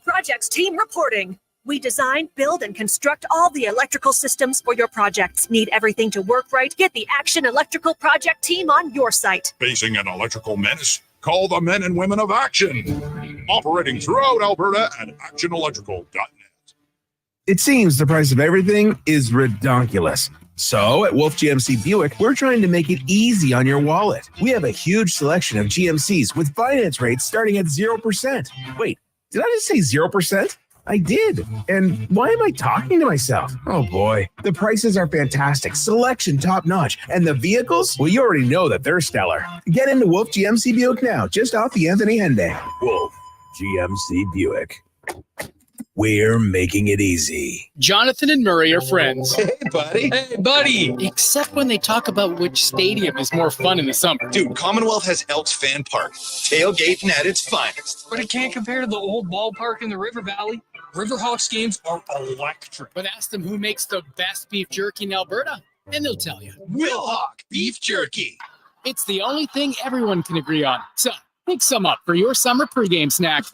Projects team reporting. We design, build, and construct all the electrical systems for your projects. Need everything to work right? Get the Action Electrical project team on your site. Facing an electrical menace? Call the men and women of Action. Operating throughout Alberta at actionelectrical.net. It seems the price of everything is redonkulous. So at Wolf GMC Buick, we're trying to make it easy on your wallet. We have a huge selection of GMCs with finance rates starting at 0%. Wait, did I just say 0%? I did. And why am I talking to myself? Oh boy. The prices are fantastic, selection top notch, and the vehicles? Well, you already know that they're stellar. Get into Wolf GMC Buick now, just off the Anthony Henday. Wolf GMC Buick. We're making it easy. Jonathan and Murray are friends. Hey, buddy. Hey, buddy. Except when they talk about which stadium is more fun in the summer. Dude, Commonwealth has Elks Fan Park. Tailgating at its finest. But it can't compare to the old ballpark in the River Valley. Riverhawks games are electric. But ask them who makes the best beef jerky in Alberta, and they'll tell you. Wilhauk Beef Jerky. It's the only thing everyone can agree on. So pick some up for your summer pregame snack.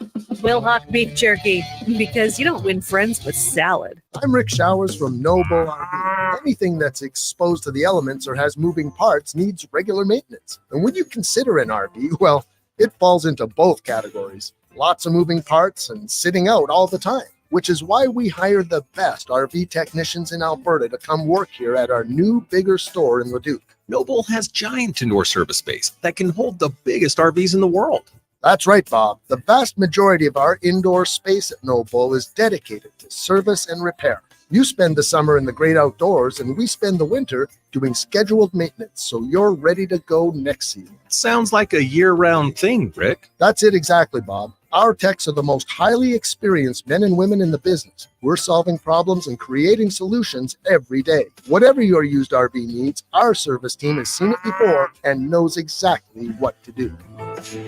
Wilhauk Beef Jerky, because you don't win friends with salad. I'm Rick Showers from Noble RV. Anything that's exposed to the elements or has moving parts needs regular maintenance. And when you consider an RV, well, it falls into both categories. Lots of moving parts and sitting out all the time, which is why we hire the best RV technicians in Alberta to come work here at our new, bigger store in Leduc. Noble has giant indoor service space that can hold the biggest RVs in the world. That's right, Bob. The vast majority of our indoor space at Noble is dedicated to service and repair. You spend the summer in the great outdoors, and we spend the winter doing scheduled maintenance, so you're ready to go next season. Sounds like a year-round thing, Rick. That's it exactly, Bob. Our techs are the most highly experienced men and women in the business. We're solving problems and creating solutions every day. Whatever your used RV needs, our service team has seen it before and knows exactly what to do.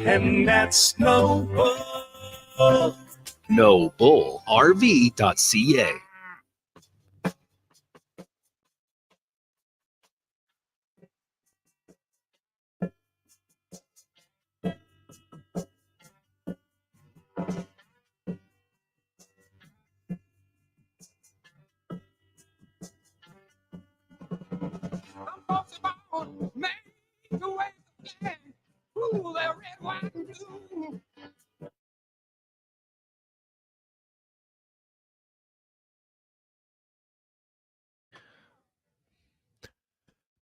And that's Noble. NobleRV.ca. Ooh, that red, white, and blue.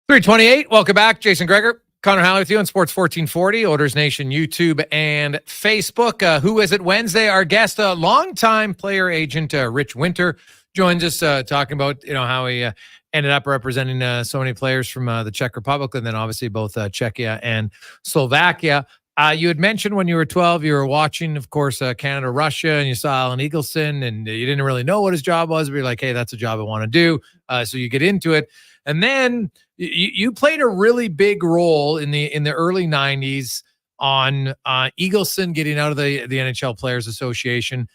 328. Welcome back. Jason Gregor, Connor Halley with you on Sports 1440, Oilers Nation YouTube and Facebook. Who Is It Wednesday? Our guest, longtime player agent Rich Winter, joins us talking about how he ended up representing so many players from the Czech Republic, and then obviously both Czechia and Slovakia. You had mentioned when you were 12, you were watching, of course, Canada, Russia, and you saw Alan Eagleson, and you didn't really know what his job was, but you're like, hey, that's a job I want to do. So you get into it. And then you played a really big role in the early 90s on Eagleson getting out of the NHL Players Association.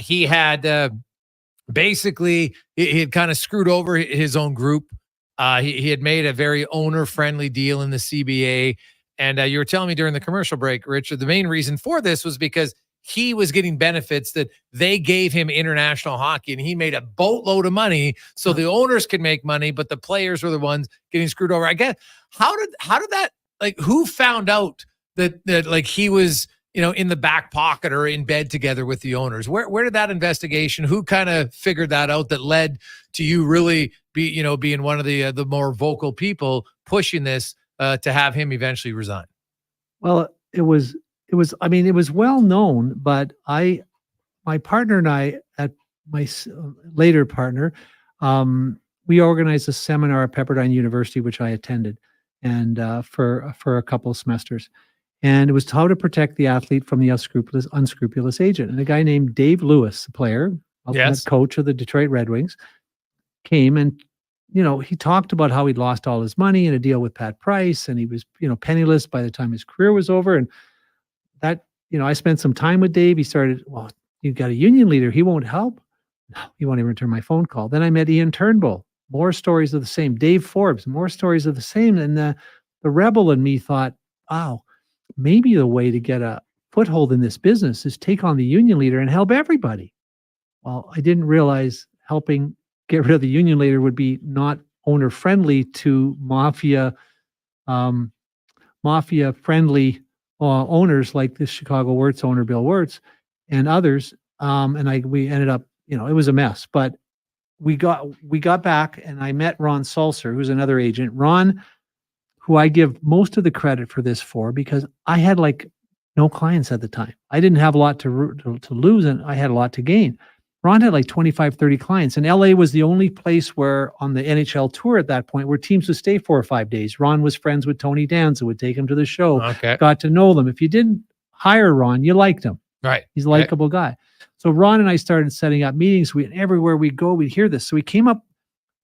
He had basically, he had kind of screwed over his own group. He had made a very owner-friendly deal in the CBA. And you were telling me during the commercial break, Richard, the main reason for this was because he was getting benefits that they gave him international hockey, and he made a boatload of money so the owners could make money, but the players were the ones getting screwed over. I guess, how did that, like, who found out that like he was, in the back pocket or in bed together with the owners? Where did that investigation, who kind of figured that out that led to you really being one of the more vocal people pushing this to have him eventually resign? Well, it was well known, but my partner and I, at my later partner, we organized a seminar at Pepperdine University, which I attended, and for a couple of semesters. And it was how to protect the athlete from the unscrupulous agent. And a guy named Dave Lewis, the player, coach of the Detroit Red Wings, came and, he talked about how he'd lost all his money in a deal with Pat Price, and he was, penniless by the time his career was over. And that, I spent some time with Dave. He started, well, you've got a union leader. He won't help. No, he won't even return my phone call. Then I met Ian Turnbull. More stories of the same. Dave Forbes, more stories of the same. And the rebel in me thought, wow, maybe the way to get a foothold in this business is take on the union leader and help everybody. Well, I didn't realize helping get rid of the union leader would be not owner friendly to mafia friendly owners like this Chicago Wirtz owner, Bill Wirtz, and others. We ended up, it was a mess, but we got back, and I met Ron Sulzer, who's another agent. Ron, who I give most of the credit for this for, because I had no clients at the time. I didn't have a lot to lose, and I had a lot to gain. Ron had 25, 30 clients, and LA was the only place where on the NHL tour at that point where teams would stay 4 or 5 days. Ron was friends with Tony Danza, would take him to the show, got to know them. If you didn't hire Ron, you liked him. Right. He's a likable guy. So Ron and I started setting up meetings. Everywhere we go, we'd hear this. So we came up,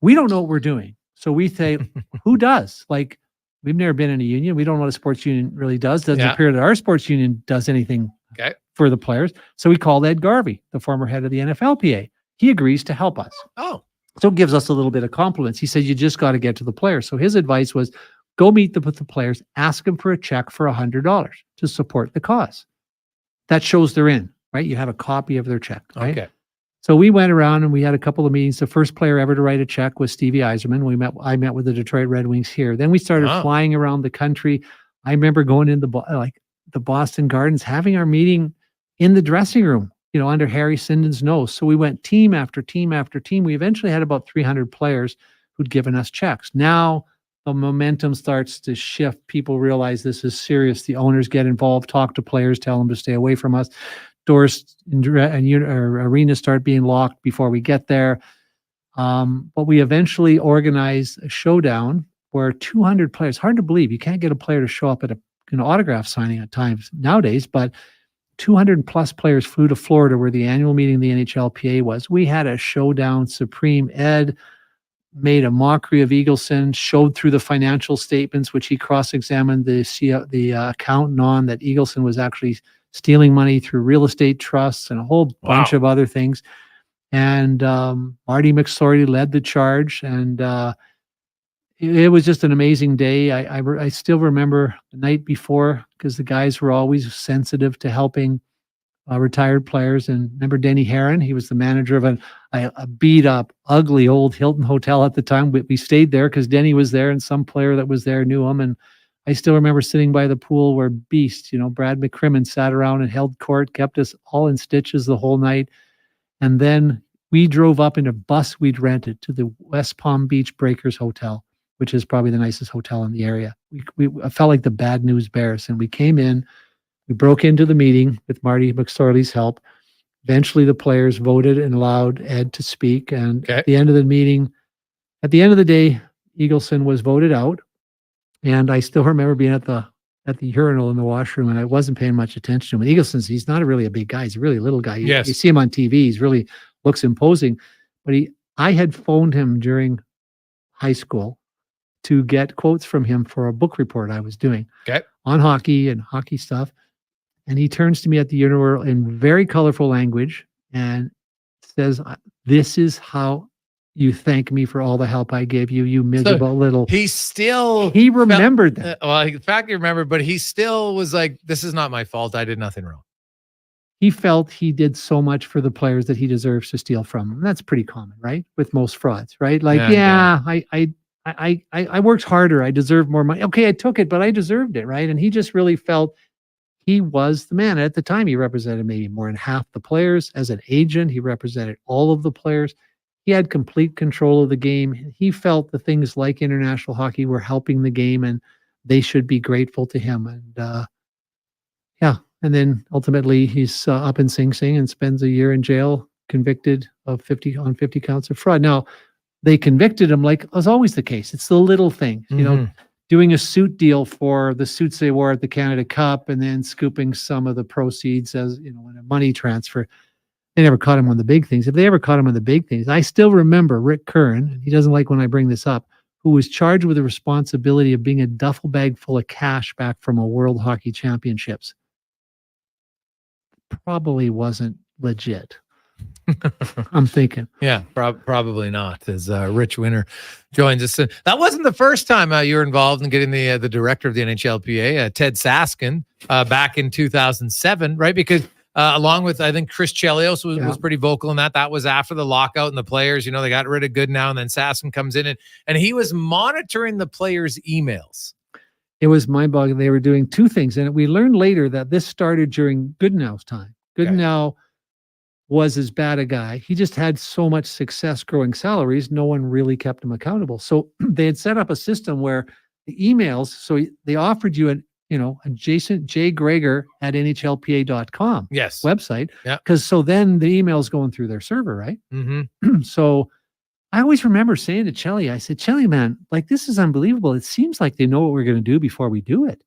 we don't know what we're doing. So we say, who does? We've never been in a union. We don't know what a sports union really does. Doesn't appear that our sports union does anything for the players. So we called Ed Garvey, the former head of the NHLPA. He agrees to help us. Oh. So it gives us a little bit of compliments. He said, you just got to get to the players. So his advice was, go meet with the players, ask them for a check for $100 to support the cause. That shows they're in, right? You have a copy of their check, right? Okay. So we went around and we had a couple of meetings. The first player ever to write a check was Stevie Yzerman. I met with the Detroit Red Wings here. Then we started flying around the country. I remember going into the Boston Gardens, having our meeting in the dressing room, under Harry Sinden's nose. So we went team after team after team. We eventually had about 300 players who'd given us checks. Now the momentum starts to shift. People realize this is serious. The owners get involved, talk to players, tell them to stay away from us. Doors and arenas start being locked before we get there. But we eventually organized a showdown where 200 players, hard to believe, you can't get a player to show up at an autograph signing at times nowadays, but 200 plus players flew to Florida where the annual meeting of the NHLPA was. We had a showdown supreme. Ed made a mockery of Eagleson, showed through the financial statements, which he cross-examined the accountant on, that Eagleson was actually stealing money through real estate trusts and a whole bunch of other things. And Marty McSorley led the charge, and it was just an amazing day. I still remember the night before, because the guys were always sensitive to helping retired players. And remember Denny Herron? He was the manager of a beat up, ugly old Hilton hotel at the time. We stayed there because Denny was there, and some player that was there knew him. And I still remember sitting by the pool where Beast, Brad McCrimmon, sat around and held court, kept us all in stitches the whole night. And then we drove up in a bus we'd rented to the West Palm Beach Breakers Hotel, which is probably the nicest hotel in the area. I felt like the bad news bears. And we came in, we broke into the meeting with Marty McSorley's help. Eventually the players voted and allowed Ed to speak. And at the end of the meeting, at the end of the day, Eagleson was voted out. And I still remember being at the at the urinal in the washroom, and I wasn't paying much attention to him. Eagleson's, he's not really a big guy. He's a really little guy. Yes. You see him on TV. He's really looks imposing. But I had phoned him during high school to get quotes from him for a book report I was doing on hockey and hockey stuff. And he turns to me at the urinal in very colorful language and says, "This is how you thank me for all the help I gave you, you miserable little." He remembered that. Well, the fact he remembered, but he still was like, "This is not my fault. I did nothing wrong." He felt he did so much for the players that he deserves to steal from them. That's pretty common, right? With most frauds, right? Like, I worked harder. I deserved more money. Okay, I took it, but I deserved it, right? And he just really felt he was the man. At the time, he represented maybe more than half the players. As an agent, he represented all of the players. He had complete control of the game. He felt the things like international hockey were helping the game, and they should be grateful to him. And and then ultimately he's up in Sing Sing and spends a year in jail, convicted of 50 counts of fraud. Now, they convicted him like was always the case. It's the little things, you know, doing a suit deal for the suits they wore at the Canada Cup, and then scooping some of the proceeds as in a money transfer. They never caught him on the big things. If they ever caught him on the big things, I still remember Rick Curran, and he doesn't like when I bring this up, who was charged with the responsibility of being a duffel bag full of cash back from a World Hockey Championships. Probably wasn't legit. I'm thinking. Yeah, probably not. As Rich Winter joins us. That wasn't the first time you were involved in getting the director of the NHLPA, Ted Saskin, back in 2007, right? Because along with, I think, Chris Chelios was pretty vocal in that. That was after the lockout, and the players, they got rid of Goodnow, and then Saskin comes in and he was monitoring the players' emails. It was mind-boggling. They were doing two things, and we learned later that this started during Goodnow's time. Goodnow was as bad a guy. He just had so much success growing salaries, no one really kept him accountable. So they had set up a system where the emails, so they offered you a Jason J. Gregor at NHLPA.com website. Yeah. Because so then the email's going through their server, right? Mm-hmm. So I always remember saying to Chelly, I said, "Chelly, man, like this is unbelievable. It seems like they know what we're going to do before we do it."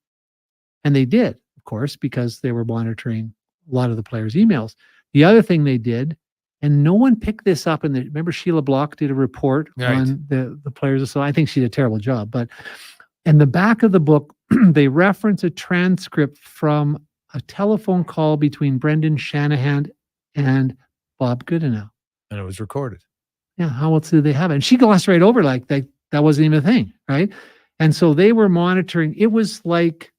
And they did, of course, because they were monitoring a lot of the players' emails. The other thing they did, and no one picked this up, and remember Sheila Block did a report on the players. So I think she did a terrible job. But in the back of the book, they reference a transcript from a telephone call between Brendan Shanahan and Bob Goodenow. And it was recorded. Yeah, how else did they have it? And she glossed right over like that wasn't even a thing, right? And so they were monitoring. It was like,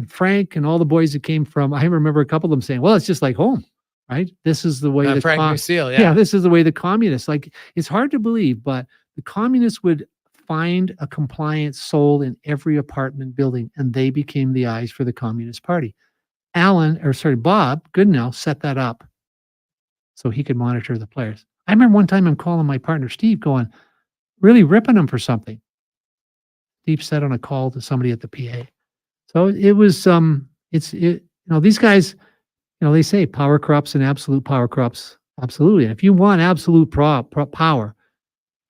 Frank and all the boys that came from, I remember a couple of them saying, "Well, it's just like home, right? This is the way Frank Lucille, this is the way the communists, like, it's hard to believe, but the communists would find a compliant soul in every apartment building, and they became the eyes for the Communist Party. Bob Goodenow set that up so he could monitor the players. I remember one time I'm calling my partner Steve, going, really ripping him for something. Steve said on a call to somebody at the PA. So it was these guys, they say power corrupts and absolute power corrupts. Absolutely. And if you want absolute power,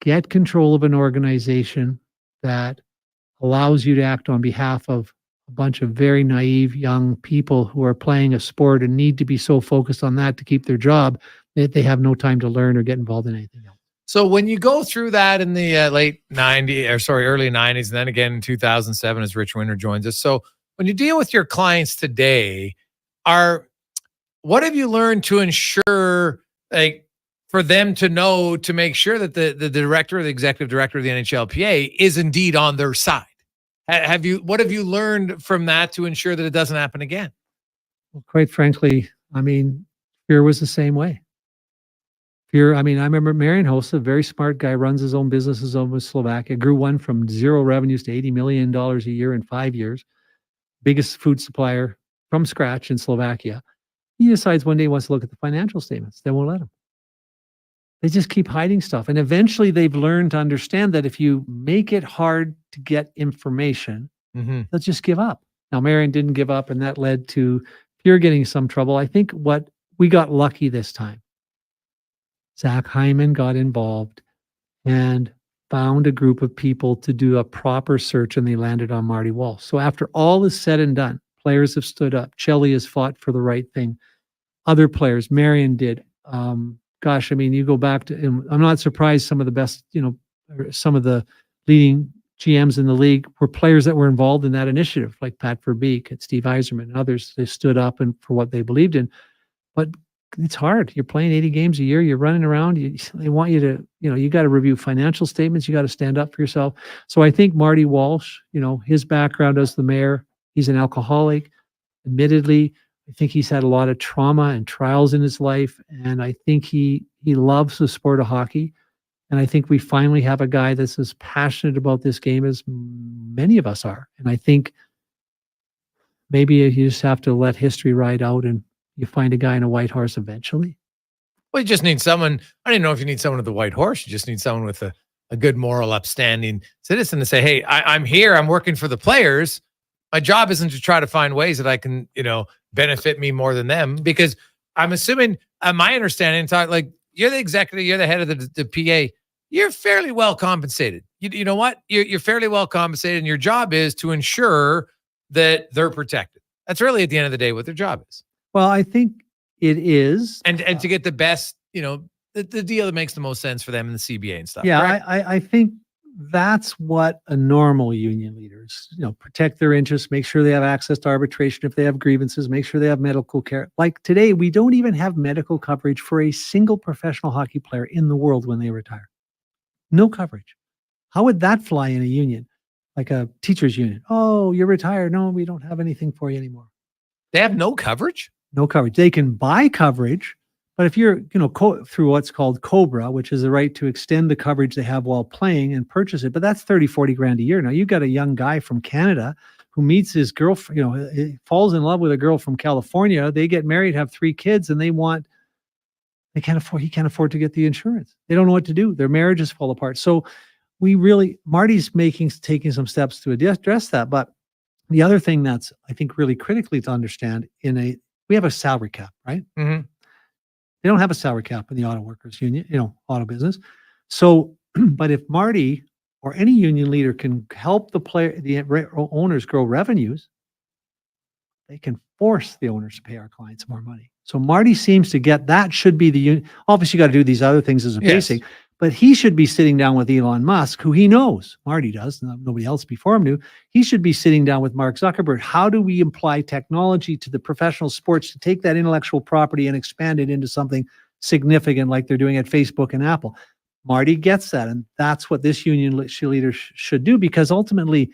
get control of an organization that allows you to act on behalf of a bunch of very naive young people who are playing a sport and need to be so focused on that to keep their job that they have no time to learn or get involved in anything else. So when you go through that in the early 90s, and then again in 2007 as Rich Winter joins us. So when you deal with your clients today, what have you learned to ensure, like, for them to know, to make sure that the director or the executive director of the NHLPA is indeed on their side? What have you learned from that to ensure that it doesn't happen again? Well, quite frankly, fear was the same way. Fear, I remember Marian Hossa, a very smart guy, runs his own businesses over in Slovakia, grew one from zero revenues to $80 million a year in 5 years, biggest food supplier from scratch in Slovakia. He decides one day he wants to look at the financial statements. They won't let him. They just keep hiding stuff. And eventually they've learned to understand that if you make it hard to get information, they'll just give up. Now, Marian didn't give up, and that led to Pure getting some trouble. I think we got lucky this time. Zach Hyman got involved, and found a group of people to do a proper search, and they landed on Marty Walsh. So after all is said and done, players have stood up. Chelly has fought for the right thing. Other players, Marion did. Gosh, I mean, you go back to, and I'm not surprised some of the best, some of the leading GMs in the league were players that were involved in that initiative, like Pat Verbeek and Steve Yzerman and others. They stood up and for what they believed in. But it's hard. You're playing 80 games a year. You're running around. They want you to, you got to review financial statements. You got to stand up for yourself. So I think Marty Walsh, his background as the mayor, he's an alcoholic. Admittedly, I think he's had a lot of trauma and trials in his life. And I think he loves the sport of hockey. And I think we finally have a guy that's as passionate about this game as many of us are. And I think maybe you just have to let history ride out and you find a guy in a white horse eventually. Well, you just need someone. I don't even know if you need someone with a white horse. You just need someone with a good moral, upstanding citizen to say, hey, I'm here. I'm working for the players. My job isn't to try to find ways that I can, benefit me more than them. Because I'm assuming, my understanding, like you're the executive, you're the head of the PA. You're fairly well compensated. You know what? You're fairly well compensated, and your job is to ensure that they're protected. That's really at the end of the day what their job is. Well, I think it is. And to get the best, the deal that makes the most sense for them in the CBA and stuff. Yeah, I think that's what a normal union leaders, protect their interests, make sure they have access to arbitration if they have grievances, make sure they have medical care. Like today, we don't even have medical coverage for a single professional hockey player in the world when they retire. No coverage. How would that fly in a union? Like a teacher's union. Oh, you're retired. No, we don't have anything for you anymore. They have no coverage? No coverage. They can buy coverage, but if you're, through what's called COBRA, which is the right to extend the coverage they have while playing and purchase it, but that's 30, 40 grand a year. Now you've got a young guy from Canada who meets his girlfriend, he falls in love with a girl from California. They get married, have 3 kids, and he can't afford to get the insurance. They don't know what to do. Their marriages fall apart. So Marty's taking some steps to address that. But the other thing that's, I think, really critically to understand we have a salary cap, right? Mm-hmm. They don't have a salary cap in the auto workers union, auto business. So, but if Marty or any union leader can help the owners grow revenues, they can force the owners to pay our clients more money. So Marty seems to get that. Should be the union. Obviously, you got to do these other things as a basic, but he should be sitting down with Elon Musk, who he knows. Marty does. Nobody else before him knew. He should be sitting down with Mark Zuckerberg. How do we apply technology to the professional sports to take that intellectual property and expand it into something significant like they're doing at Facebook and Apple? Marty gets that. And that's what this union leader should do, because ultimately,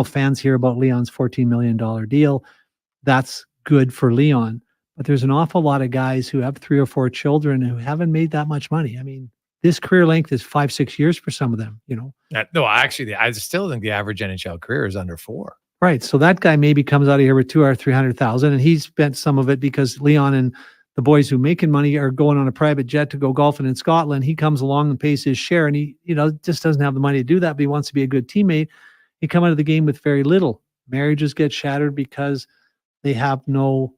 fans hear about Leon's $14 million deal. That's good for Leon. But there's an awful lot of guys who have 3 or 4 children who haven't made that much money. I mean, this career length is 5-6 years for some of them, No, actually, I still think the average NHL career is under 4. Right. So that guy maybe comes out of here with 200,000 or 300,000, and he's spent some of it because Leon and the boys who making money are going on a private jet to go golfing in Scotland. He comes along and pays his share, and he, just doesn't have the money to do that, but he wants to be a good teammate. He come out of the game with very little. Marriages get shattered because they have no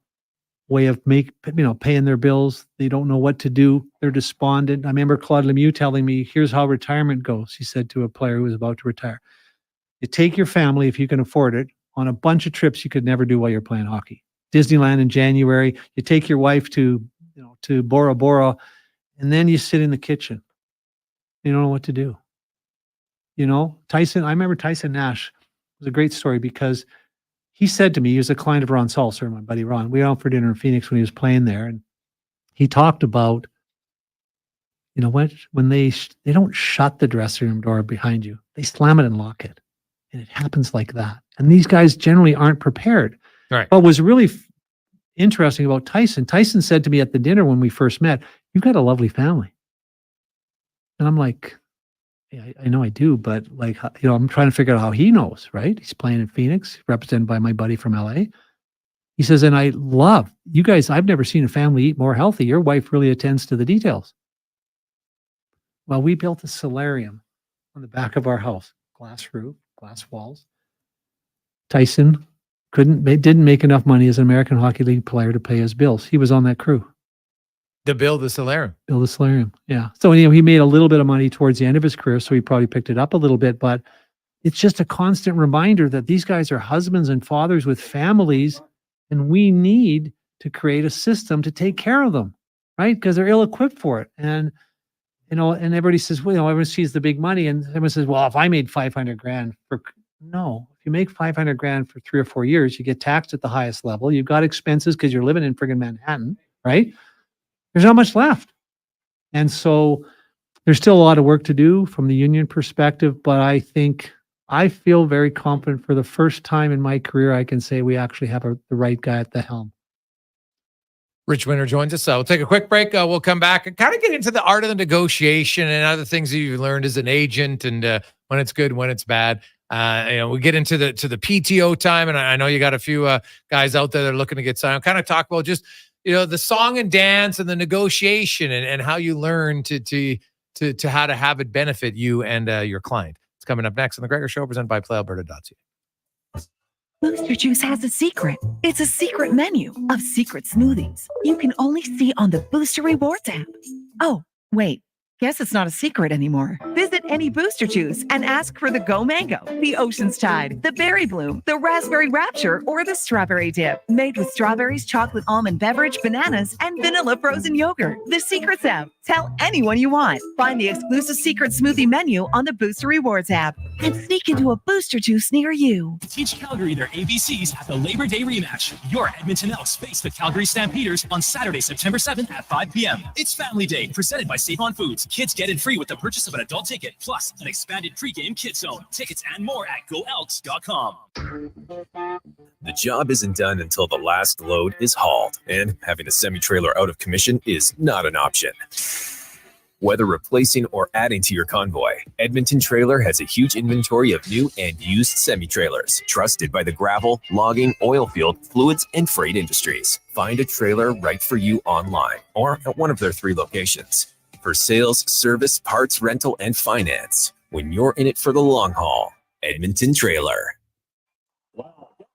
way of paying their bills. They don't know what to do. They're despondent. I remember Claude Lemieux telling me, here's how retirement goes. He said to a player who was about to retire, you take your family, if you can afford it, on a bunch of trips you could never do while you're playing hockey. Disneyland in January, you take your wife to Bora Bora, and then you sit in the kitchen. You don't know what to do. I remember Tyson Nash. It was a great story because he said to me, he was a client of Ron Salser, my buddy Ron. We went out for dinner in Phoenix when he was playing there. And he talked about, when they don't shut the dressing room door behind you, they slam it and lock it. And it happens like that. And these guys generally aren't prepared. Right. What was really interesting about Tyson said to me at the dinner when we first met, you've got a lovely family. And I'm like, yeah, I know I do, but I'm trying to figure out how he knows, right? He's playing in Phoenix, represented by my buddy from LA. He says, and I love you guys. I've never seen a family eat more healthy. Your wife really attends to the details. Well, we built a solarium on the back of our house, glass roof, glass walls. Tyson didn't make enough money as an American Hockey League player to pay his bills. He was on that crew. To build the solarium. Build a solarium. Yeah. So he made a little bit of money towards the end of his career, so he probably picked it up a little bit, but it's just a constant reminder that these guys are husbands and fathers with families, and we need to create a system to take care of them, right? Because they're ill-equipped for it. And, and everybody says, well, everyone sees the big money, and everyone says, well, if I made 500 grand no, if you make 500 grand for 3 or 4 years, you get taxed at the highest level. You've got expenses because you're living in friggin' Manhattan, right? There's not much left. And so there's still a lot of work to do from the union perspective, but I feel very confident for the first time in my career, I can say we actually have the right guy at the helm. Rich Winter joins us. So we'll take a quick break. We'll come back and kind of get into the art of the negotiation and other things that you've learned as an agent, and when it's good, when it's bad. We get into the PTO time, and I know you got a few guys out there that are looking to get signed. Kind of talk about just the song and dance and the negotiation and how you learn to how to have it benefit you and your client. It's coming up next on the Gregor Show, presented by PlayAlberta.ca. Booster Juice has a secret. It's a secret menu of secret smoothies you can only see on the Booster Rewards app. Oh, wait. Guess it's not a secret anymore. Visit any Booster Juice and ask for the Go Mango, the Ocean's Tide, the Berry Bloom, the Raspberry Rapture, or the Strawberry Dip. Made with strawberries, chocolate almond beverage, bananas, and vanilla frozen yogurt. The Secrets app. Tell anyone you want. Find the exclusive secret smoothie menu on the Booster Rewards app and sneak into a Booster Juice near you. Teach Calgary their ABCs at the Labor Day rematch. Your Edmonton Elks face the Calgary Stampeders on Saturday, September 7th at 5 p.m. It's Family Day, presented by Save On Foods. Kids get in free with the purchase of an adult ticket, plus an expanded pregame kid zone. Tickets and more at GoElks.com. The job isn't done until the last load is hauled, and having a semi-trailer out of commission is not an option. Whether replacing or adding to your convoy, Edmonton Trailer has a huge inventory of new and used semi-trailers, trusted by the gravel, logging, oil field, fluids, and freight industries. Find a trailer right for you online or at one of their 3 locations. For sales, service, parts, rental, and finance, when you're in it for the long haul, Edmonton Trailer.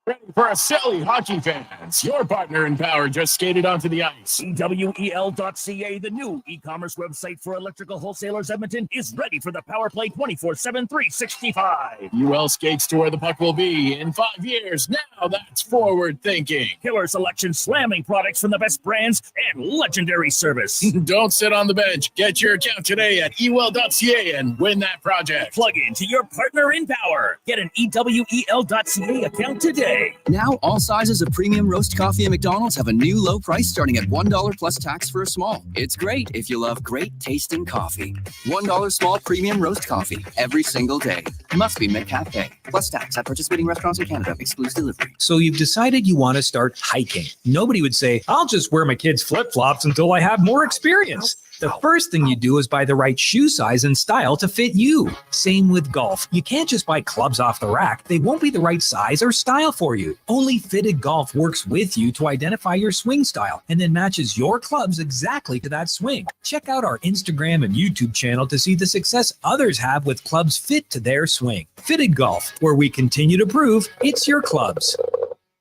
Ready for a silly hockey fans. Your partner in power just skated onto the ice. EWEL.ca, the new e-commerce website for electrical wholesalers Edmonton, is ready for the power play 24/7, 365. UL skates to where the puck will be in 5 years. Now that's forward thinking. Killer selection, slamming products from the best brands, and legendary service. Don't sit on the bench. Get your account today at ewell.ca and win that project. Plug into your partner in power. Get an EWEL.ca account today. Now, all sizes of premium roast coffee at McDonald's have a new low price starting at $1 plus tax for a small. It's great if you love great tasting coffee. $1 small premium roast coffee every single day. Must be McCafe. Plus tax at participating restaurants in Canada. Excludes delivery. So you've decided you want to start hiking. Nobody would say, I'll just wear my kids' flip-flops until I have more experience. The first thing you do is buy the right shoe size and style to fit you. Same with golf. You can't just buy clubs off the rack. They won't be the right size or style for you. Only Fitted Golf works with you to identify your swing style and then matches your clubs exactly to that swing. Check out our Instagram and YouTube channel to see the success others have with clubs fit to their swing. Fitted Golf, where we continue to prove it's your clubs.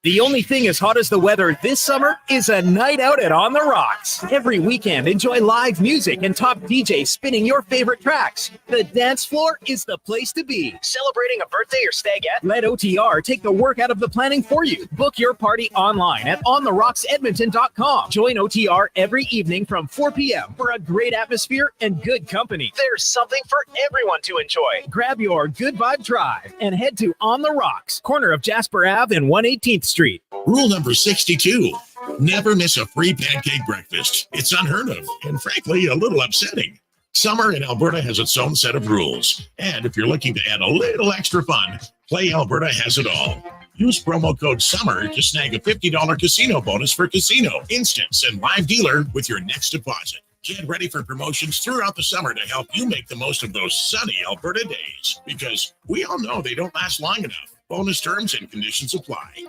The only thing as hot as the weather this summer is a night out at On the Rocks. Every weekend, enjoy live music and top DJs spinning your favorite tracks. The dance floor is the place to be. Celebrating a birthday or stagette? Let OTR take the work out of the planning for you. Book your party online at ontherocksedmonton.com. Join OTR every evening from 4 p.m. for a great atmosphere and good company. There's something for everyone to enjoy. Grab your Good Vibe Drive and head to On the Rocks, corner of Jasper Ave and 118th Street. Rule number 62. Never miss a free pancake breakfast. It's unheard of and frankly a little upsetting. Summer in Alberta has its own set of rules. And if you're looking to add a little extra fun, Play Alberta has it all. Use promo code SUMMER to snag a $50 casino bonus for casino, instants, and live dealer with your next deposit. Get ready for promotions throughout the summer to help you make the most of those sunny Alberta days. Because we all know they don't last long enough. Bonus terms and conditions apply.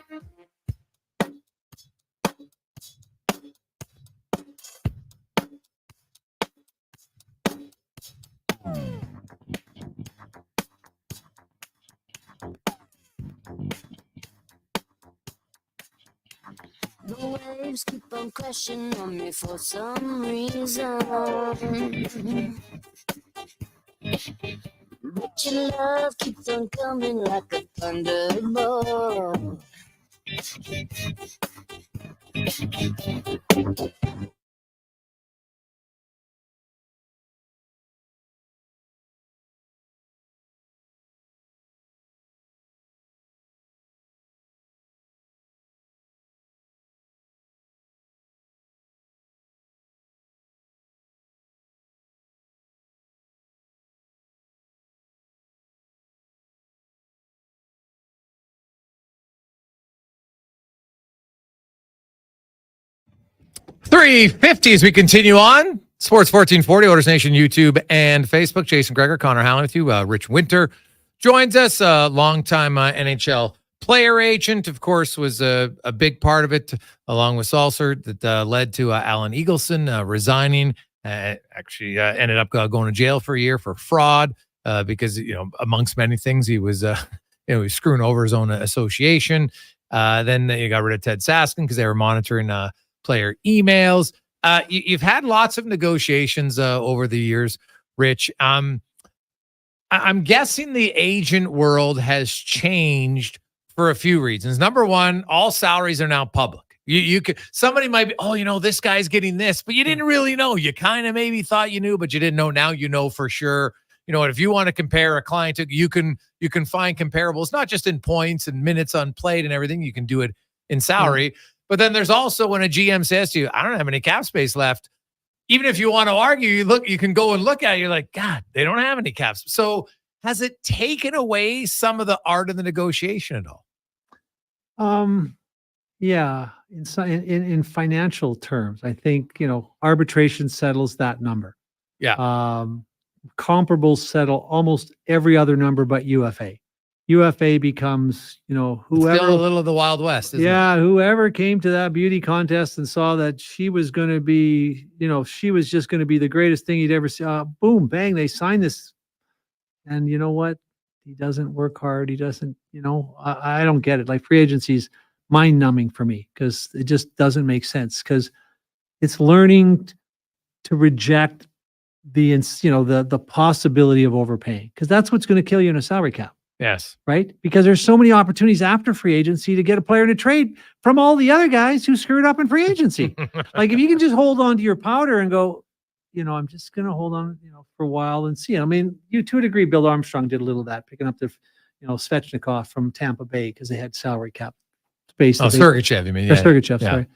waves keep on crashing on me for some reason. But your love keeps on coming like a thunderbolt. .350 as we continue on. Sports 1440, Oilers Nation, YouTube and Facebook. Jason Gregor, Connor Halley with you. Rich Winter joins us, a longtime NHL player agent, of course, was a big part of it, along with Salser, that led to Alan Eagleson resigning. Actually ended up going to jail for a year for fraud because, amongst many things, he was he was screwing over his own association. Then you got rid of Ted Saskin because they were monitoring player emails. You've had lots of negotiations over the years, Rich. I'm guessing the agent world has changed for a few reasons. Number one, all salaries are now public. You could, somebody might be, this guy's getting this, but you didn't really know. You kind of maybe thought you knew, but you didn't know. Now you know for sure. If you want to compare a client to, you can find comparables, not just in points and minutes unplayed and everything. You can do it in salary. But then there's also when a GM says to you, I don't have any cap space left. Even if you want to argue, you can go and look at it. You're like, God, they don't have any caps. So has it taken away some of the art of the negotiation at all? Yeah. In financial terms, I think, arbitration settles that number. Yeah. Comparables settle almost every other number but UFA. UFA becomes, whoever. Still a little of the Wild West, isn't it? Whoever came to that beauty contest and saw that she was going to be, she was just going to be the greatest thing he'd ever see. Boom, bang, they signed this. And you know what? He doesn't work hard. He doesn't, I don't get it. Like free agency is mind numbing for me because it just doesn't make sense because it's learning to reject the possibility of overpaying because that's what's going to kill you in a salary cap. Yes. Right? Because there's so many opportunities after free agency to get a player to trade from all the other guys who screwed up in free agency. Like if you can just hold on to your powder and go, I'm just going to hold on, for a while and see. I mean, to a degree, Bill Armstrong did a little of that, picking up the, Svechnikov from Tampa Bay because they had salary cap space. Sergachev, you mean? Yeah. Sergachev, sorry.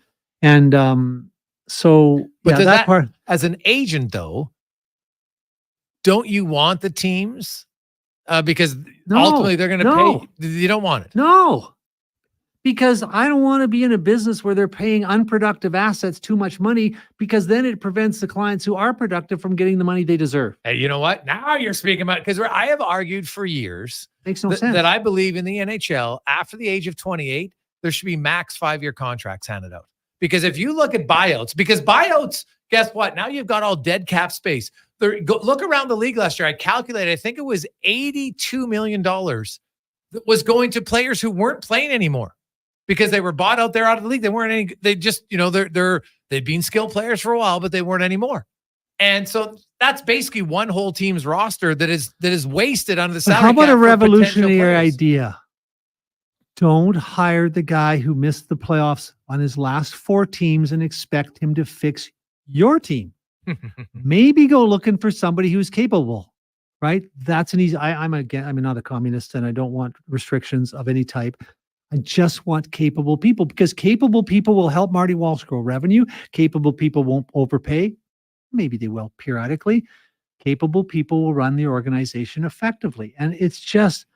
And but that part. As an agent, though, don't you want the teams? Because ultimately they're going to pay. You don't want it. No, because I don't want to be in a business where they're paying unproductive assets too much money because then it prevents the clients who are productive from getting the money they deserve. Hey, you know what? Now you're speaking about, because I have argued for years Makes no sense. that I believe in the NHL after the age of 28, there should be max 5-year contracts handed out. Because if you look at buyouts, guess what? Now you've got all dead cap space. Look around the league last year. I calculated, I think it was $82 million that was going to players who weren't playing anymore because they were bought out of the league. They weren't any, they just, they'd been skilled players for a while, but they weren't anymore. And so that's basically one whole team's roster that is wasted under the salary cap. How about a revolutionary idea? Don't hire the guy who missed the playoffs on his last 4 teams and expect him to fix your team. Maybe go looking for somebody who's capable, right? That's an easy. I'm not a communist and I don't want restrictions of any type. I just want capable people because capable people will help Marty Walsh grow revenue. Capable people won't overpay. Maybe they will periodically. Capable people will run the organization effectively. And it's just,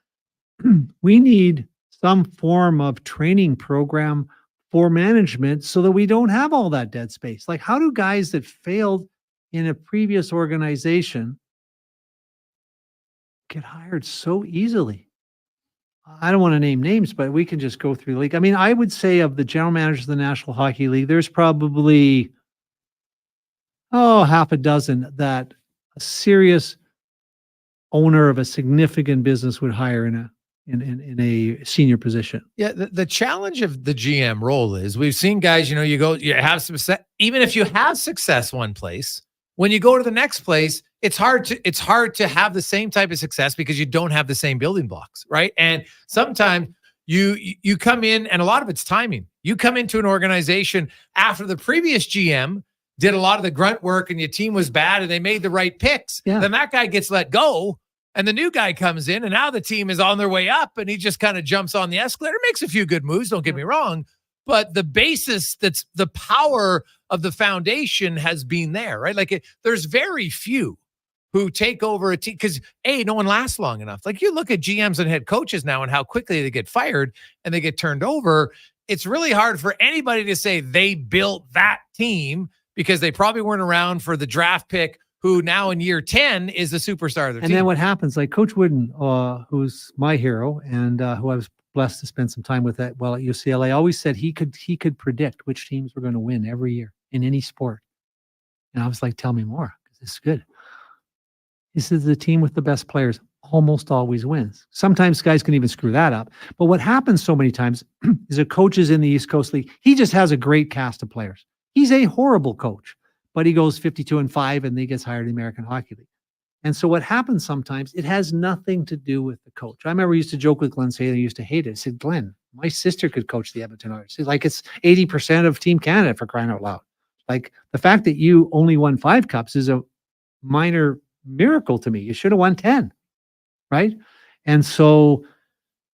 we need some form of training program for management so that we don't have all that dead space. Like how do guys that failed in a previous organization get hired so easily? I don't want to name names, but we can just go through the league. I mean, I would say of the general managers of the National Hockey League, there's probably, half a dozen that a serious owner of a significant business would hire in in a senior position. Yeah, the challenge of the GM role is we've seen guys, you have success. Even if you have success one place, when you go to the next place, it's hard to have the same type of success because you don't have the same building blocks, right? And sometimes you come in, and a lot of it's timing. You come into an organization after the previous GM did a lot of the grunt work and your team was bad and they made the right picks. Yeah. Then that guy gets let go. And the new guy comes in, and now the team is on their way up, and he just kind of jumps on the escalator, makes a few good moves, don't get me wrong, but the basis, that's the power of the foundation, has been there, right? Like there's very few who take over a team because no one lasts long enough. Like you look at GMs and head coaches now and how quickly they get fired and they get turned over. It's really hard for anybody to say they built that team because they probably weren't around for the draft pick who now in year 10 is the superstar of their team. And then what happens, like Coach Wooden, who's my hero and who I was blessed to spend some time with at UCLA, always said he could predict which teams were going to win every year in any sport. And I was like, tell me more, because this is good. He says the team with the best players almost always wins. Sometimes guys can even screw that up. But what happens so many times is a coach is in the East Coast League. He just has a great cast of players. He's a horrible coach, but he goes 52-5 and he gets hired in the American Hockey League. And so what happens sometimes, it has nothing to do with the coach. I remember I used to joke with Glenn Saylor, he used to hate it. I said, Glenn, my sister could coach the Edmonton Oilers. Like it's 80% of Team Canada, for crying out loud. Like the fact that you only won 5 cups is a minor miracle to me. You should have won 10, right? And so,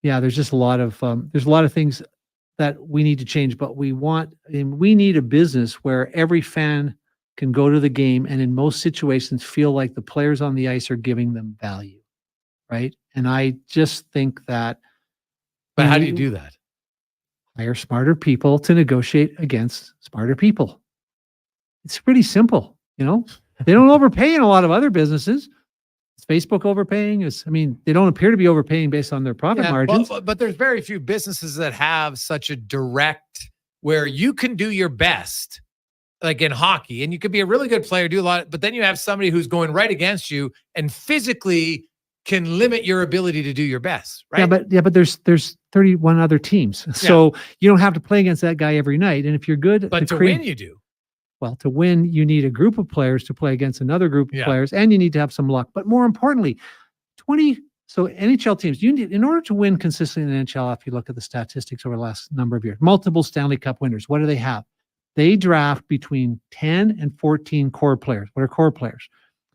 yeah, there's just a lot of things that we need to change, but we need a business where every fan can go to the game and in most situations feel like the players on the ice are giving them value, right? And I just think that. But how do you do that? Hire smarter people to negotiate against smarter people. It's pretty simple, They don't overpay in a lot of other businesses. Is Facebook overpaying? They don't appear to be overpaying based on their profit margins. But there's very few businesses that have such a direct where you can do your best, like in hockey, and you could be a really good player, do a lot, but then you have somebody who's going right against you and physically can limit your ability to do your best, right? But there's 31 other teams. So you don't have to play against that guy every night. And if you're good, but to win, you do. Well, to win, you need a group of players to play against another group of players, and you need to have some luck. But more importantly, NHL teams, you need, in order to win consistently in the NHL, if you look at the statistics over the last number of years, multiple Stanley Cup winners, what do they have? They draft between 10 and 14 core players. What are core players?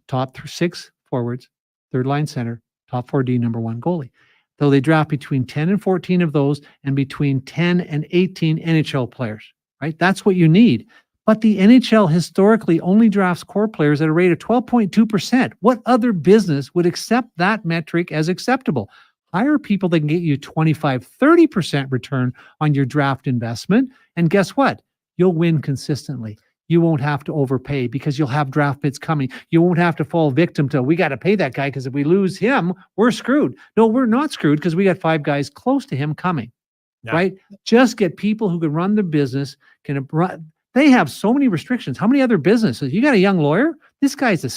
Top 6 forwards, third line center, top 4D, number 1 goalie. So they draft between 10 and 14 of those and between 10 and 18 NHL players, right? That's what you need. But the NHL historically only drafts core players at a rate of 12.2%. What other business would accept that metric as acceptable? Hire people that can get you 25, 30% return on your draft investment. And guess what? You'll win consistently. You won't have to overpay because you'll have draft picks coming. You won't have to fall victim to, we got to pay that guy because if we lose him, we're screwed. No, we're not screwed because we got 5 guys close to him coming, right? Just get people who can run the business, they have so many restrictions. How many other businesses? You got a young lawyer? This guy's a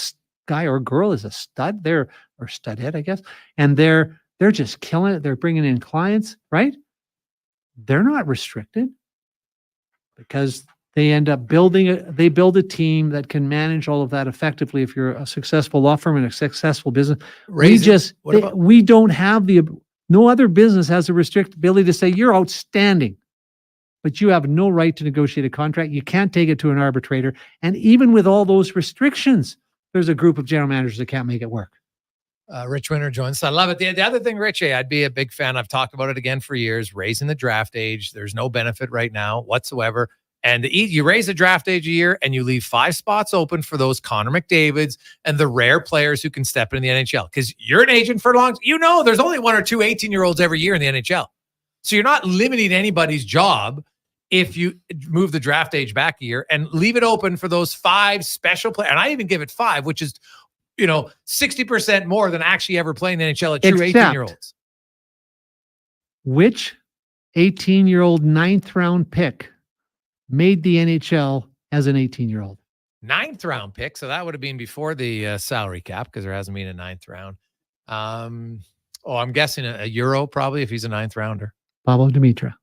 guy or girl is a stud. Or studhead, I guess. And they're just killing it. They're bringing in clients, right? They're not restricted because they end up build a team that can manage all of that effectively. If you're a successful law firm and a successful business, we don't have no other business has a restricted ability to say you're outstanding, but you have no right to negotiate a contract. You can't take it to an arbitrator. And even with all those restrictions, there's a group of general managers that can't make it work. Rich Winter joins. I love it. The other thing, Rich, I'd be a big fan. I've talked about it again for years, raising the draft age. There's no benefit right now whatsoever. And you raise the draft age a year and you leave 5 spots open for those Connor McDavids and the rare players who can step into the NHL. Because you're an agent for long. There's only 1 or 2 18-year-olds every year in the NHL. So you're not limiting anybody's job if you move the draft age back a year and leave it open for those 5 special players. And I even give it 5, which is, 60% more than actually ever playing the NHL at true 18-year-olds. Which 18-year-old 9th round pick made the NHL as an 18-year-old? 9th round pick. So that would have been before the salary cap because there hasn't been a 9th round. Oh, I'm guessing a Euro probably if he's a 9th rounder. Pablo Dimitra.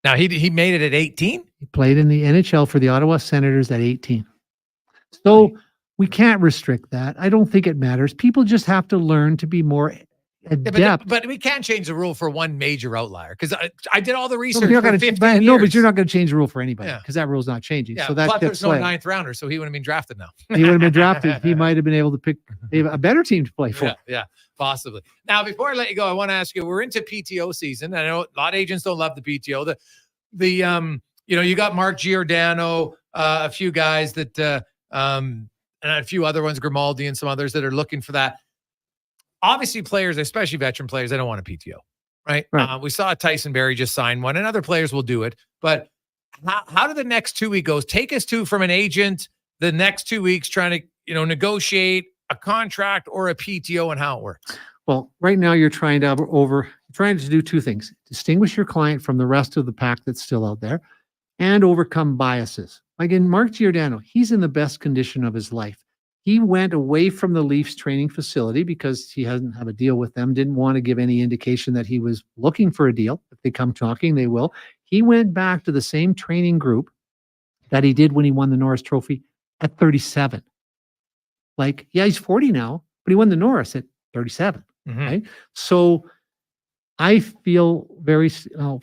Now he made it at 18. He played in the NHL for the Ottawa Senators at 18. So we can't restrict that. I don't think it matters. People just have to learn to be more adept. Yeah, but we can't change the rule for one major outlier because I did all the research You're not for gonna, 15 but, years. no, but you're not going to change the rule for anybody Yeah. because that rule's not changing. Yeah, So that plus there's no sled. 9th rounder, so he wouldn't have been drafted now. He would have been drafted. He might have been able to pick a better team to play for. Yeah, possibly. Now, before I let you go, I want to ask you, we're into PTO season. I know a lot of agents don't love the PTO. You got Mark Giordano, a few guys that and a few other ones, Grimaldi and some others that are looking for that. Obviously, players, especially veteran players, they don't want a PTO, right? We saw Tyson Barrie just sign one, and other players will do it. But how do the next 2 weeks goes? Take us to from an agent the next 2 weeks trying to negotiate a contract or a PTO and how it works. Well, right now you're trying to do two things: distinguish your client from the rest of the pack that's still out there, and overcome biases. Like in Mark Giordano, he's in the best condition of his life. He went away from the Leafs training facility because he doesn't have a deal with them, didn't want to give any indication that he was looking for a deal. If they come talking, they will. He went back to the same training group that he did when he won the Norris Trophy at 37. Like, yeah, he's 40 now, but he won the Norris at 37, right? So I feel very,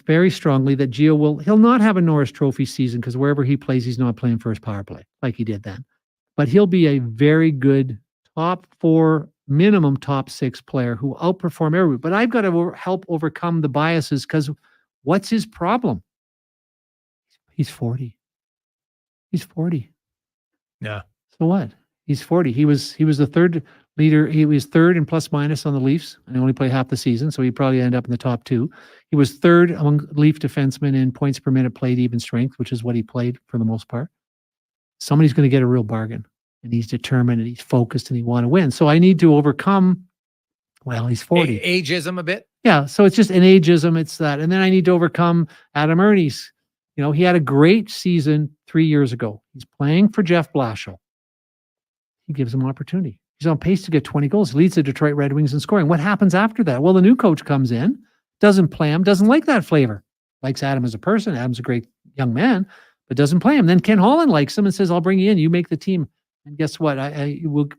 very strongly that Gio he'll not have a Norris Trophy season because wherever he plays, he's not playing first power play like he did then. But he'll be a very good top 4, minimum top 6 player who will outperform everybody. But I've got to help overcome the biases because what's his problem? He's 40. He's 40. Yeah. So what? He's 40. He was the third leader. He was third in plus minus on the Leafs and only played half the season. So he probably end up in the top 2. He was third among Leaf defensemen in points per minute played even strength, which is what he played for the most part. Somebody's going to get a real bargain, and he's determined and he's focused and he want to win. So I need to overcome, he's 40. Ageism a bit. Yeah. So it's just an ageism. It's that. And then I need to overcome Adam Ernie's. He had a great season 3 years ago. He's playing for Jeff Blashill. He gives him an opportunity. He's on pace to get 20 goals. He leads the Detroit Red Wings in scoring. What happens after that? Well, the new coach comes in, doesn't play him, doesn't like that flavor. Likes Adam as a person. Adam's a great young man, but doesn't play him. Then Ken Holland likes him and says, I'll bring you in. You make the team. And guess what?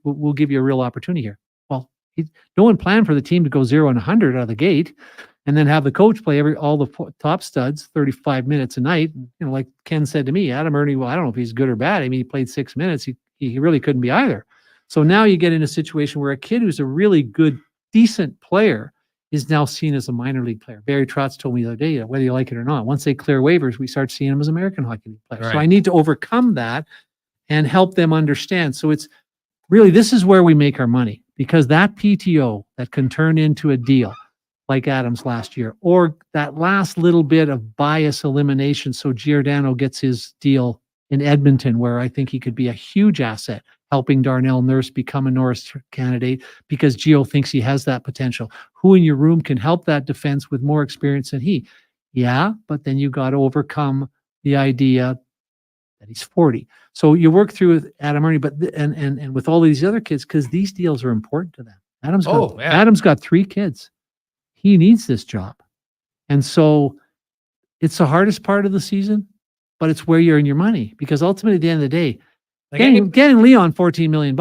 We'll give you a real opportunity here. Well, no one planned for the team to go 0-100 out of the gate and then have the coach play all the top studs 35 minutes a night. Like Ken said to me, Adam Ernie, I don't know if he's good or bad. I mean, he played 6 minutes. He really couldn't be either. So now you get in a situation where a kid who's a really good, decent player is now seen as a minor league player. Barry Trotz told me the other day, whether you like it or not, once they clear waivers, we start seeing them as American Hockey League players. Right. So I need to overcome that and help them understand. So it's really, this is where we make our money, because that PTO that can turn into a deal like Adams last year, or that last little bit of bias elimination so Giordano gets his deal in Edmonton, where I think he could be a huge asset, helping Darnell Nurse become a Norris candidate because Gio thinks he has that potential. Who in your room can help that defense with more experience than he? Yeah, but then you got to overcome the idea that he's 40. So you work through with Adam Ernie, but and with all these other kids, because these deals are important to them. Adam's got 3 kids. He needs this job. And so it's the hardest part of the season, but it's where you're in your money, because ultimately at the end of the day, getting Leon $14 million,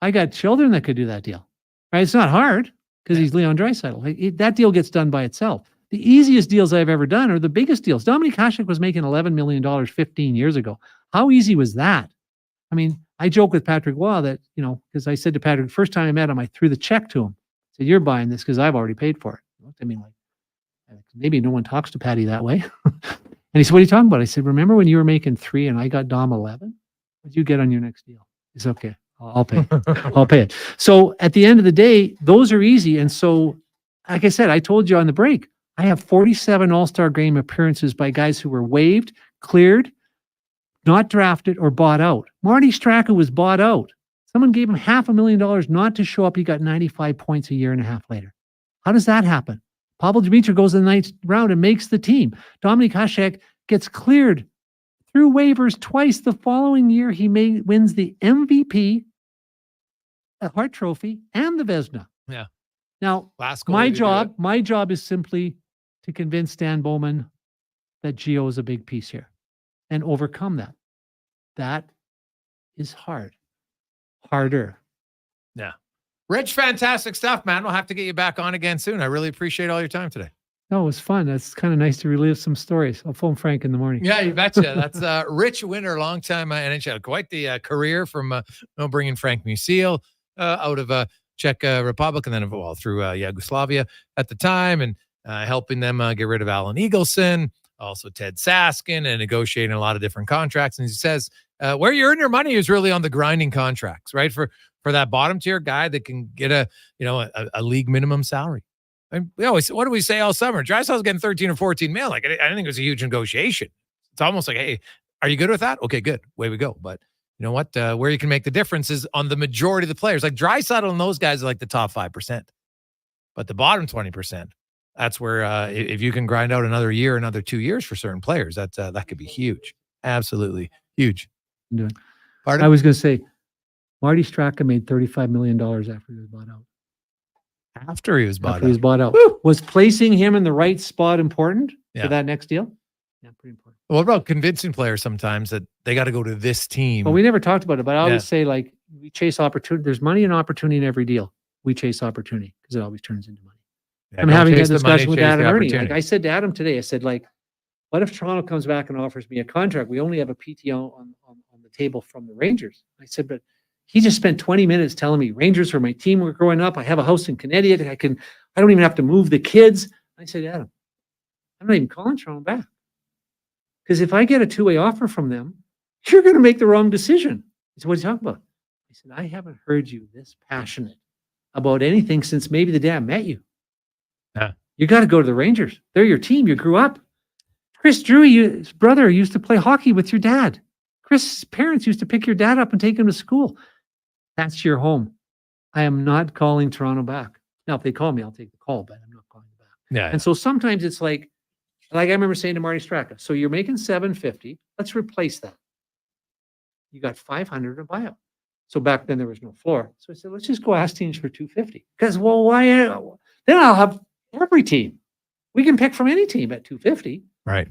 I got children that could do that deal, right? It's not hard because he's Leon Draisaitl. That deal gets done by itself. The easiest deals I've ever done are the biggest deals. Dominik Hasek was making $11 million 15 years ago. How easy was that? I mean, I joke with Patrick Waugh that, because I said to Patrick, the first time I met him, I threw the check to him. I said, you're buying this because I've already paid for it. He looked at me like, maybe no one talks to Patty that way. And he said, what are you talking about? I said, remember when you were making 3 and I got Dom 11? What'd you get on your next deal? He said, okay, I'll pay it. I'll pay it. So at the end of the day, those are easy. And so, like I said, I told you on the break, I have 47 All-Star Game appearances by guys who were waived, cleared, not drafted, or bought out. Marty Straka was bought out. Someone gave him $500,000 not to show up. He got 95 points a year and a half later. How does that happen? Pavel Demitra goes in the 9th round and makes the team. Dominik Hasek gets cleared through waivers twice. The following year, he wins the MVP, a Hart Trophy, and the Vezina. Yeah. Now, Last goalie my to do job is simply to convince Dan Bowman that Gio is a big piece here and overcome that. That is hard. Harder. Yeah. Rich, fantastic stuff, man. We'll have to get you back on again soon. I really appreciate all your time today. No, it was fun. It's kind of nice to relive some stories. I'll phone Frank in the morning. Yeah, you betcha. That's Rich Winter, longtime NHL. Quite the career from bringing Frank Musial out of Czech Republic and then through Yugoslavia at the time and helping them get rid of Alan Eagleson, also Ted Saskin, and negotiating a lot of different contracts. And he says where you earn your money is really on the grinding contracts, right? For that bottom tier guy that can get a league minimum salary. And we always, what do we say all summer? Draisaitl's getting 13 or 14 mil. Like, I didn't think it was a huge negotiation. It's almost like, hey, are you good with that? Okay, good. Away we go. But you know what? Where you can make the difference is on the majority of the players. Like Draisaitl and those guys are like the top 5%. But the bottom 20%, that's where if you can grind out another year, another 2 years for certain players, that could be huge. Absolutely huge. I was going to say, Marty Straka made $35 million after he was bought out. After he was bought out. Woo! Was placing him in the right spot important for that next deal? Yeah, pretty important. What about convincing players sometimes that they got to go to this team? Well, we never talked about it, but I always say, like, we chase opportunity. There's money and opportunity in every deal. We chase opportunity because it always turns into money. Yeah, I'm having a discussion money, with chase Adam the Ernie. opportunity. Like I said to Adam today, I said, like, what if Toronto comes back and offers me a contract? We only have a PTO on the table from the Rangers. I said, but he just spent 20 minutes telling me Rangers were my team. We're growing up. I have a house in Connecticut. I don't even have to move the kids. I said, Adam, I'm not even calling Toronto back. Because if I get a two-way offer from them, you're going to make the wrong decision. He said, what are you talking about? I said, I haven't heard you this passionate about anything since maybe the day I met you. Yeah. You got to go to the Rangers. They're your team. You grew up. Chris Drew, his brother, used to play hockey with your dad. Chris's parents used to pick your dad up and take him to school. That's your home. I am not calling Toronto back. Now, if they call me, I'll take the call, but I'm not calling back. Yeah. And so sometimes it's like I remember saying to Marty Straka, so you're making $750. Let's replace that. You got $500 to buyout. So back then there was no floor. So I said, let's just go ask teams for $250. Because, well, why? Then I'll have every team. We can pick from any team at $250. Right.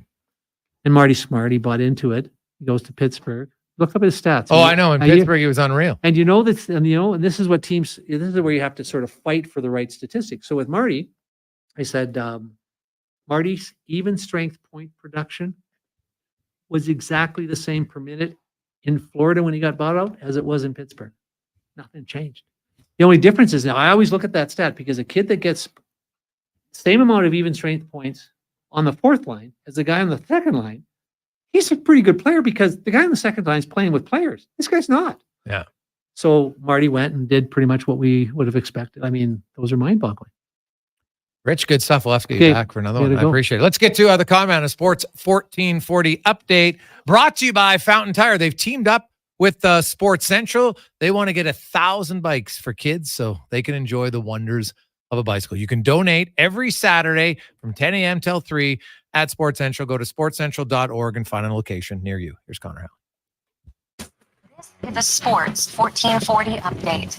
And Marty's smart. He bought into it. He goes to Pittsburgh. Look up his stats. Oh, I know. In Pittsburgh, he was unreal. And you know that, and this is what teams. This is where you have to sort of fight for the right statistics. So with Marty, I said, Marty's even strength point production was exactly the same per minute in Florida when he got bought out as it was in Pittsburgh. Nothing changed. The only difference is now I always look at that stat because a kid that gets same amount of even strength points on the fourth line as the guy on the second line, he's a pretty good player because the guy on the second line is playing with players. This guy's not. Yeah. So Marty went and did pretty much what we would have expected. I mean, those are mind-boggling. Rich, good stuff. We'll have to get you back for another one. I appreciate it. Let's get to the Comment on Sports 1440 update brought to you by Fountain Tire. They've teamed up with Sports Central. They want to get 1,000 bikes for kids so they can enjoy the wonders of a bicycle. You can donate every Saturday from 10 a.m. till 3 at Sports Central. Go to sportscentral.org and find a location near you. Here's Connor Halley. The Sports 1440 update.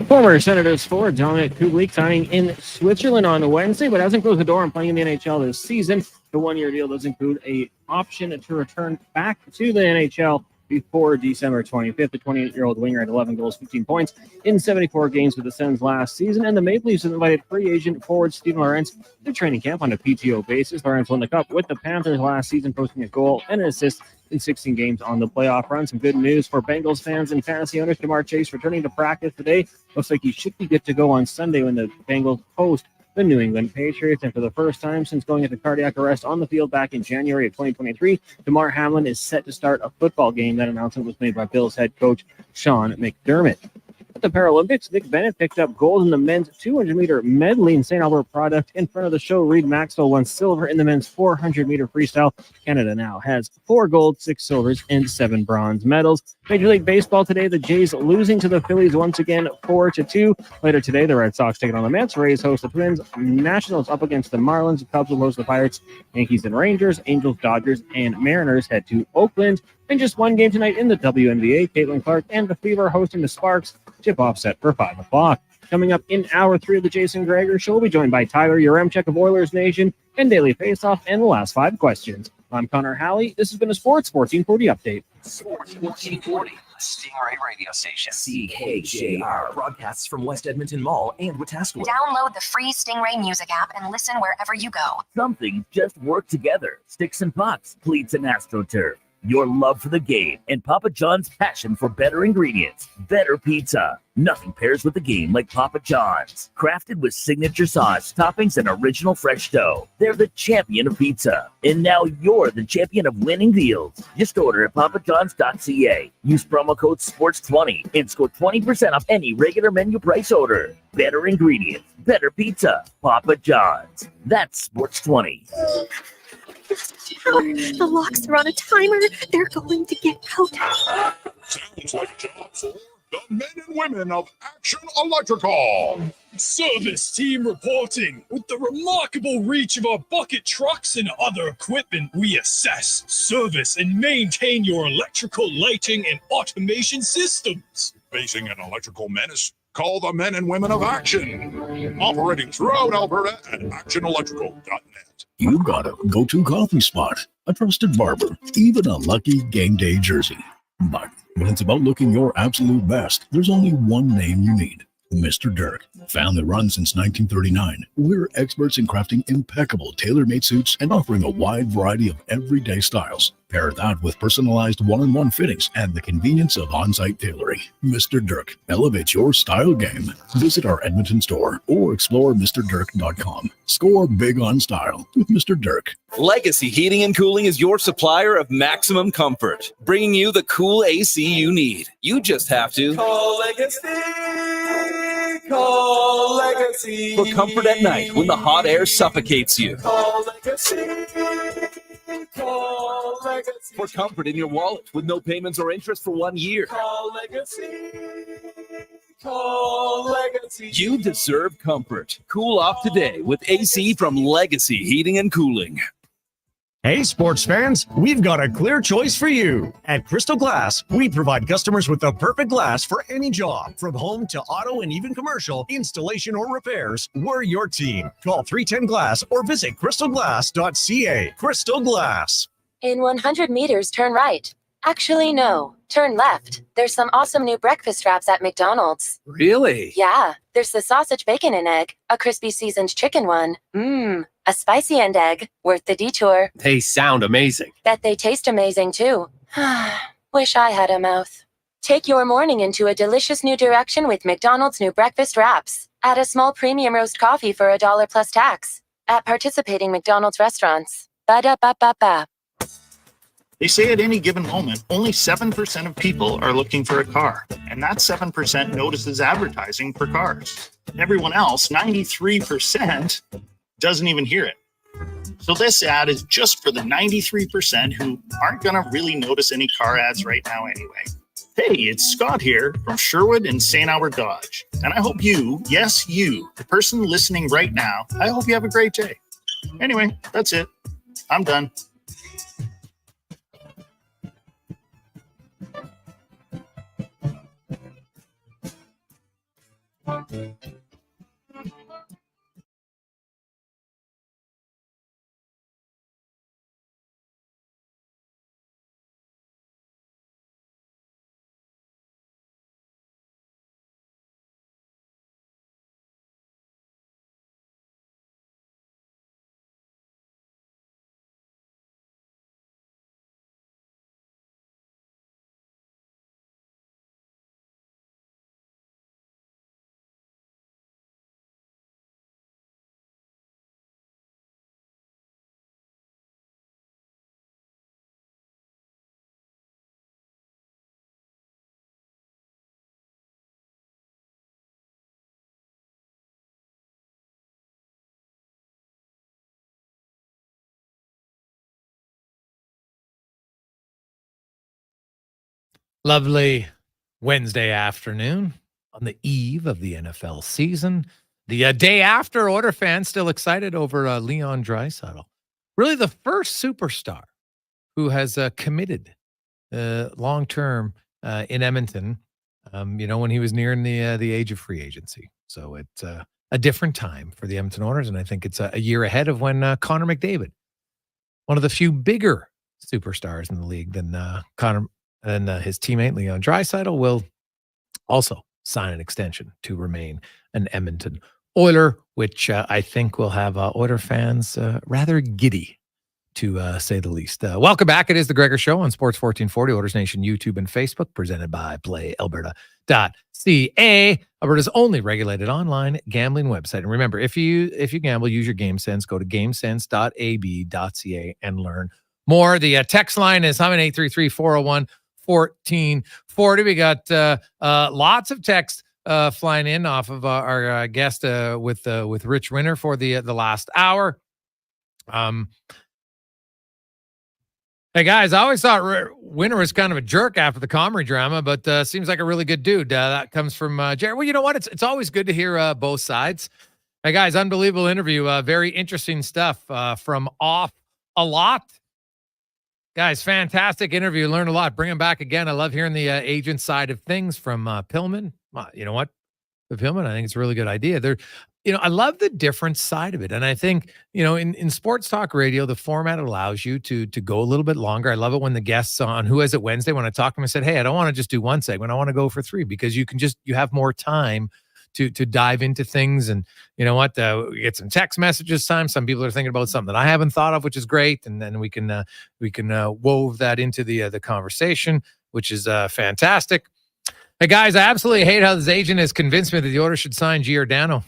Former Senators forward Dominic Kubalik signing in Switzerland on Wednesday, but hasn't closed the door on playing in the NHL this season. The one-year deal does include an option to return back to the NHL before December 25th. The 28-year-old winger had 11 goals, 15 points in 74 games with the Sens last season, and the Maple Leafs have invited free agent forward Steven Lorentz to training camp on a PTO basis. Lorentz won the Cup with the Panthers last season, posting a goal and an assist in 16 games on the playoff run. Some good news for Bengals fans and fantasy owners. Jamar Chase returning to practice today. Looks like he should be good to go on Sunday when the Bengals host the New England Patriots. And for the first time since going into cardiac arrest on the field back in January of 2023, DeMar Hamlin is set to start a football game. That announcement was made by Bills head coach Sean McDermott. At the Paralympics, Nick Bennett picked up gold in the men's 200-meter medley in St. Albert product. In front of the show, Reed Maxwell won silver in the men's 400-meter freestyle. Canada now has 4 gold, 6 silvers, and 7 bronze medals. Major League Baseball today, the Jays losing to the Phillies once again 4-2. Later today, the Red Sox taking on the Mets. Rays host the Twins. Nationals up against the Marlins. The Cubs will host the Pirates. Yankees and Rangers. Angels, Dodgers, and Mariners head to Oakland. And just one game tonight in the WNBA. Caitlin Clark and the Fever hosting the Sparks. Tip-off set for 5 o'clock. Coming up in hour 3 of the Jason Gregor Show, we'll be joined by Tyler Yaremchuk of Oilers Nation and Daily Faceoff and the last 5 questions. I'm Connor Halley. This has been a Sports 1440 update. Sports 1440, Stingray radio station. CKJR broadcasts from West Edmonton Mall and Wetaskiwin. Download the free Stingray music app and listen wherever you go. Something just work together. Sticks and pucks, cleats and AstroTurf. Your love for the game and Papa John's passion for better ingredients, better pizza. Nothing pairs with the game like Papa John's. Crafted with signature sauce, toppings, and original fresh dough. They're the champion of pizza. And now you're the champion of winning deals. Just order at papajohns.ca. Use promo code SPORTS20 and score 20% off any regular menu price order. Better ingredients, better pizza. Papa John's. That's SPORTS20. The locks are on a timer. They're going to get out. Sounds like a job for the men and women of Action Electrical. Service team reporting. With the remarkable reach of our bucket trucks and other equipment, we assess, service, and maintain your electrical lighting and automation systems. Facing an electrical menace? Call the men and women of Action. Operating throughout Alberta at actionelectrical.net. You've got a go-to coffee spot, a trusted barber, even a lucky game day jersey. But when it's about looking your absolute best, there's only one name you need. Mr. Derrick. Family run since 1939. We're experts in crafting impeccable tailor-made suits and offering a wide variety of everyday styles. Pair that with personalized one-on-one fittings and the convenience of on-site tailoring. Mr. Derrick elevates your style game. Visit our Edmonton store or explore MrDerrick.com. Score big on style with Mr. Derrick. Legacy Heating and Cooling is your supplier of maximum comfort, bringing you the cool AC you need. You just have to call Legacy. Call Legacy. For comfort at night when the hot air suffocates you. Call Legacy. Call Legacy. For comfort in your wallet with no payments or interest for 1 year. Call Legacy. Call Legacy. You deserve comfort. Cool off today with AC from Legacy Heating and Cooling. Hey, sports fans, we've got a clear choice for you. At Crystal Glass, we provide customers with the perfect glass for any job. From home to auto and even commercial, installation or repairs, we're your team. Call 310 Glass or visit crystalglass.ca. Crystal Glass. In 100 meters, turn right. Actually, no. Turn left. There's some awesome new breakfast wraps at McDonald's. Really? Yeah. There's the sausage, bacon, and egg, a crispy seasoned chicken one. A spicy and egg, worth the detour. They sound amazing. Bet they taste amazing, too. Wish I had a mouth. Take your morning into a delicious new direction with McDonald's new breakfast wraps. Add a small premium roast coffee for $1 plus tax. At participating McDonald's restaurants. Ba-da-ba-ba-ba. They say at any given moment, only 7% of people are looking for a car, and that 7% notices advertising for cars. Everyone else, 93%, doesn't even hear it. So this ad is just for the 93% who aren't going to really notice any car ads right now anyway. Hey, it's Scott here from Sherwood and St. Albert Dodge, and I hope you, yes you, the person listening right now, I hope you have a great day. Anyway, that's it. I'm done. Lovely Wednesday afternoon on the eve of the NFL season. The day after, Oilers fans still excited over Leon Draisaitl. Really the first superstar who has committed long-term in Edmonton when he was nearing the age of free agency. So it's a different time for the Edmonton Oilers, and I think it's a year ahead of when Connor McDavid, one of the few bigger superstars in the league than Connor and his teammate Leon Draisaitl, will also sign an extension to remain an Edmonton Oiler, which I think will have Oiler fans rather giddy, to say the least. Welcome back. It is the Gregor Show on Sports 1440, Oilers Nation, YouTube, and Facebook, presented by PlayAlberta.ca, Alberta's only regulated online gambling website. And remember, if you gamble, use your GameSense. Go to gamesense.ab.ca and learn more. The text line is 833-401-1440. We got lots of text flying in off of our guest with Rich Winter for the last hour. Hey guys, I always thought Winter was kind of a jerk after the Comrie drama, but seems like a really good dude. That comes from Jared. Well, you know what? It's always good to hear both sides. Hey guys, unbelievable interview. Very interesting stuff from Off a Lot. Guys, fantastic interview. Learned a lot. Bring him back again. I love hearing the agent side of things from Pillman. You know what? The Pillman, I think it's a really good idea. I love the different side of it. And I think, in sports talk radio, the format allows you to go a little bit longer. I love it when the guests on Who Is It Wednesday, when I talk to them, I said, hey, I don't want to just do one segment. I want to go for 3, because you have more time to dive into things. And you know what? We get some text messages time. Some people are thinking about something that I haven't thought of, which is great. And then we can wove that into the conversation, which is fantastic. Hey guys, I absolutely hate how this agent has convinced me that the Oilers should sign Giordano.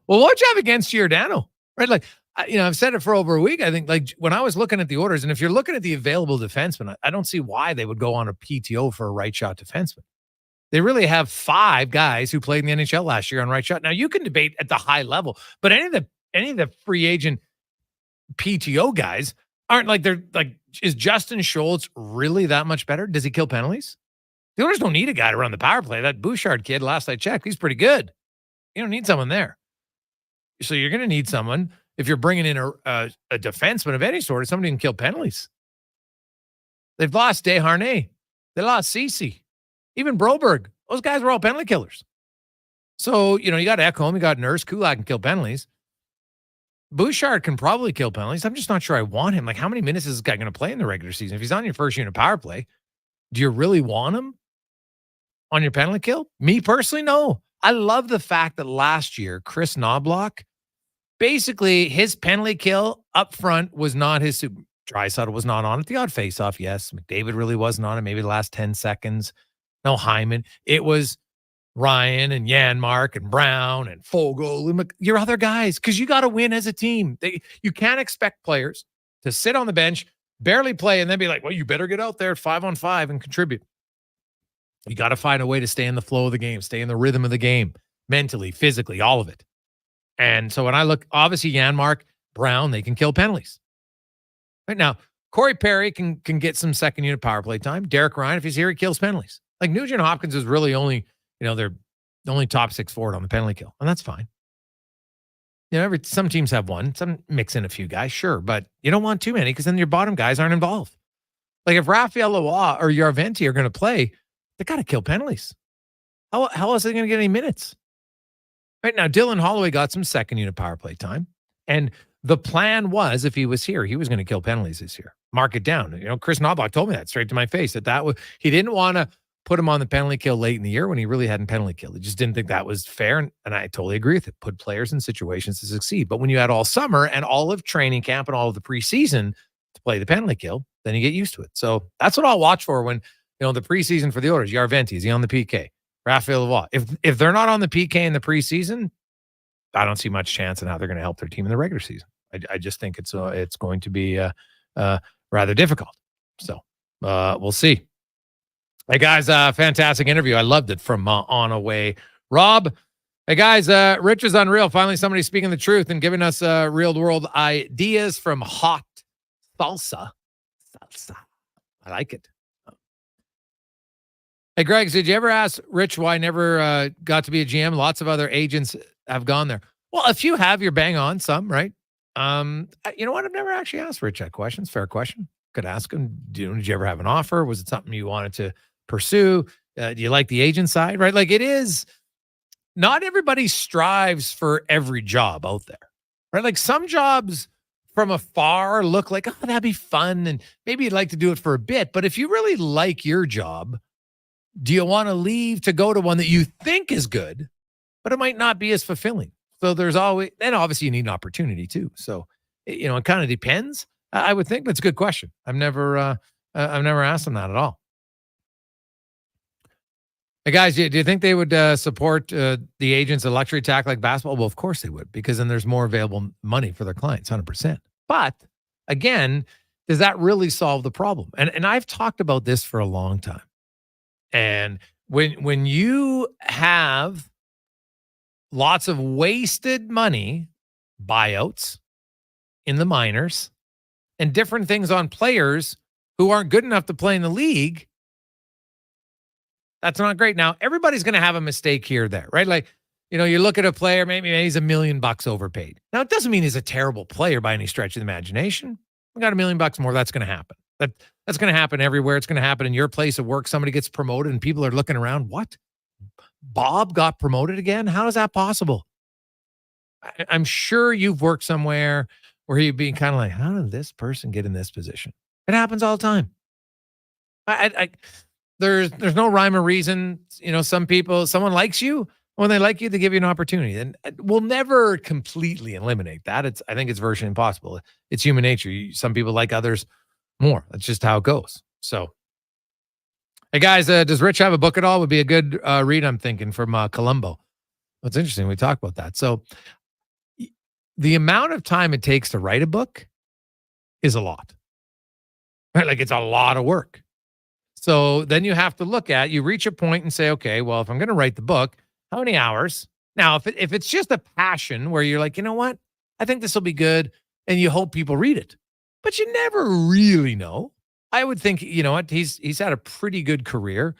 Well, what do you have against Giordano? Right? Like, I've said it for over a week. I think, like, when I was looking at the orders, and if you're looking at the available defensemen, I don't see why they would go on a PTO for a right shot defenseman. They really have 5 guys who played in the NHL last year on right shot. Now, you can debate at the high level, but any of the free agent PTO guys aren't is Justin Schultz really that much better? Does he kill penalties? The Oilers don't need a guy to run the power play. That Bouchard kid, last I checked, he's pretty good. You don't need someone there. So you're going to need someone, if you're bringing in a defenseman of any sort, somebody who can kill penalties. They've lost Desharnais. They lost Ceci. Even Broberg. Those guys were all penalty killers. So, you got Ekholm, you got Nurse. Kulak can kill penalties. Bouchard can probably kill penalties. I'm just not sure I want him. Like, how many minutes is this guy going to play in the regular season? If he's on your first unit power play, do you really want him on your penalty kill? Me personally, no. I love the fact that last year, Chris Knobloch, basically his penalty kill up front was not his super. Draisaitl was not on it. The odd face-off, yes. McDavid really wasn't on it. Maybe the last 10 seconds. No Hyman. It was Ryan and Janmark and Brown and Fogle and your other guys, because you got to win as a team. You can't expect players to sit on the bench, barely play, and then be like, well, you better get out there 5-on-5 and contribute. You got to find a way to stay in the flow of the game, stay in the rhythm of the game, mentally, physically, all of it. And so when I look, obviously Janmark, Brown, they can kill penalties. Right now, Corey Perry can get some second unit power play time. Derrick Ryan, if he's here, he kills penalties. Like Nugent Hopkins is really only, they're the only top 6 forward on the penalty kill, and that's fine. Some teams have one, some mix in a few guys, sure, but you don't want too many, because then your bottom guys aren't involved. Like if Raphael Loa or Yarventi are going to play, they got to kill penalties. How else are they going to get any minutes? Right now, Dylan Holloway got some second unit power play time. And the plan was, if he was here, he was going to kill penalties this year. Mark it down. Chris Knobloch told me that straight to my face, he didn't want to put him on the penalty kill late in the year when he really hadn't penalty killed. He just didn't think that was fair. And I totally agree with it. Put players in situations to succeed. But when you had all summer and all of training camp and all of the preseason to play the penalty kill, then you get used to it. So that's what I'll watch for when, the preseason for the Oilers. Yarventi, is he on the PK? Raphael Lavoie. If they're not on the PK in the preseason, I don't see much chance in how they're going to help their team in the regular season. I just think it's going to be rather difficult. So we'll see. Hey guys, fantastic interview. I loved it from On Away Rob. Hey guys, Rich is unreal. Finally, somebody speaking the truth and giving us real world ideas from Hot Salsa. I like it. Hey, Greg, did you ever ask Rich why I never got to be a GM? Lots of other agents have gone there. Well, a few have. You're bang on some, right? You know what? I've never actually asked Rich that question. It's a fair question. Could ask him, did you ever have an offer? Was it something you wanted to pursue? Do you like the agent side, right? Like it is, not everybody strives for every job out there, right? Like some jobs from afar look like, oh, that'd be fun. And maybe you'd like to do it for a bit. But if you really like your job, do you want to leave to go to one that you think is good, but it might not be as fulfilling? So there's always, and obviously you need an opportunity too. So, it kind of depends. I would think that's a good question. I've never asked them that at all. Hey guys, do you think they would support the agents a luxury tax like basketball? Well, of course they would, because then there's more available money for their clients, 100%. But again, does that really solve the problem? And I've talked about this for a long time. And when you have lots of wasted money, buyouts in the minors, and different things on players who aren't good enough to play in the league, that's not great. Now, everybody's going to have a mistake here or there, right? Like, you look at a player, maybe he's $1 million overpaid. Now, it doesn't mean he's a terrible player by any stretch of the imagination. We got $1 million more. That's going to happen. That's going to happen everywhere. It's going to happen in your place of work. Somebody gets promoted and people are looking around. What? Bob got promoted again? How is that possible? I'm sure you've worked somewhere where you'd be kind of like, how did this person get in this position? It happens all the time. There's no rhyme or reason. Someone likes you. When they like you, they give you an opportunity. And we'll never completely eliminate that. I think it's virtually impossible. It's human nature. Some people like others more. That's just how it goes. So, hey guys, does Rich have a book at all? Would be a good read, I'm thinking, from Columbo. What's interesting, we talked about that. So the amount of time it takes to write a book is a lot. Right? Like it's a lot of work. So then you have to you reach a point and say, okay, well, if I'm going to write the book, how many hours? Now, if it's just a passion where you're like, you know what? I think this will be good. And you hope people read it, but you never really know. I would think, you know what? He's had a pretty good career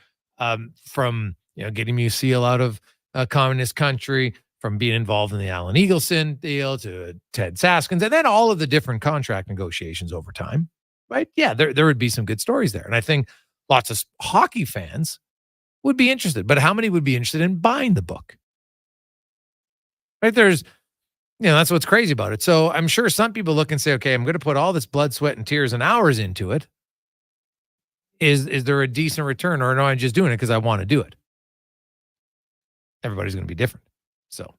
from, getting Musil out of a communist country, from being involved in the Allen Eagleson deal to Ted Saskins, and then all of the different contract negotiations over time, right? Yeah, there would be some good stories there. And I think lots of hockey fans would be interested, but how many would be interested in buying the book? Right? That's what's crazy about it. So I'm sure some people look and say, okay, I'm going to put all this blood, sweat, and tears and hours into it. Is there a decent return, or no, I'm just doing it because I want to do it? Everybody's going to be different. So.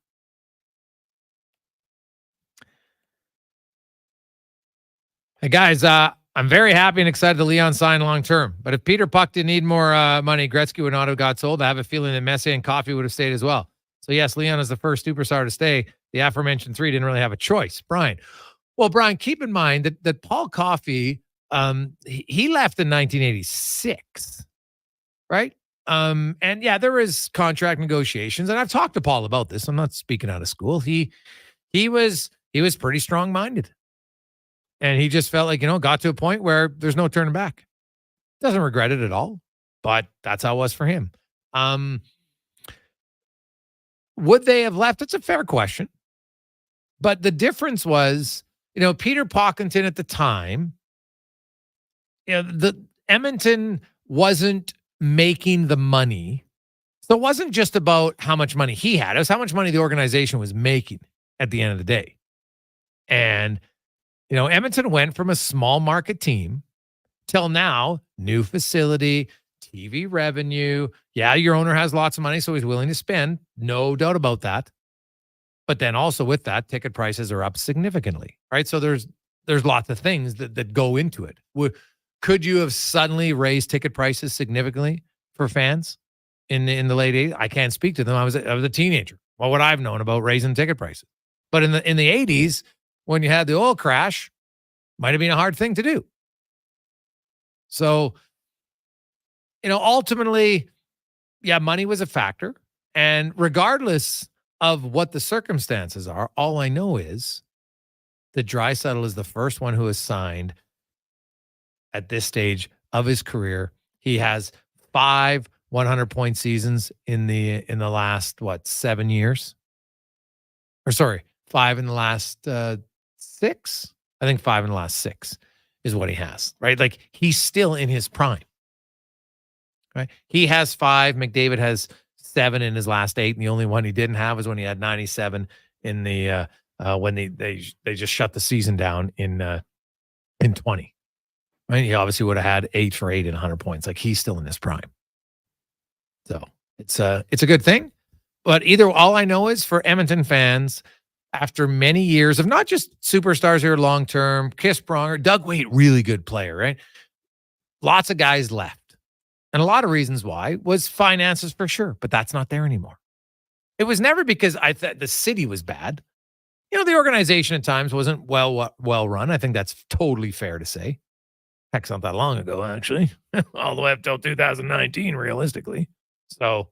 Hey guys, I'm very happy and excited that Leon signed long-term. But if Peter Puck didn't need more money, Gretzky would not have got sold. I have a feeling that Messier and Coffey would have stayed as well. So yes, Leon is the first superstar to stay. The aforementioned three didn't really have a choice. Brian. Well, Brian, keep in mind that Paul Coffey, he left in 1986, right? And yeah, there was contract negotiations, and I've talked to Paul about this. I'm not speaking out of school. He was pretty strong-minded. And he just felt like, got to a point where there's no turning back. Doesn't regret it at all, but that's how it was for him. Would they have left? It's a fair question. But the difference was, Peter Pocklington at the time, the Edmonton wasn't making the money. So it wasn't just about how much money he had. It was how much money the organization was making at the end of the day. And Edmonton went from a small market team till now, new facility, TV revenue. Yeah, your owner has lots of money, so he's willing to spend. No doubt about that. But then also with that, ticket prices are up significantly, right? So there's lots of things that go into it. Could you have suddenly raised ticket prices significantly for fans in the late 80s? I can't speak to them. I was a teenager. What would I have known about raising ticket prices? But in the 80s, when you had the oil crash, might have been a hard thing to do. So, ultimately, yeah, money was a factor. And regardless of what the circumstances are, all I know is that Draisaitl is the first one who has signed at this stage of his career. He has 5 100-point seasons in the last, 7 years? Or sorry, 5 in the last 6? I think 5 in the last 6 is what he has, right? Like, he's still in his prime. Right? He has 5. McDavid has 7 in his last 8, and the only one he didn't have was when he had 97 in the when they just shut the season down in 20. Right? He obviously would have had 8 for 8 and 100 points. Like, he's still in his prime. So it's a good thing. But all I know is for Edmonton fans, after many years of not just superstars here long term, Kiss Pronger, Doug Weight, really good player, right? Lots of guys left. And a lot of reasons why was finances for sure, but that's not there anymore. It was never because I thought the city was bad. The organization at times wasn't well run. I think that's totally fair to say. Heck, it's not that long ago, actually. All the way up till 2019, realistically. So,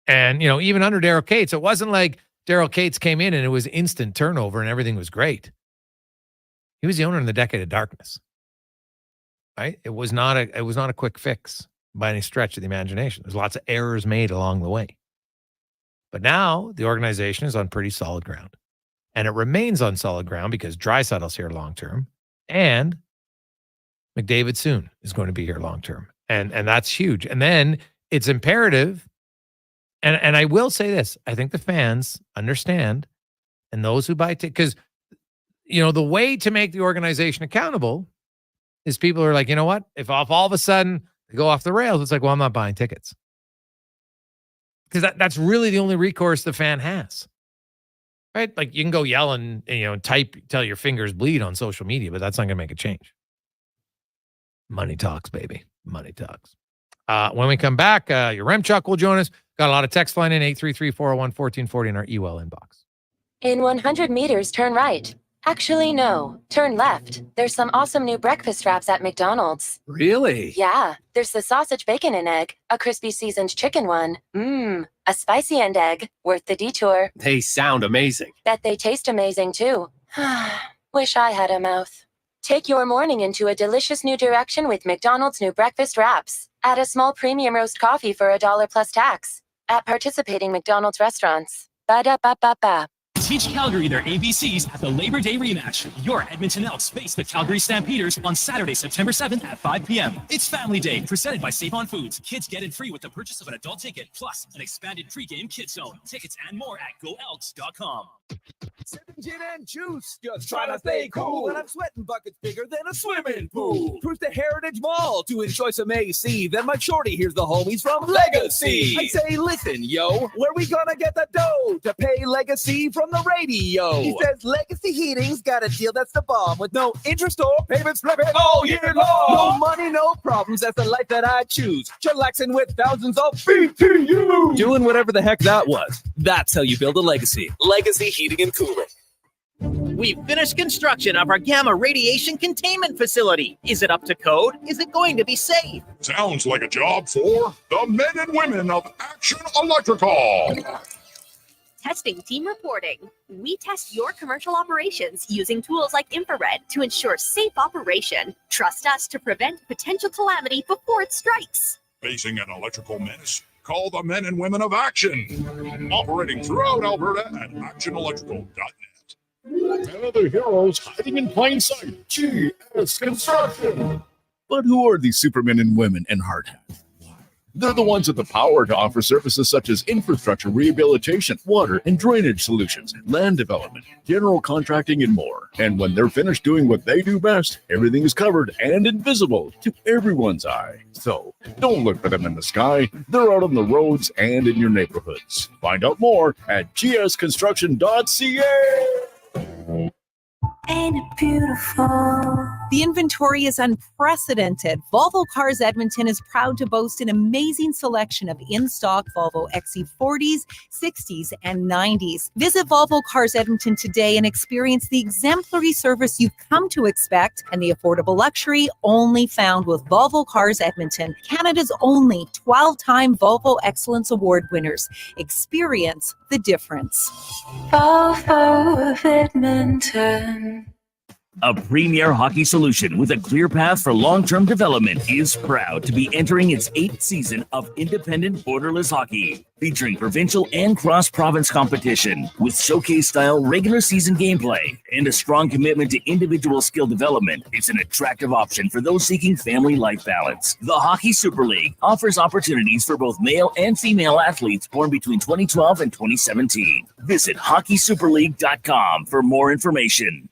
and, even under Daryl Cates, it wasn't like Daryl Cates came in and it was instant turnover and everything was great. He was the owner in the decade of darkness. Right? It was not a quick fix by any stretch of the imagination. There's lots of errors made along the way. But now the organization is on pretty solid ground. And it remains on solid ground because Draisaitl's here long term. And McDavid soon is going to be here long term. And that's huge. And then it's imperative. And I will say this. I think the fans understand, and those who buy tickets, because the way to make the organization accountable is people are like, you know what? If all of a sudden they go off the rails, it's like, well, I'm not buying tickets. Because that's really the only recourse the fan has. Right? Like, you can go yell and type till your fingers bleed on social media, but that's not going to make a change. Money talks, baby. Money talks. When we come back, Yaremchuk will join us. Got a lot of text line in 833-401-1440 in our email inbox. In 100 meters, turn right. Actually, no. Turn left. There's some awesome new breakfast wraps at McDonald's. Really? Yeah. There's the sausage, bacon, and egg, a crispy seasoned chicken one. A spicy and egg. Worth the detour. They sound amazing. Bet they taste amazing, too. Wish I had a mouth. Take your morning into a delicious new direction with McDonald's new breakfast wraps. Add a small premium roast coffee for $1 plus tax. At participating McDonald's restaurants. Ba-da-ba-ba-ba. Teach Calgary their ABCs at the Labor Day rematch. Your Edmonton Elks face the Calgary Stampeders on Saturday, September 7th at 5 p.m. It's Family Day, presented by Save on Foods. Kids get in free with the purchase of an adult ticket, plus an expanded pregame kids zone. Tickets and more at GoElks.com. Sipping gin and juice, just trying to stay cool. And I'm sweating buckets bigger than a swimming pool. Cruise to Heritage Mall to enjoy some AC. Then my shorty hears the homies from Legacy. I say, listen, yo, where we gonna get the dough to pay Legacy from the radio? He says Legacy Heating's got a deal that's the bomb with no interest or payments flipping all year long. No money, no problems. That's the life that I choose. Chillaxing with thousands of BTU. Doing whatever the heck that was. That's how you build a legacy. Legacy Heating and Cooling. We've finished construction of our gamma radiation containment facility. Is it up to code? Is it going to be safe? Sounds like a job for the men and women of Action Electrical. Testing team reporting. We test your commercial operations using tools like infrared to ensure safe operation. Trust us to prevent potential calamity before it strikes. Facing an electrical menace? Call the men and women of Action. Operating throughout Alberta at actionelectrical.net. Men are the heroes hiding in plain sight. GS Construction. But who are these supermen and women in hard hat? They're the ones with the power to offer services such as infrastructure rehabilitation, water and drainage solutions, land development, general contracting, and more. And when they're finished doing what they do best, everything is covered and invisible to everyone's eye. So don't look for them in the sky. They're out on the roads and in your neighborhoods. Find out more at gsconstruction.ca. Ain't it beautiful? The inventory is unprecedented. Volvo Cars Edmonton is proud to boast an amazing selection of in-stock Volvo XC40s, 60s, and 90s. Visit Volvo Cars Edmonton today and experience the exemplary service you've come to expect and the affordable luxury only found with Volvo Cars Edmonton, Canada's only 12-time Volvo Excellence Award winners. Experience the difference. Volvo of Edmonton. A premier hockey solution with a clear path for long-term development is proud to be entering its 8th season of independent borderless hockey, featuring provincial and cross-province competition with showcase-style regular season gameplay and a strong commitment to individual skill development. It's an attractive option for those seeking family life balance. The Hockey Super League offers opportunities for both male and female athletes born between 2012 and 2017. Visit hockeysuperleague.com for more information.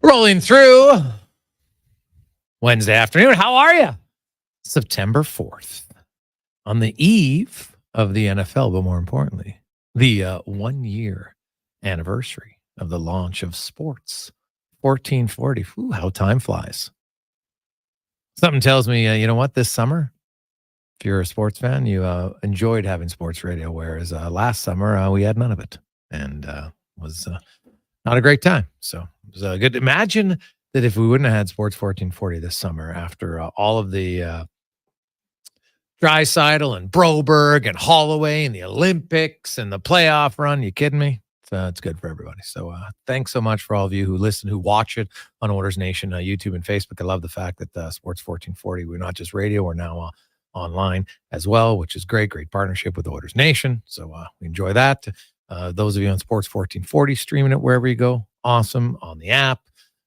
Rolling through Wednesday afternoon. How are you? September 4th, on the eve of the NFL, but more importantly, the 1 year anniversary of the launch of Sports 1440. Ooh, how time flies. Something tells me, you know what, this summer, if you're a sports fan, you enjoyed having sports radio, whereas last summer we had none of it, and was not a great time. So it was good. Imagine that if we wouldn't have had Sports 1440 this summer, after all of the Draisaitl and Broberg and Holloway and the Olympics and the playoff run. You kidding me? It's good for everybody. So thanks so much for all of you who listen, who watch it on Oilers Nation, YouTube and Facebook. I love the fact that Sports 1440, we're not just radio, we're now online as well, which is great. Great partnership with Oilers Nation. So we enjoy that. Those of you on Sports 1440, streaming it wherever you go. Awesome. On the app,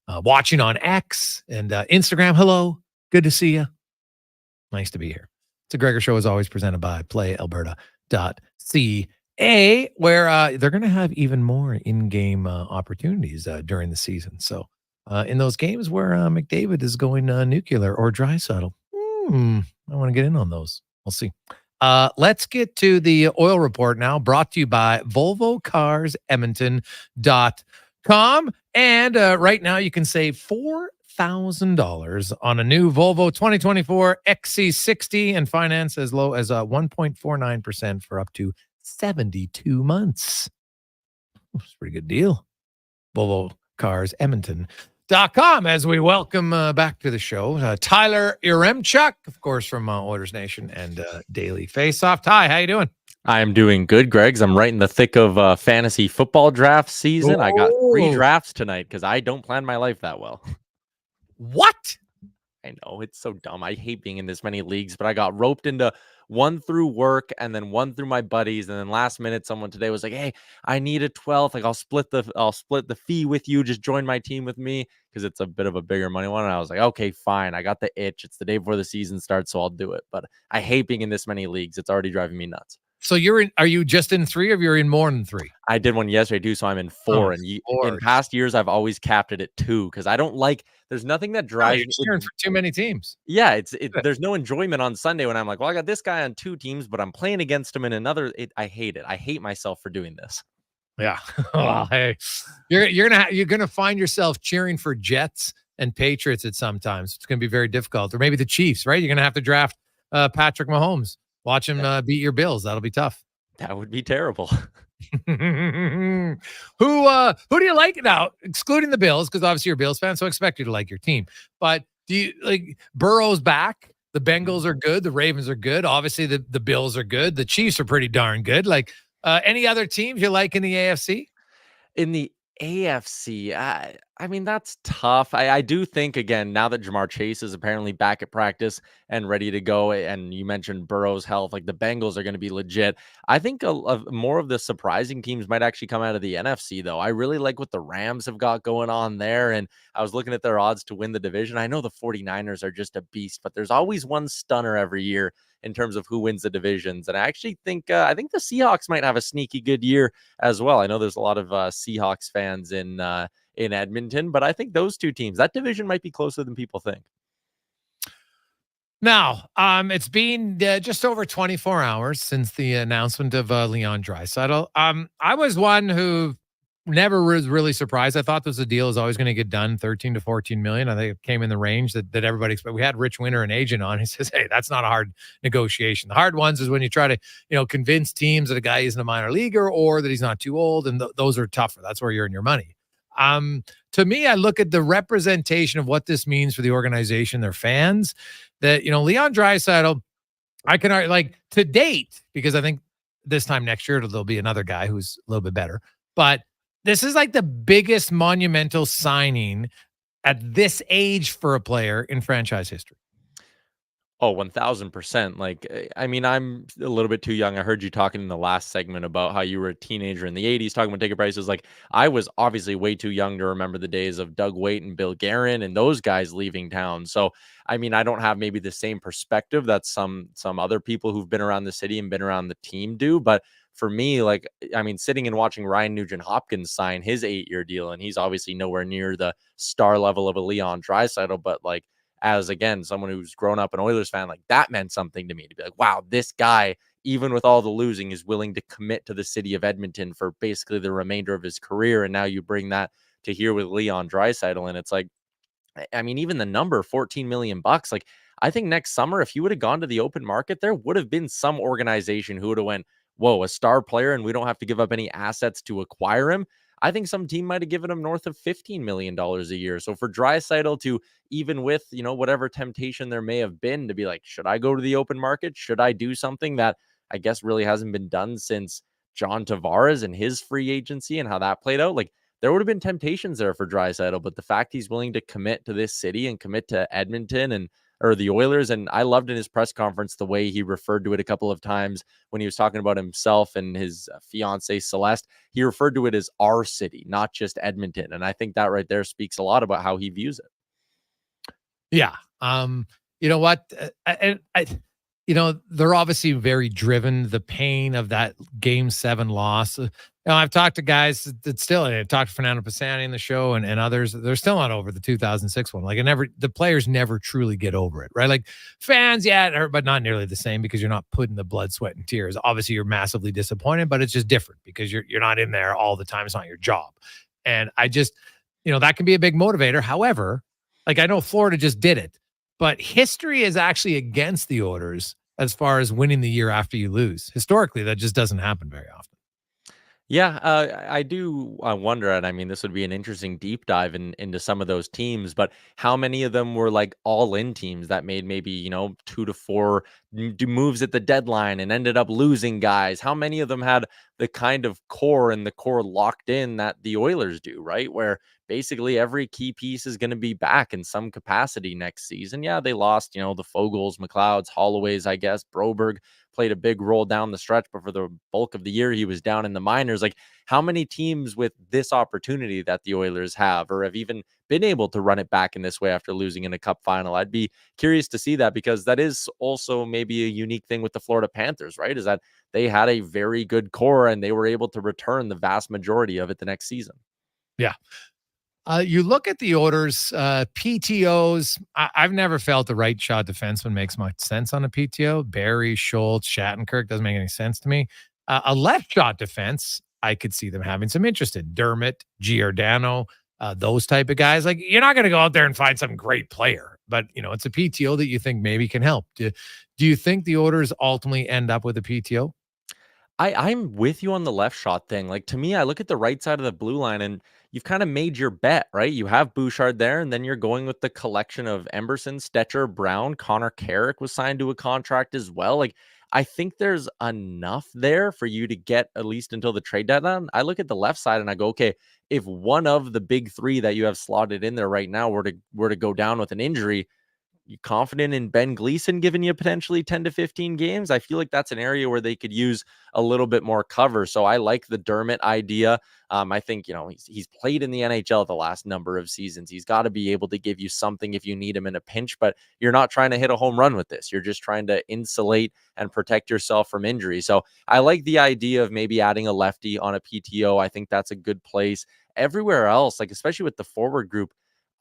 watching on X and Instagram. Hello. Good to see you. Nice to be here. It's a Gregor Show, is always presented by PlayAlberta.ca, where they're going to have even more in-game opportunities during the season. So in those games where McDavid is going nuclear or Draisaitl, I want to get in on those. We'll see. Let's get to the oil report now, brought to you by VolvoCarsEdmonton.com. And right now you can save $4,000 on a new Volvo 2024 XC60 and finance as low as 1.49% for up to 72 months. It's a pretty good deal. VolvoCarsEdmonton.com, as we welcome back to the show Tyler Yaremchuk, of course, from Oilers Nation and Daily Faceoff. Ty, how you doing? I'm doing good, Greg's. I'm right in the thick of fantasy football draft season. I got 3 drafts tonight because I don't plan my life that well. What? I know, it's so dumb. I hate being in this many leagues, but I got roped into one through work and then one through my buddies. And then last minute, someone today was like, "Hey, I need a 12th. Like, I'll split the fee with you. Just join my team with me," because it's a bit of a bigger money one. And I was like, okay, fine. I got the itch. It's the day before the season starts, so I'll do it. But I hate being in this many leagues. It's already driving me nuts. So are you just in 3 or you're in more than 3? I did one yesterday too, so I'm in 4. In past years, I've always capped it at 2 because I don't like. There's nothing that drives. You're cheering for too many teams. Yeah, there's no enjoyment on Sunday when I'm like, well, I got this guy on 2 teams, but I'm playing against him in another. I hate it. I hate myself for doing this. Yeah. Well, hey, you're gonna find yourself cheering for Jets and Patriots at sometimes. It's gonna be very difficult, or maybe the Chiefs. Right? You're gonna have to draft Patrick Mahomes. Watch him beat your Bills. That'll be tough. That would be terrible. Who do you like now, excluding the Bills, because obviously you're a Bills fan, so I expect you to like your team. But do you like Burrow's back? The Bengals are good. The Ravens are good. Obviously the Bills are good. The Chiefs are pretty darn good. Like any other teams you like in the AFC? In the AFC, I mean, that's tough. I do think, again, now that Jamar Chase is apparently back at practice and ready to go, and you mentioned Burrow's health, like the Bengals are going to be legit. I think more of the surprising teams might actually come out of the NFC, though. I really like what the Rams have got going on there, and I was looking at their odds to win the division. I know the 49ers are just a beast, but there's always one stunner every year in terms of who wins the divisions. And I actually think I think the Seahawks might have a sneaky good year as well. I know there's a lot of Seahawks fans in Edmonton, but I think those two teams, that division might be closer than people think. Now, it's been just over 24 hours since the announcement of Leon Draisaitl. I was one who never was really surprised. I thought this deal is always going to get done, 13 to 14 million. I think it came in the range that everybody expected. We had Rich Winter, an agent, on. He says, hey, that's not a hard negotiation. The hard ones is when you try to, convince teams that a guy isn't a minor leaguer or that he's not too old, and those are tougher. That's where you earn your money. To me, I look at the representation of what this means for the organization, their fans, that, Leon Draisaitl, I can argue, like, to date, because I think this time next year, there'll be another guy who's a little bit better, but this is like the biggest monumental signing at this age for a player in franchise history. Oh, 1000%. Like, I mean, I'm a little bit too young. I heard you talking in the last segment about how you were a teenager in the 80s, talking about ticket prices. Like, I was obviously way too young to remember the days of Doug Waite and Bill Guerin and those guys leaving town. So, I mean, I don't have maybe the same perspective that some other people who've been around the city and been around the team do. But for me, like, I mean, sitting and watching Ryan Nugent-Hopkins sign his 8-year deal, and he's obviously nowhere near the star level of a Leon Draisaitl, but like, as again, someone who's grown up an Oilers fan, like, that meant something to me, to be like, wow, this guy, even with all the losing, is willing to commit to the city of Edmonton for basically the remainder of his career. And now you bring that to here with Leon Draisaitl, and it's like, I mean, even the number $14 million, like, I think next summer, if you would have gone to the open market, there would have been some organization who would have went, whoa, a star player, and we don't have to give up any assets to acquire him. I think some team might have given him north of $15 million a year. So for Draisaitl to, even with, whatever temptation there may have been, to be like, should I go to the open market? Should I do something that I guess really hasn't been done since John Tavares and his free agency and how that played out? Like, there would have been temptations there for Draisaitl, but the fact he's willing to commit to this city and commit to Edmonton or the Oilers. And I loved in his press conference the way he referred to it a couple of times when he was talking about himself and his fiance Celeste. He referred to it as our city, not just Edmonton. And I think that right there speaks a lot about how he views it. Yeah. You know what? They're obviously very driven. The pain of that Game 7 loss. I've talked to guys that still, I talked to Fernando Pisani in the show and others. They're still not over the 2006 one. Like, the players never truly get over it, right? Like, fans, yeah, but not nearly the same, because you're not putting the blood, sweat, and tears. Obviously, you're massively disappointed, but it's just different because you're not in there all the time. It's not your job. And I just, that can be a big motivator. However, like, I know Florida just did it, but history is actually against the Oilers as far as winning the year after you lose. Historically, that just doesn't happen very often. Yeah, I do wonder, and I mean, this would be an interesting deep dive into some of those teams, but how many of them were like all-in teams that made maybe, 2 to 4 moves at the deadline and ended up losing guys? How many of them had the kind of core and the core locked in that the Oilers do, right? Where basically every key piece is going to be back in some capacity next season. Yeah, they lost, the Fogels, McLeods, Holloways, I guess. Broberg played a big role down the stretch, but for the bulk of the year, he was down in the minors. Like, how many teams with this opportunity that the Oilers have, or have even been able to run it back in this way after losing in a cup final? I'd be curious to see that, because that is also maybe a unique thing with the Florida Panthers, right? Is that they had a very good core and they were able to return the vast majority of it the next season. Yeah. You look at the Oilers, PTOs. I've never felt the right shot defenseman makes much sense on a PTO. Barry, Schultz, Shattenkirk doesn't make any sense to me. A left shot defense, I could see them having some interest in. Dermott, Giordano, those type of guys. Like, you're not going to go out there and find some great player, but it's a PTO that you think maybe can help. Do you think the Oilers ultimately end up with a PTO? I'm with you on the left shot thing. Like, to me, I look at the right side of the blue line and you've kind of made your bet, right? You have Bouchard there, and then you're going with the collection of Emberson, Stetcher, Brown. Connor Carrick was signed to a contract as well. Like, I think there's enough there for you to get at least until the trade deadline. I look at the left side and I go, okay, if one of the big three that you have slotted in there right now were to go down with an injury, you confident in Ben Gleason giving you potentially 10 to 15 games? I feel like that's an area where they could use a little bit more cover. So I like the Dermott idea. I think, he's played in the NHL the last number of seasons. He's got to be able to give you something if you need him in a pinch, but you're not trying to hit a home run with this. You're just trying to insulate and protect yourself from injury. So I like the idea of maybe adding a lefty on a PTO. I think that's a good place. Everywhere else, like especially with the forward group,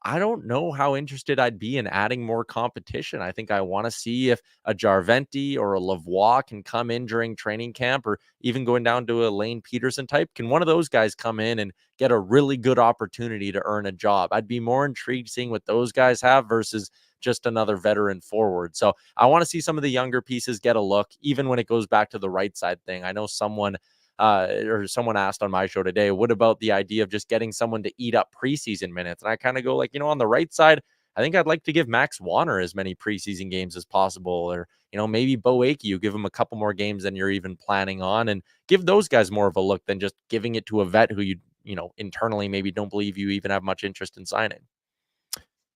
I don't know how interested I'd be in adding more competition. I think I want to see if a Jarventi or a Lavoie can come in during training camp, or even going down to a Lane Peterson type. Can one of those guys come in and get a really good opportunity to earn a job? I'd be more intrigued seeing what those guys have versus just another veteran forward. So I want to see some of the younger pieces get a look, even when it goes back to the right side thing. I know someone asked on my show today, what about the idea of just getting someone to eat up preseason minutes? And I kind of go like, on the right side, I think I'd like to give Max Wanner as many preseason games as possible, or, maybe Bo Akey, you give him a couple more games than you're even planning on, and give those guys more of a look than just giving it to a vet who you internally maybe don't believe you even have much interest in signing.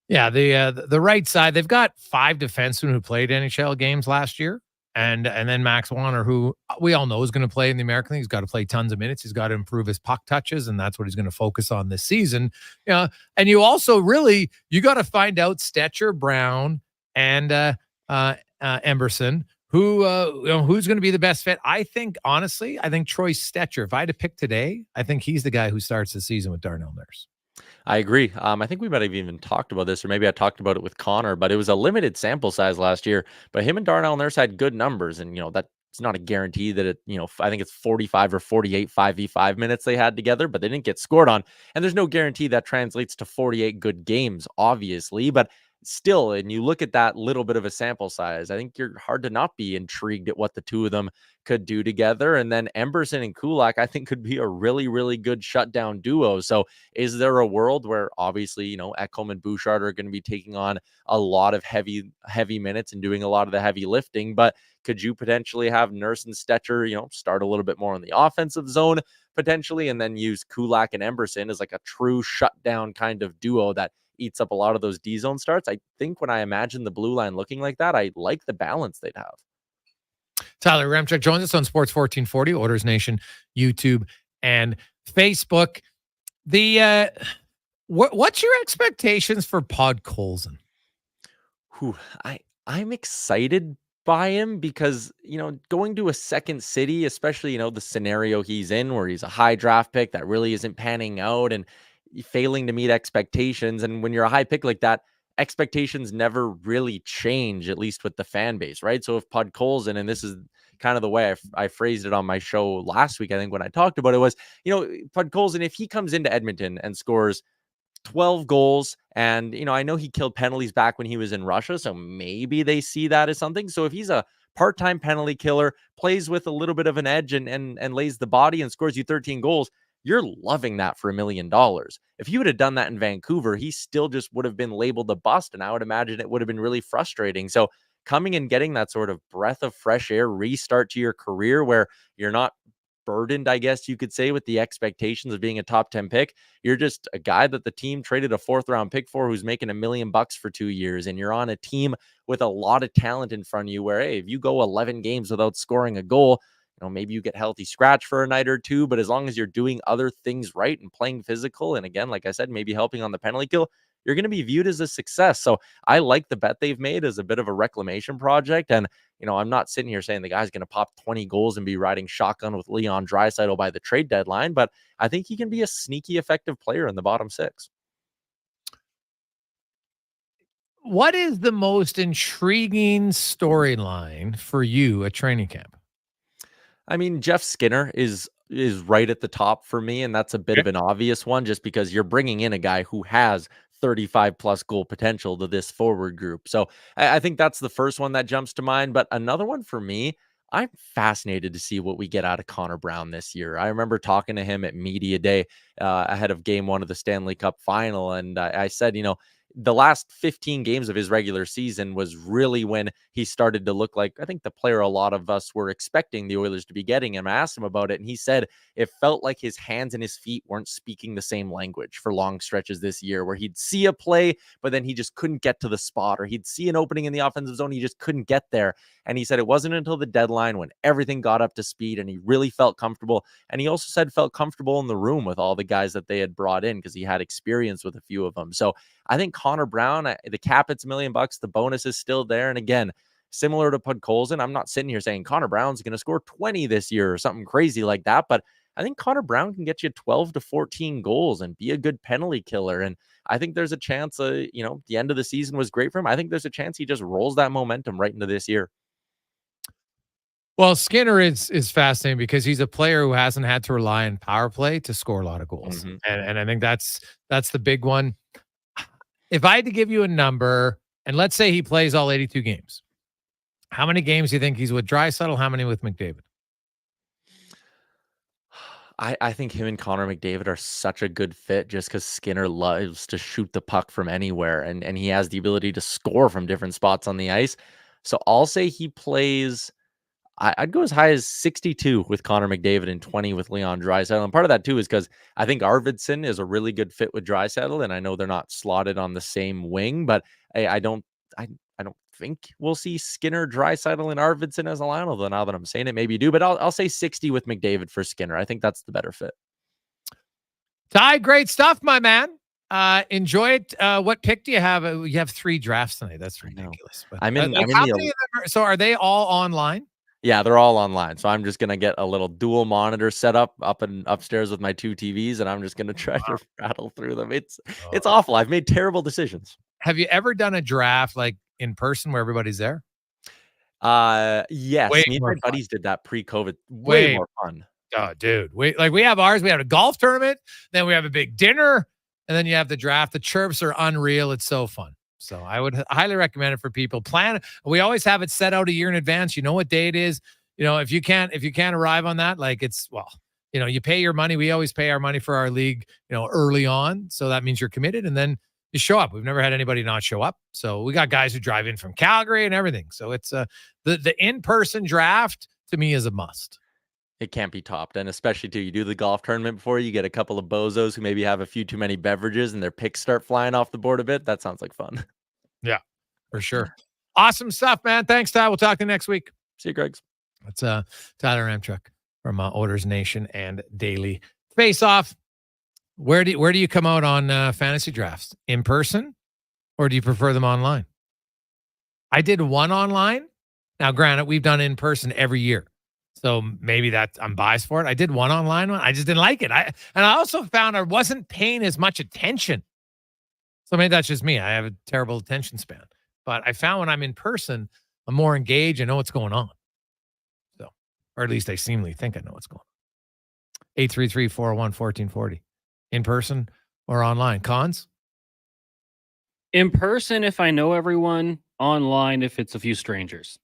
Yeah, the right side, they've got 5 defensemen who played NHL games last year. And then Max Wanner, who we all know is going to play in the American League. He's got to play tons of minutes. He's got to improve his puck touches, and that's what he's going to focus on this season. And you also you got to find out Stetcher, Brown, and Emberson, who's going to be the best fit. I think Troy Stetcher, if I had to pick today, I think he's the guy who starts the season with Darnell Nurse. I agree. I think we might have even talked about this, or maybe I talked about it with Connor, but it was a limited sample size last year. But him and Darnell Nurse had good numbers, and that's not a guarantee that it. I think it's 45 or 48 5v5 minutes they had together, but they didn't get scored on, and there's no guarantee that translates to 48 good games, obviously, but still, and you look at that little bit of a sample size, I think you're hard to not be intrigued at what the two of them could do together. And then Emberson and Kulak, I think, could be a really, really good shutdown duo. So is there a world where obviously, Ekholm and Bouchard are going to be taking on a lot of heavy minutes and doing a lot of the heavy lifting, but could you potentially have Nurse and Stetcher, start a little bit more in the offensive zone potentially, and then use Kulak and Emberson as like a true shutdown kind of duo that eats up a lot of those D zone starts? I think when I imagine the blue line looking like that, I like the balance they'd have. Tyler Yaremchuk joins us on Sports 1440, Oilers Nation, YouTube, and Facebook. What's your expectations for Podkolzin? I'm excited by him because, going to a second city, especially, the scenario he's in where he's a high draft pick that really isn't panning out and failing to meet expectations. And when you're a high pick like that, expectations never really change, at least with the fan base, right? So if Podkolzin, and this is kind of the way I phrased it on my show last week, I think when I talked about it was, Podkolzin, if he comes into Edmonton and scores 12 goals, and, I know he killed penalties back when he was in Russia, so maybe they see that as something. So if he's a part-time penalty killer, plays with a little bit of an edge and lays the body and scores you 13 goals, you're loving that for $1 million. If you would have done that in Vancouver, he still just would have been labeled a bust, and I would imagine it would have been really frustrating. So coming and getting that sort of breath of fresh air restart to your career where you're not burdened, I guess you could say, with the expectations of being a top 10 pick. You're just a guy that the team traded a 4th round pick for who's making $1 million for 2 years. And you're on a team with a lot of talent in front of you where, hey, if you go 11 games without scoring a goal, maybe you get healthy scratch for a night or two, but as long as you're doing other things right and playing physical, and again, like I said, maybe helping on the penalty kill, you're going to be viewed as a success. So I like the bet they've made as a bit of a reclamation project. And, I'm not sitting here saying the guy's going to pop 20 goals and be riding shotgun with Leon Draisaitl by the trade deadline, but I think he can be a sneaky effective player in the bottom 6. What is the most intriguing storyline for you at training camp? I mean, Jeff Skinner is right at the top for me, and that's a bit of an obvious one just because you're bringing in a guy who has 35 plus goal potential to this forward group. So I think that's the first one that jumps to mind. But another one for me, I'm fascinated to see what we get out of Connor Brown this year. I remember talking to him at media day ahead of game 1 of the Stanley Cup final. And I said, the last 15 games of his regular season was really when he started to look like, I think, the player a lot of us were expecting the Oilers to be getting him. I asked him about it, and he said it felt like his hands and his feet weren't speaking the same language for long stretches this year, where he'd see a play, but then he just couldn't get to the spot, or he'd see an opening in the offensive zone, he just couldn't get there. And he said it wasn't until the deadline when everything got up to speed and he really felt comfortable. And he also said felt comfortable in the room with all the guys that they had brought in because he had experience with a few of them. So I think Connor Brown, the cap, it's $1 million. The bonus is still there. And again, similar to Podkolzin, I'm not sitting here saying Connor Brown's going to score 20 this year or something crazy like that. But I think Connor Brown can get you 12 to 14 goals and be a good penalty killer. And I think there's a chance, the end of the season was great for him. I think there's a chance he just rolls that momentum right into this year. Well, Skinner is fascinating because he's a player who hasn't had to rely on power play to score a lot of goals. Mm-hmm. And I think that's the big one. If I had to give you a number, and let's say he plays all 82 games, how many games do you think he's with Draisaitl? How many with McDavid? I think him and Connor McDavid are such a good fit just because Skinner loves to shoot the puck from anywhere, and he has the ability to score from different spots on the ice. So I'll say he plays, I'd go as high as 62 with Connor McDavid and 20 with Leon Draisaitl. And part of that too is because I think Arvidsson is a really good fit with Draisaitl, and I know they're not slotted on the same wing, but I don't think we'll see Skinner, Draisaitl, and Arvidsson as a line. Although now that I'm saying it, maybe you do. But I'll say 60 with McDavid for Skinner. I think that's the better fit. Ty, great stuff, my man. Enjoy it. What pick do you have? You have 3 drafts tonight. That's ridiculous. But, I'm in how many of them so are they all online? Yeah, they're all online. So I'm just going to get a little dual monitor set up and upstairs with my 2 TVs, and I'm just going to try to rattle through them. It's awful. I've made terrible decisions. Have you ever done a draft like in person where everybody's there? Yes. Way Me and more my buddies did that pre-COVID. Way more fun. Oh, dude. We have ours. We have a golf tournament, then we have a big dinner, and then you have the draft. The chirps are unreal. It's so fun. So I would highly recommend it for people. Plan. We always have it set out a year in advance. You know what day it is. If you can't arrive on that, you pay your money. We always pay our money for our league, early on. So that means you're committed, and then you show up. We've never had anybody not show up. So we got guys who drive in from Calgary and everything. So it's the in-person draft to me is a must. It can't be topped. And especially too, you do the golf tournament before you get a couple of bozos who maybe have a few too many beverages and their picks start flying off the board a bit. That sounds like fun. Yeah, for sure. Awesome stuff, man. Thanks, Ty. We'll talk to you next week. See you, Gregs. That's Tyler Yaremchuk from Oilers Nation and Daily Face Off. Where do you come out on fantasy drafts? In person, or do you prefer them online? I did one online. Now, granted, we've done in person every year, so maybe I'm biased for it. I did one online one. I just didn't like it. I also found I wasn't paying as much attention. So maybe that's just me. I have a terrible attention span. But I found when I'm in person, I'm more engaged. I know what's going on. So, or at least I seemingly think I know what's going on. 833-401-1440. In person or online? Cons? In person, if I know everyone. Online, if it's a few strangers.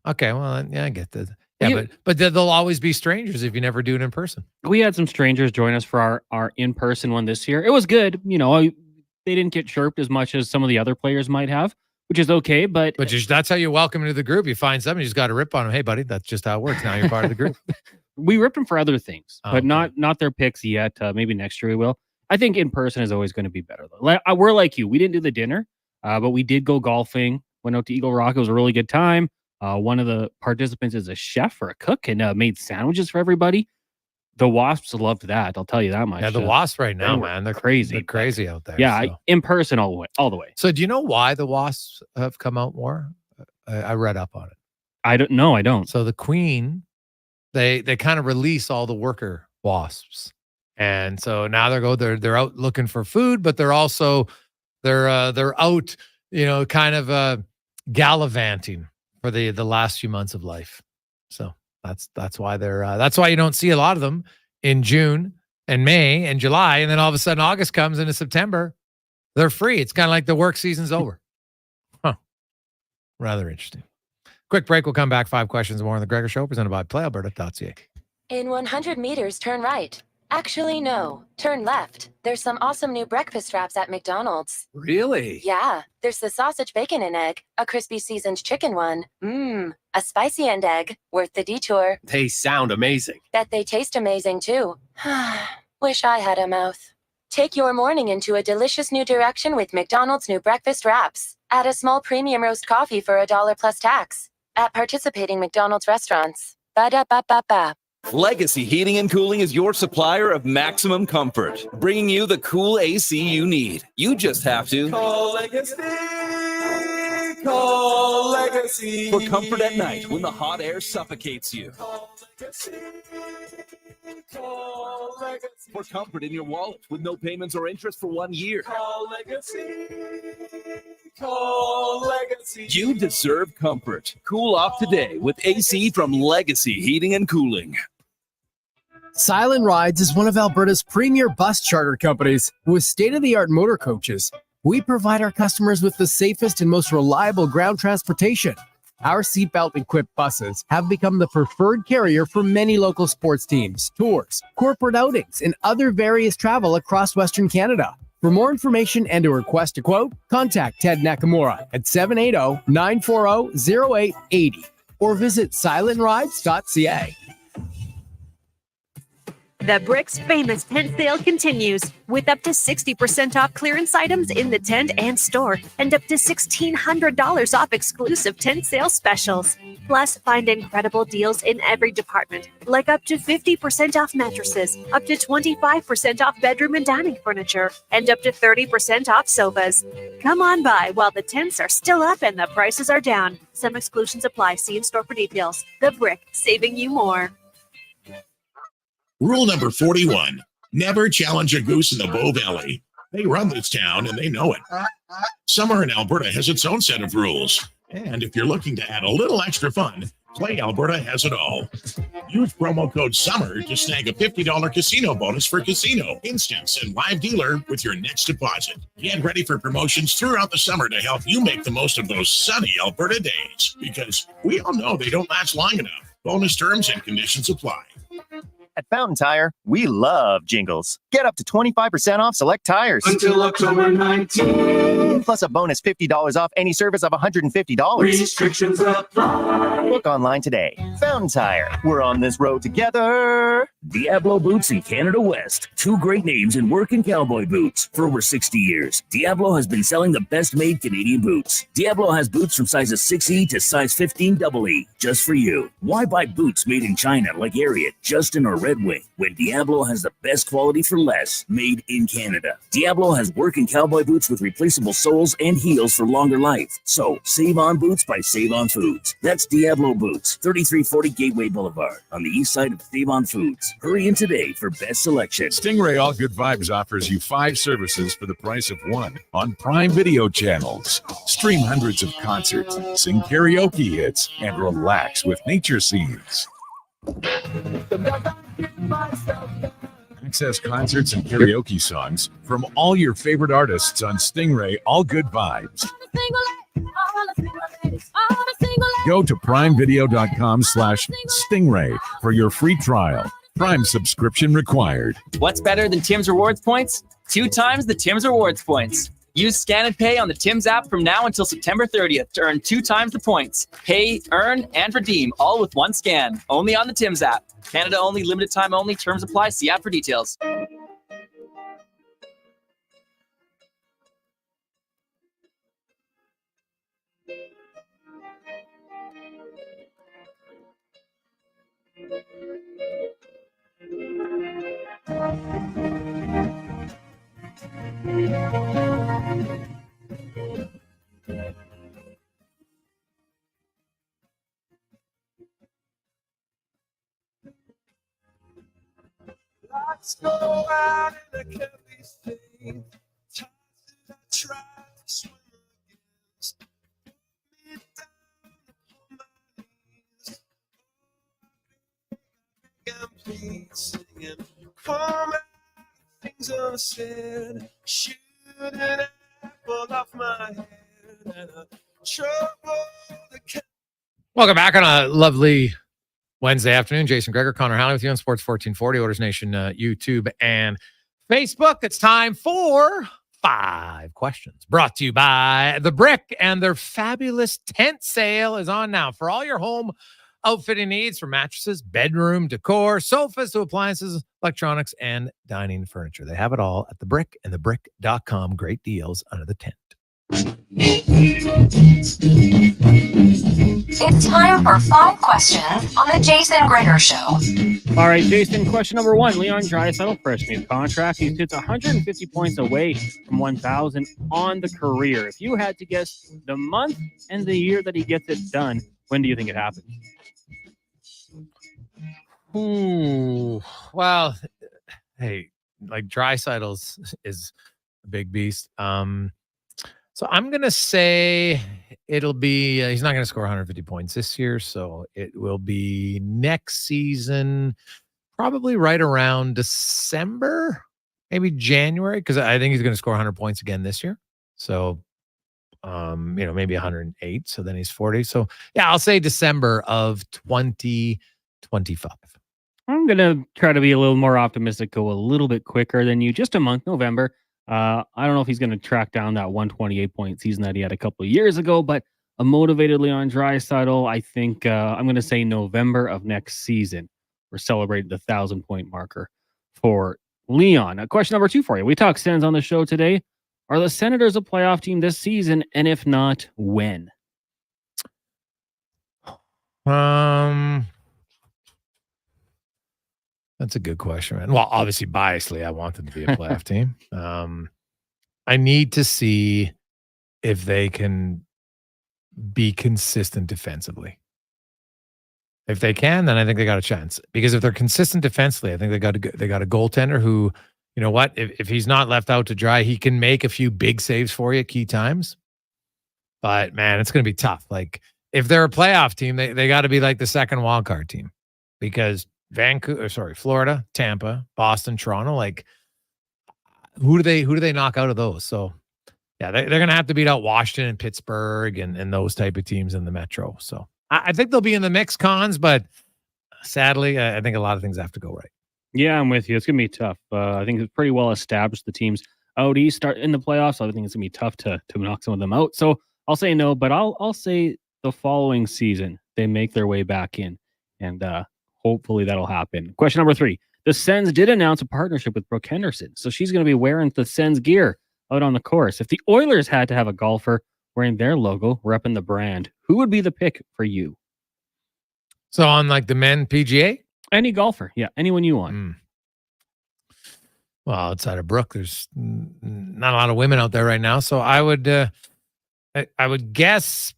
Okay, well, yeah, I get that. Yeah, but there'll always be strangers if you never do it in person. We had some strangers join us for our in-person one this year. It was good. They didn't get chirped as much as some of the other players might have, which is okay. But that's how you welcome into the group. You find somebody, you just got to rip on them. Hey, buddy, that's just how it works. Now you're part of the group. We rip them for other things, but not their picks yet. Maybe next year we will. I think in person is always going to be better, though. We're like you. We didn't do the dinner, but we did go golfing. Went out to Eagle Rock. It was a really good time. One of the participants is a chef or a cook and made sandwiches for everybody. The Wasps loved that. I'll tell you that much. Yeah, the Wasps right now, man, they're crazy. They're crazy out there. Yeah, so. In person all the way. So do you know why the Wasps have come out more? I read up on it. I don't know. I don't. So the Queen, they kind of release all the worker wasps, and so now they're out looking for food, but they're also they're out, kind of gallivanting for the last few months of life. So that's why that's why you don't see a lot of them in June and May and July, and then all of a sudden August comes into September, they're free. It's kind of like the work season's over. Huh. Rather interesting. Quick break. We'll come back. 5 questions more on the Gregor Show, presented by PlayAlberta.ca. In 100 meters, turn right. Actually, no. Turn left. There's some awesome new breakfast wraps at McDonald's. Really? Yeah, there's the sausage, bacon, and egg, a crispy seasoned chicken one. A spicy and egg, worth the detour. They sound amazing. Bet they taste amazing too. Wish I had a mouth. Take your morning into a delicious new direction with McDonald's new breakfast wraps. Add a small premium roast coffee for $1 plus tax. At participating McDonald's restaurants. Ba-da-ba-ba-ba. Legacy Heating and Cooling is your supplier of maximum comfort, bringing you the cool AC you need. You just have to call Legacy. Call Legacy for comfort at night when the hot air suffocates you. Call Legacy. Call Legacy for comfort in your wallet with no payments or interest for 1 year. Call Legacy. Call Legacy. You deserve comfort. Cool off today with AC from Legacy Heating and Cooling. Silent Rides is one of Alberta's premier bus charter companies with state-of-the-art motor coaches. We provide our customers with the safest and most reliable ground transportation. Our seatbelt-equipped buses have become the preferred carrier for many local sports teams, tours, corporate outings, and other various travel across Western Canada. For more information and to request a quote, contact Ted Nakamura at 780-940-0880 or visit silentrides.ca. The Brick's famous tent sale continues with up to 60% off clearance items in the tent and store and up to $1,600 off exclusive tent sale specials. Plus, find incredible deals in every department, like up to 50% off mattresses, up to 25% off bedroom and dining furniture, and up to 30% off sofas. Come on by while the tents are still up and the prices are down. Some exclusions apply. See in store for details. The Brick, saving you more. Rule number 41, never challenge a goose in the Bow Valley. They run this town and they know it. Summer in Alberta has its own set of rules. And if you're looking to add a little extra fun, Play Alberta has it all. Use promo code SUMMER to snag a $50 casino bonus for casino, instance, and live dealer with your next deposit. Get ready for promotions throughout the summer to help you make the most of those sunny Alberta days, because we all know they don't last long enough. Bonus terms and conditions apply. At Fountain Tire, we love jingles. Get up to 25% off select tires. Until October 19th. Plus a bonus $50 off any service of $150. Restrictions apply. Book online today. Fountain Tire. We're on this road together. Diablo Boots in Canada West. Two great names in work and cowboy boots. For over 60 years, Diablo has been selling the best-made Canadian boots. Diablo has boots from sizes 6E to size 15 EE, just for you. Why buy boots made in China like Ariat, Justin, or Red Wing when Diablo has the best quality for less, made in Canada? Diablo has work and cowboy boots with replaceable soles and heels for longer life. So, save on boots by Save On Foods. That's Diablo Boots, 3340 Gateway Boulevard, on the east side of Save On Foods. Hurry in today for best selection. Stingray All Good Vibes offers you 5 services for the price of 1 on Prime Video channels. Stream hundreds of concerts, sing karaoke hits, and relax with nature scenes. Access concerts and karaoke songs from all your favorite artists on Stingray All Good Vibes. Go to primevideo.com/Stingray for your free trial. Prime subscription required. What's better than Tim's Rewards points? 2 times the Tim's Rewards points. Use Scan and Pay on the Tim's app from now until September 30th to earn 2 times the points. Pay, earn, and redeem all with one scan. Only on the Tim's app. Canada only, limited time only. Terms apply. See app for details. Let's go out in a Kelly thing. Times that I tried to swim against. Put me down upon my knees. I'm please singing. Come out, things unsaid. Shoot an apple off my head. And a trouble that can't. Welcome back on a lovely Wednesday afternoon. Jason Gregor, Connor Halley with you on Sports 1440, Oilers Nation, YouTube, and Facebook. It's time for 5 questions brought to you by The Brick, and their fabulous tent sale is on now for all your home outfitting needs, from mattresses, bedroom decor, sofas to appliances, electronics, and dining furniture. They have it all at The Brick and thebrick.com. Great deals under the tent. It's time for 5 questions on the Jason Gregor Show. All right, Jason, question number 1. Leon Draisaitl, fresh new contract. He sits 150 points away from 1,000 on the career. If you had to guess the month and the year that he gets it done, when do you think it happens? Ooh, well, hey, like Draisaitl is a big beast. So I'm going to say it'll be, he's not going to score 150 points this year. So it will be next season, probably right around December, maybe January, because I think he's going to score 100 points again this year. So, maybe 108. So then he's 40. So yeah, I'll say December of 2025. I'm going to try to be a little more optimistic, go a little bit quicker than you, just a month, November. I don't know if he's going to track down that 128-point season that he had a couple of years ago, but a motivated Leon Draisaitl, I think I'm going to say November of next season. We're celebrating the 1,000-point marker for Leon. Question number 2 for you. We talk Sens on the show today. Are the Senators a playoff team this season? And if not, when? That's a good question, man. Well, obviously, biasly, I want them to be a playoff team. I need to see if they can be consistent defensively. If they can, then I think they got a chance. Because if they're consistent defensively, I think they got a goaltender who, you know what, if he's not left out to dry, he can make a few big saves for you at key times. But man, it's going to be tough. Like if they're a playoff team, they got to be like the second wildcard team, because Florida, Tampa, Boston, Toronto, like who do they knock out of those? So yeah, they're going to have to beat out Washington and Pittsburgh and those type of teams in the Metro. So I think they'll be in the mix, Cons, but sadly, I think a lot of things have to go right. Yeah, I'm with you. It's going to be tough. I think it's pretty well established. The teams out east start in the playoffs. So I think it's going to be tough to knock some of them out. So I'll say no, but I'll say the following season they make their way back in, and hopefully that'll happen. Question number 3. The Sens did announce a partnership with Brooke Henderson, so she's going to be wearing the Sens gear out on the course. If the Oilers had to have a golfer wearing their logo, repping the brand, who would be the pick for you? So on like the men PGA? Any golfer. Yeah, anyone you want. Well, outside of Brooke, there's not a lot of women out there right now. So I would guess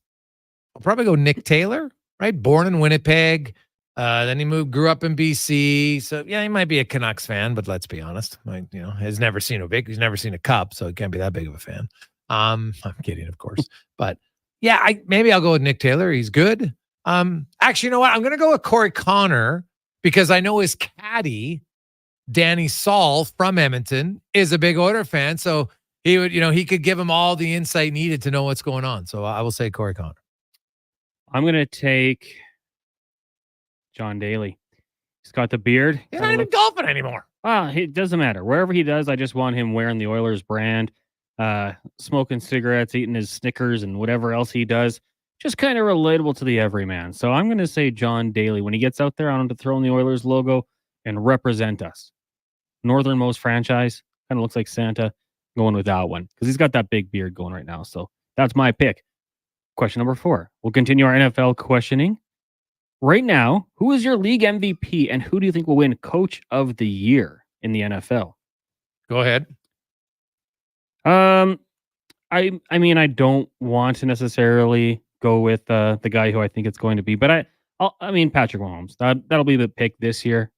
I'll probably go Nick Taylor, right? Born in Winnipeg. Then he grew up in BC. So yeah, he might be a Canucks fan, but let's be honest, he's never seen a cup, so he can't be that big of a fan. I'm kidding, of course. But yeah, maybe I'll go with Nick Taylor. He's good. Actually, you know what? I'm going to go with Corey Connor, because I know his caddy, Danny Saul from Edmonton, is a big Oiler fan. So he would, he could give him all the insight needed to know what's going on. So I will say Corey Connor. I'm going to take John Daly. He's got the beard. He's not even golfing anymore. It doesn't matter. Wherever he does, I just want him wearing the Oilers brand, smoking cigarettes, eating his Snickers, and whatever else he does. Just kind of relatable to the everyman. So I'm going to say John Daly. When he gets out there, I want him to throw in the Oilers logo and represent us. Northernmost franchise. Kind of looks like Santa. Going with that one, because he's got that big beard going right now. So that's my pick. Question number 4. We'll continue our NFL questioning. Right now, who is your league MVP, and who do you think will win Coach of the Year in the NFL? Go ahead. I mean, I don't want to necessarily go with the guy who I think it's going to be, but I mean Patrick Mahomes. That'll be the pick this year.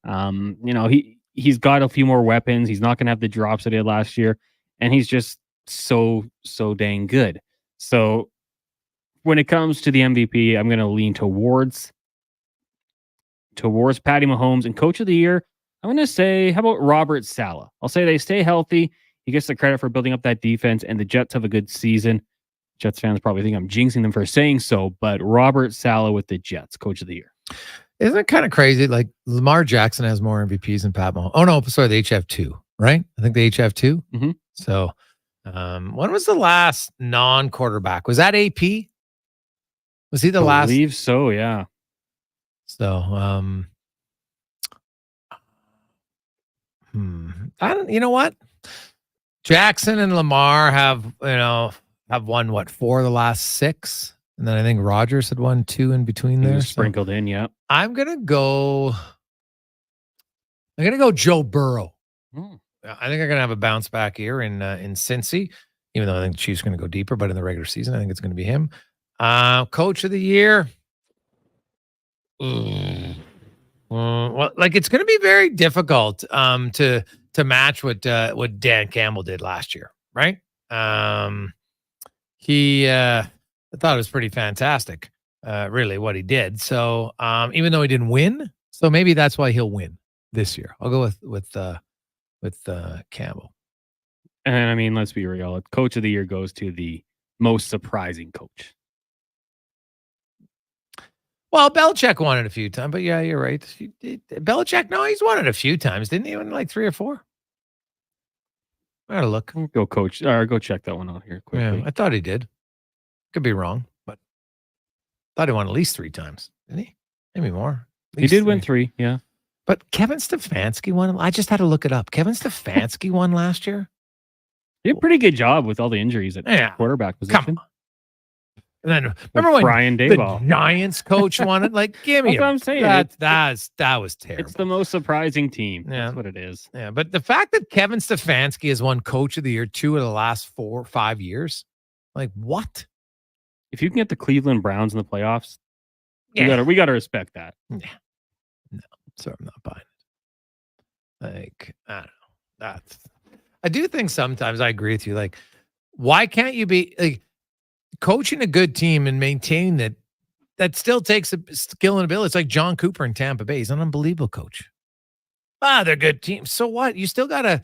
He's got a few more weapons. He's not going to have the drops that he had last year, and he's just so dang good. So when it comes to the MVP, I'm going to lean towards Patty Mahomes. And Coach of the Year, I'm going to say, how about Robert Saleh? I'll say they stay healthy. He gets the credit for building up that defense, and the Jets have a good season. Jets fans probably think I'm jinxing them for saying so, but Robert Saleh with the Jets, Coach of the Year. Isn't it kind of crazy? Like Lamar Jackson has more MVPs than Pat Mahomes. Oh no, sorry, they each have 2, right? I think they each have 2. Mm-hmm. So, when was the last non-quarterback? Was that AP? Was he the last? I believe so. Yeah. So, I don't. You know what? Jackson and Lamar have won what 4 of the last 6, and then I think Rodgers had won 2 in between there. Sprinkled in, yeah. I'm gonna go Joe Burrow. I think they're gonna have a bounce back year in Cincy, even though I think the Chiefs are gonna go deeper. But in the regular season, I think it's gonna be him. Coach of the year. Well, like it's gonna be very difficult to match what Dan Campbell did last year, right? He I thought it was pretty fantastic, really what he did. So even though he didn't win, so maybe that's why he'll win this year. I'll go with Campbell. And I mean, let's be real. Coach of the year goes to the most surprising coach. Well, Belichick won it a few times, but yeah, you're right. Belichick, no, he's won it a few times. Didn't he win like 3 or 4? I gotta look. Go coach, or go check that one out here quickly. Yeah, I thought he did. Could be wrong, but thought he won at least 3 times. Didn't he? Maybe more. He did win 3, yeah. But Kevin Stefanski won. I just had to look it up. Kevin Stefanski won last year. He did a pretty good job with all the injuries at quarterback position. Come on. And then remember when Brian Daboll, the Giants coach, won it? Like, give me That's what I'm saying. That was terrible. It's the most surprising team. Yeah. That's what it is. Yeah, but the fact that Kevin Stefanski has won Coach of the Year 2 of the last 4 or 5 years, like what? If you can get the Cleveland Browns in the playoffs, we gotta respect that. Yeah. No, so I'm not buying it. Like, I don't know. I do think sometimes I agree with you. Like, why can't you be like coaching a good team and maintaining that still takes a skill and ability. It's like John Cooper in Tampa Bay. He's an unbelievable coach. They're good teams. So what? You still got to,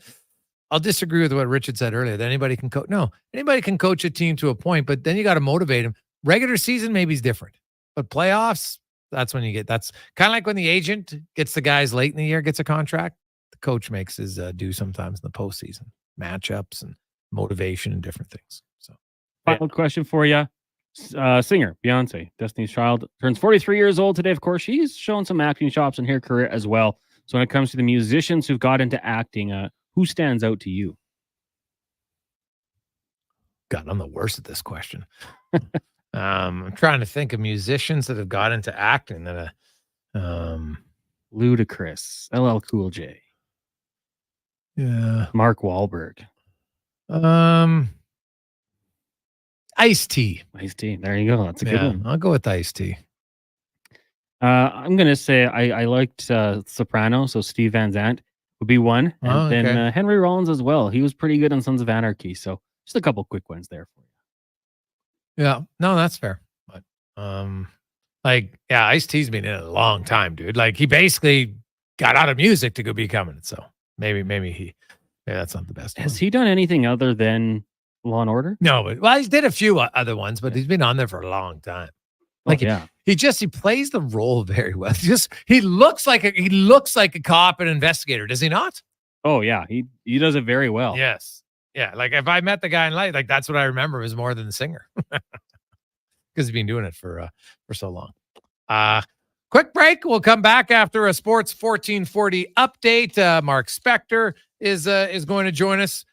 I'll disagree with what Richard said earlier, that anybody can coach. No, anybody can coach a team to a point, but then you got to motivate them. Regular season maybe is different, but playoffs, that's when that's kind of like when the agent gets the guys late in the year, gets a contract. The coach makes his due sometimes in the postseason, matchups and motivation and different things. So, final question for you. Singer, Beyonce, Destiny's Child, turns 43 years old today. Of course, she's shown some acting chops in her career as well. So when it comes to the musicians who've got into acting, who stands out to you? God, I'm the worst at this question. I'm trying to think of musicians that have got into acting that Ludacris, LL Cool J. Yeah. Mark Wahlberg. Ice-T. Ice-T. There you go. That's a good one. I'll go with Ice-T. I'm going to say I liked Soprano, so Steve Van Zandt would be one. And then Henry Rollins as well. He was pretty good on Sons of Anarchy. So just a couple quick ones there for you. Yeah. No, that's fair. But Ice-T's been in it a long time, dude. Like he basically got out of music to go becoming it. So maybe that's not the best. Has he done anything other than Law and Order? No, but he did a few other ones, but he's been on there for a long time. Like he plays the role very well. He looks like a cop and investigator, does he not? Oh yeah, he does it very well. Yes. Yeah, like if I met the guy in life, like that's what I remember is more than the singer. Because he's been doing it for so long. Quick break. We'll come back after a Sports 1440 update. Mark Spector is going to join us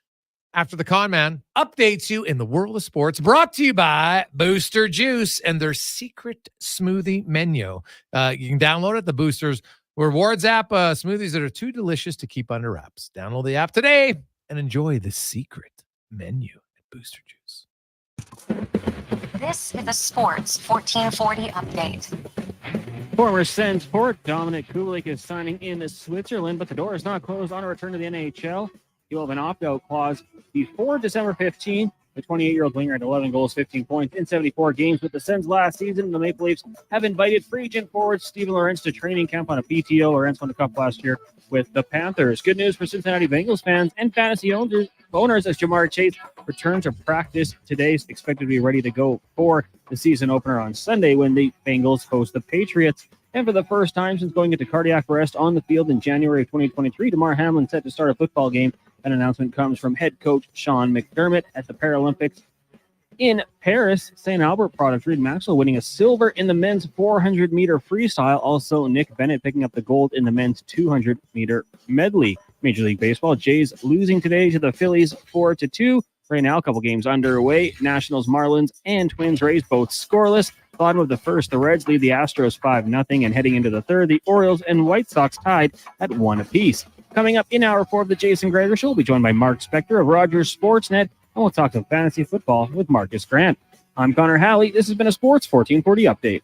after the Con Man updates you in the world of sports. Brought to you by Booster Juice and their secret smoothie menu. You can download it. The Boosters Rewards app. Smoothies that are too delicious to keep under wraps. Download the app today and enjoy the secret menu at Booster Juice. This is the Sports 1440 update. Former Sens Port Dominic Kubelik is signing in Switzerland, but the door is not closed on a return to the NHL. He'll have an opt-out clause before December 15. The 28-year-old winger had 11 goals, 15 points in 74 games with the Sens last season. The Maple Leafs have invited free agent forward Steven Lorentz to training camp on a PTO. Lorentz won the Cup last year with the Panthers. Good news for Cincinnati Bengals fans and fantasy owners as Jamar Chase returns to practice today. He's expected to be ready to go for the season opener on Sunday when the Bengals host the Patriots. And for the first time since going into cardiac arrest on the field in January of 2023, Damar Hamlin set to start a football game. An announcement comes from head coach Sean McDermott at the Paralympics in Paris. St. Albert product Reed Maxwell winning a silver in the men's 400-meter freestyle. Also, Nick Bennett picking up the gold in the men's 200-meter medley. Major League Baseball, Jays losing today to the Phillies 4-2. Right now, a couple games underway. Nationals, Marlins, and Twins Rays both scoreless. Bottom of the first, the Reds lead the Astros 5-0, and heading into the third, the Orioles and White Sox tied at 1 apiece. Coming up in hour 4 of the Jason Gregor Show, we'll be joined by Mark Spector of Rogers Sportsnet, and we'll talk some fantasy football with Marcus Grant. I'm Connor Halley. This has been a Sports 1440 update.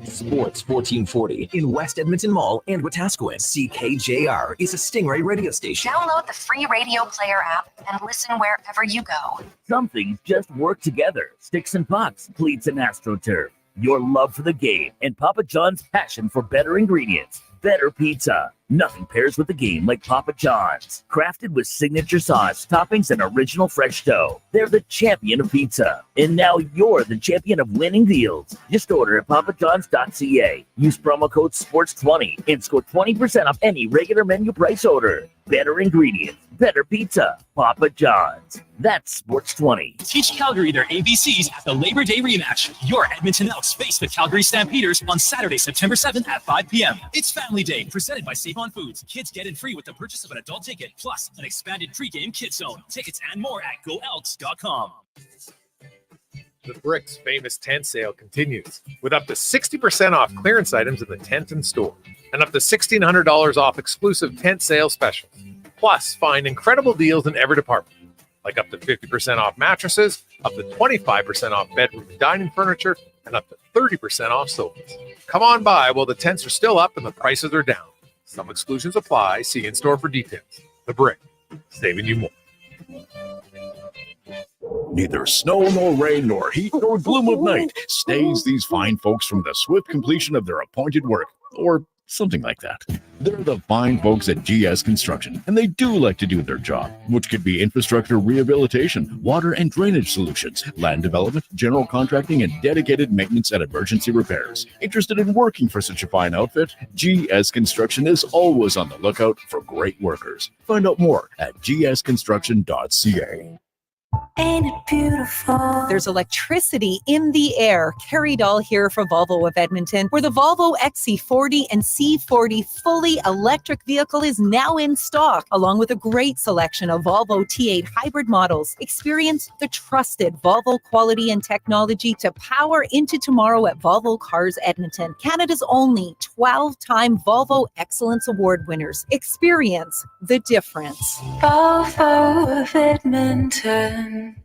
Sports 1440 in West Edmonton Mall and Wetaskiwin. CKJR is a Stingray radio station. Download the free radio player app and listen wherever you go. Some things just work together. Sticks and pucks, cleats and AstroTurf. Your love for the game and Papa John's passion for better ingredients. Better pizza. Nothing pairs with the game like Papa John's. Crafted with signature sauce, toppings, and original fresh dough. They're the champion of pizza. And now you're the champion of winning deals. Just order at papajohns.ca. Use promo code SPORTS20 and score 20% off any regular menu price order. Better ingredients. Better pizza. Papa John's. That's Sports20. Teach Calgary their ABCs at the Labor Day rematch. Your Edmonton Elks face the Calgary Stampeders on Saturday, September 7th at 5 p.m. It's Family Day, presented by Save On Foods. Kids get in free with the purchase of an adult ticket, plus an expanded pregame kid zone. Tickets and more at GoElks.com. The Brick's famous tent sale continues with up to 60% off clearance items in the tent and store, and up to $1,600 off exclusive tent sale specials. Plus, find incredible deals in every department, like up to 50% off mattresses, up to 25% off bedroom and dining furniture, and up to 30% off sofas. Come on by while the tents are still up and the prices are down. Some exclusions apply. See in-store for details. The Brick, saving you more. Neither snow nor rain nor heat nor gloom of night stays these fine folks from the swift completion of their appointed work, or something like that. They're the fine folks at GS Construction, and they do like to do their job, which could be infrastructure rehabilitation, water and drainage solutions, land development, general contracting, and dedicated maintenance and emergency repairs. Interested in working for such a fine outfit? GS Construction is always on the lookout for great workers. Find out more at gsconstruction.ca. Ain't it beautiful? There's electricity in the air. Carrie Dahl here for Volvo of Edmonton, where the Volvo XC40 and C40 fully electric vehicle is now in stock, along with a great selection of Volvo T8 hybrid models. Experience the trusted Volvo quality and technology to power into tomorrow at Volvo Cars Edmonton, Canada's only 12-time Volvo Excellence Award winners. Experience the difference. Volvo of Edmonton.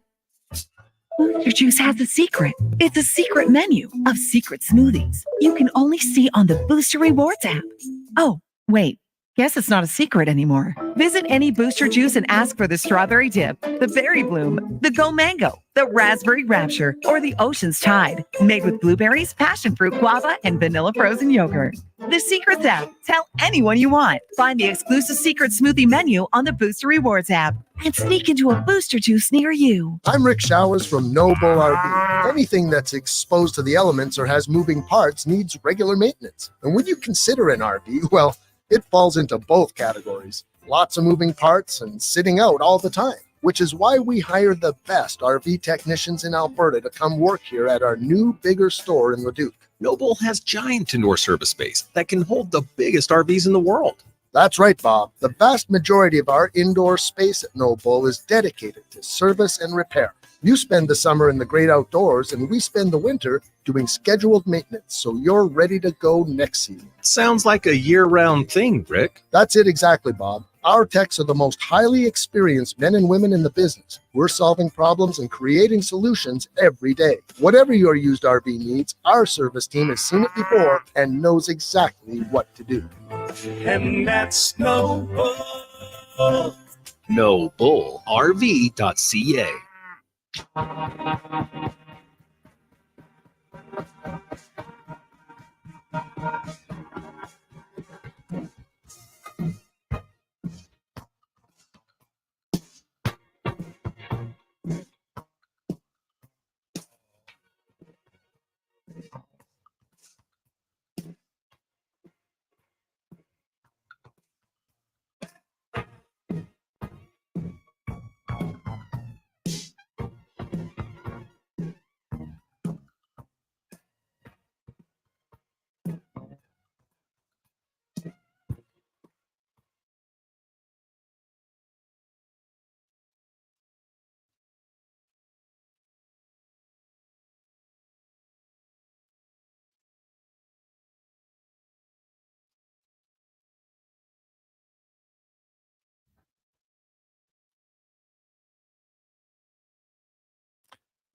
Booster Juice has a secret. It's a secret menu of secret smoothies you can only see on the Booster Rewards app. Oh, wait. Guess it's not a secret anymore. Visit any Booster Juice and ask for the strawberry dip, the berry bloom, the go mango, the raspberry rapture, or the ocean's tide. Made with blueberries, passion fruit, guava, and vanilla frozen yogurt. The Secrets app. Tell anyone you want. Find the exclusive secret smoothie menu on the Booster Rewards app and sneak into a Booster Juice near you. I'm Rick Showers from No Bull RV. Anything that's exposed to the elements or has moving parts needs regular maintenance. And when you consider an RV, well, it falls into both categories. Lots of moving parts and sitting out all the time, which is why we hire the best RV technicians in Alberta to come work here at our new, bigger store in Leduc. Noble has giant indoor service space that can hold the biggest RVs in the world. That's right, Bob. The vast majority of our indoor space at No Bull is dedicated to service and repair. You spend the summer in the great outdoors, and we spend the winter doing scheduled maintenance, so you're ready to go next season. Sounds like a year-round thing, Rick. That's it exactly, Bob. Our techs are the most highly experienced men and women in the business. We're solving problems and creating solutions every day. Whatever your used RV needs, our service team has seen it before and knows exactly what to do. And that's No Bull. NoBullRV.ca.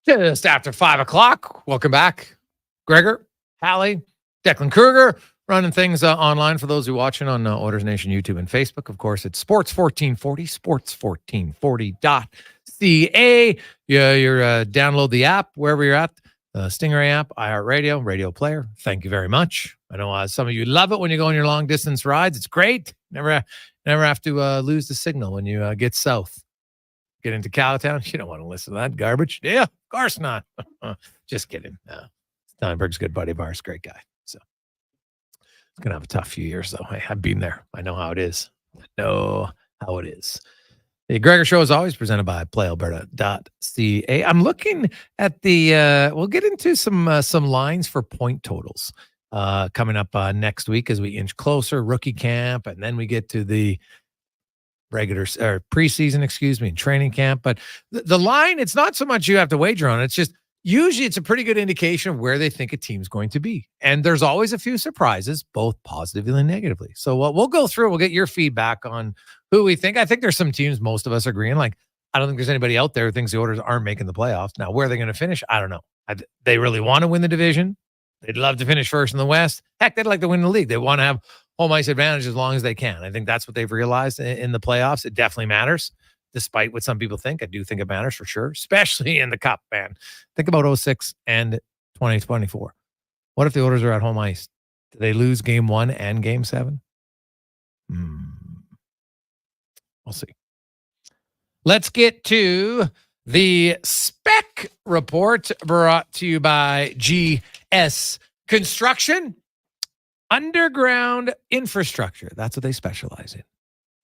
Just after 5 o'clock. Welcome back. Gregor, Halley, Declan Kruger, running things online for those who are watching on Oilers Nation YouTube and Facebook. Of course, it's Sports 1440, sports1440.ca. You're download the app wherever you're at, the Stingray app, iHeartRadio, Radio Player. Thank you very much. I know some of you love it when you go on your long distance rides. It's great. Never have to lose the signal when you get south. Get into Cowtown. You don't want to listen to that garbage. Yeah, of course not. Just kidding. Steinberg's a good buddy of ours. Great guy. So it's going to have a tough few years, though. Hey, I've been there. I know how it is. The Gregor Show is always presented by PlayAlberta.ca. I'm looking at the, we'll get into some lines for point totals coming up next week as we inch closer, rookie camp, and then we get to the regular or preseason, and training camp. But the line, it's not so much you have to wager on. It's just usually it's a pretty good indication of where they think a team's going to be. And there's always a few surprises, both positively and negatively. So we'll go through, we'll get your feedback on who we think. I think there's some teams most of us are agreeing. Like, I don't think there's anybody out there who thinks the Oilers aren't making the playoffs. Now, where are they going to finish? I don't know. They really want to win the division. They'd love to finish first in the West. Heck, they'd like to win the league. They want to have home ice advantage as long as they can. I think that's what they've realized in the playoffs. It definitely matters, despite what some people think. I do think it matters for sure, especially in the Cup, man. Think about 06 and 2024. What if the Oilers are at home ice? Do they lose game 1 and game 7? We'll see. Let's get to the spec report brought to you by GS Construction. Underground infrastructure. That's what they specialize in.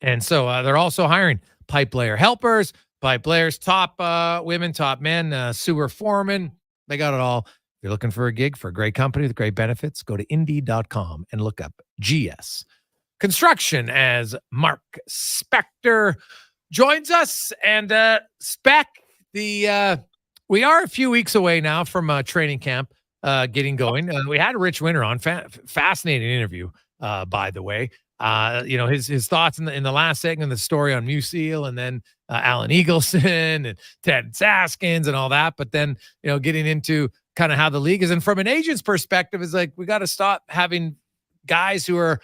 And so they're also hiring pipe layer helpers, pipe layers, top women, top men, sewer foremen. They got it all. If you're looking for a gig for a great company with great benefits, go to Indeed.com and look up GS Construction as Mark Spector joins us. And Spec, we are a few weeks away now from training camp. Getting going. We had Rich Winter on. Fascinating interview, by the way. His thoughts in the last segment, the story on Musil, and then Alan Eagleson and Ted Saskins and all that. But then, getting into kind of how the league is. And from an agent's perspective, is like, we got to stop having guys who are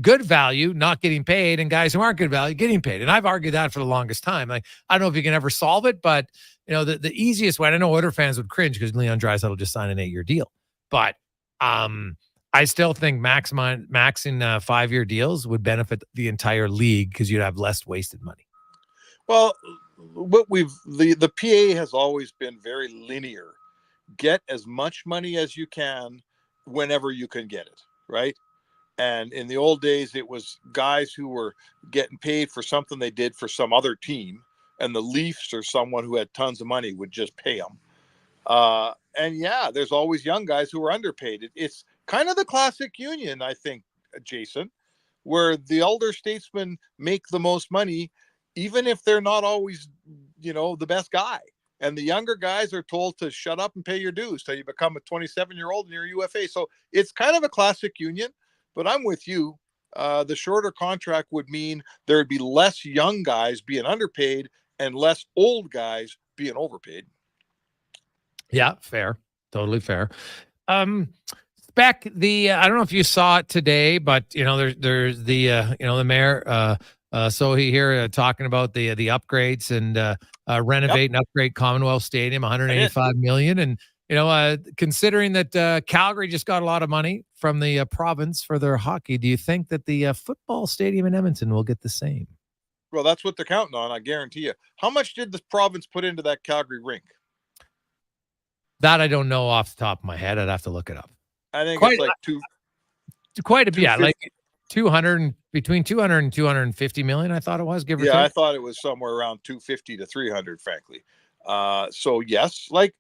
good value not getting paid and guys who aren't good value getting paid. And I've argued that for the longest time. Like, I don't know if you can ever solve it, but the easiest way, I know Oilers fans would cringe because Leon Draisaitl just signed an 8-year deal, but I still think maxing 5-year deals would benefit the entire league because you'd have less wasted money. Well, the PA has always been very linear. Get as much money as you can whenever you can get it, right? And in the old days, it was guys who were getting paid for something they did for some other team, and the Leafs or someone who had tons of money would just pay them. And yeah, there's always young guys who are underpaid. It's kind of the classic union, I think, Jason, where the elder statesmen make the most money, even if they're not always, the best guy. And the younger guys are told to shut up and pay your dues till you become a 27-year-old and you're a UFA. So it's kind of a classic union, but I'm with you. The shorter contract would mean there would be less young guys being underpaid and less old guys being overpaid. Yeah, fair. Totally fair. Spec, I don't know if you saw it today, but there's the mayor Sohi here talking about the upgrades and renovate and upgrade Commonwealth Stadium, $185 million. And considering that Calgary just got a lot of money from the province for their hockey, do you think that the football stadium in Edmonton will get the same? Well, that's what they're counting on, I guarantee you. How much did the province put into that Calgary rink? That I don't know off the top of my head. I'd have to look it up. I think it's like quite a bit. Yeah, like 200 between 200 and 250 million. I thought it was, give or take. I thought it was somewhere around 250 to 300, frankly. So yes, like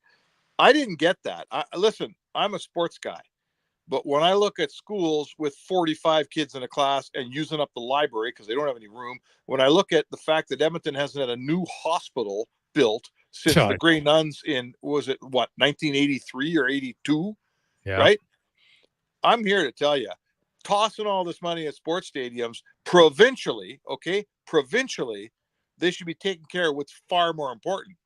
I didn't get that. Listen, I'm a sports guy, but when I look at schools with 45 kids in a class and using up the library because they don't have any room, when I look at the fact that Edmonton hasn't had a new hospital built since the Grey Nuns in, 1983 or 82, right? I'm here to tell you, tossing all this money at sports stadiums provincially, they should be taking care of what's far more important.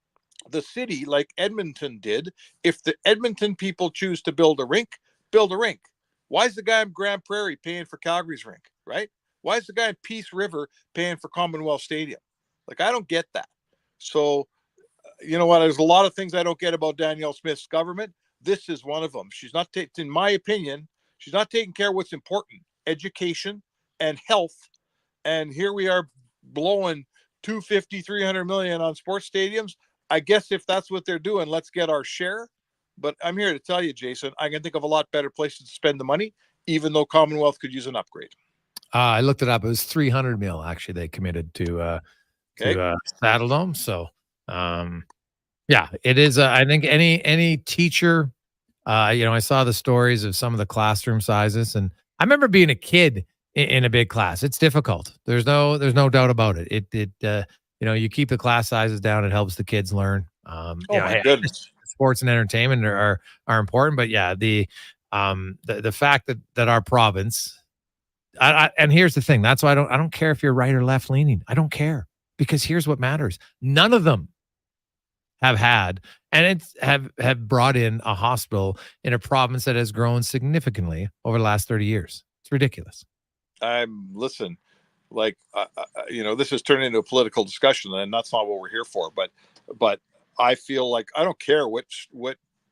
the city, like Edmonton did, if the Edmonton people choose to build a rink, build a rink. Why is the guy in Grand Prairie paying for Calgary's rink, right? Why is the guy in Peace River paying for Commonwealth Stadium? Like, I don't get that. So, you know what? There's a lot of things I don't get about Danielle Smith's government. This is one of them. She's not, in my opinion, she's not taking care of what's important, education and health. And here we are blowing 250, 300 million on sports stadiums. I guess if that's what they're doing, let's get our share. But I'm here to tell you, Jason, I can think of a lot better places to spend the money, even though Commonwealth could use an upgrade. I looked it up. It was 300 mil. Actually, they committed to Saddle Dome. So, yeah, it is. I think any teacher, I saw the stories of some of the classroom sizes, and I remember being a kid in a big class. It's difficult. There's no doubt about it. You keep the class sizes down. It helps the kids learn. My goodness. Sports and entertainment are important, but yeah, the fact that our province, and here's the thing. That's why I don't care if you're right or left leaning. I don't care, because here's what matters. None of them have had, and have brought in a hospital in a province that has grown significantly over the last 30 years. It's ridiculous. Listen, like, this has turned into a political discussion, and that's not what we're here for. But I feel like I don't care what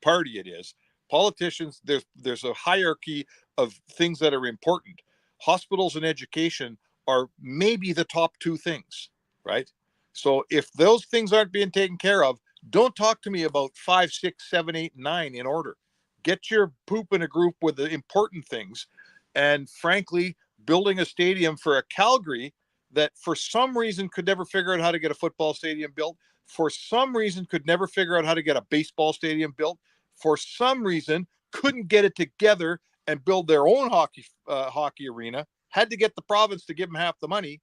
party it is. Politicians, there's a hierarchy of things that are important. Hospitals and education are maybe the top two things, right? So if those things aren't being taken care of, don't talk to me about 5, 6, 7, 8, 9 in order. Get your poop in a group with the important things. And frankly, building a stadium for a Calgary that for some reason could never figure out how to get a football stadium built, for some reason could never figure out how to get a baseball stadium built, for some reason couldn't get it together and build their own hockey arena, had to get the province to give them half the money.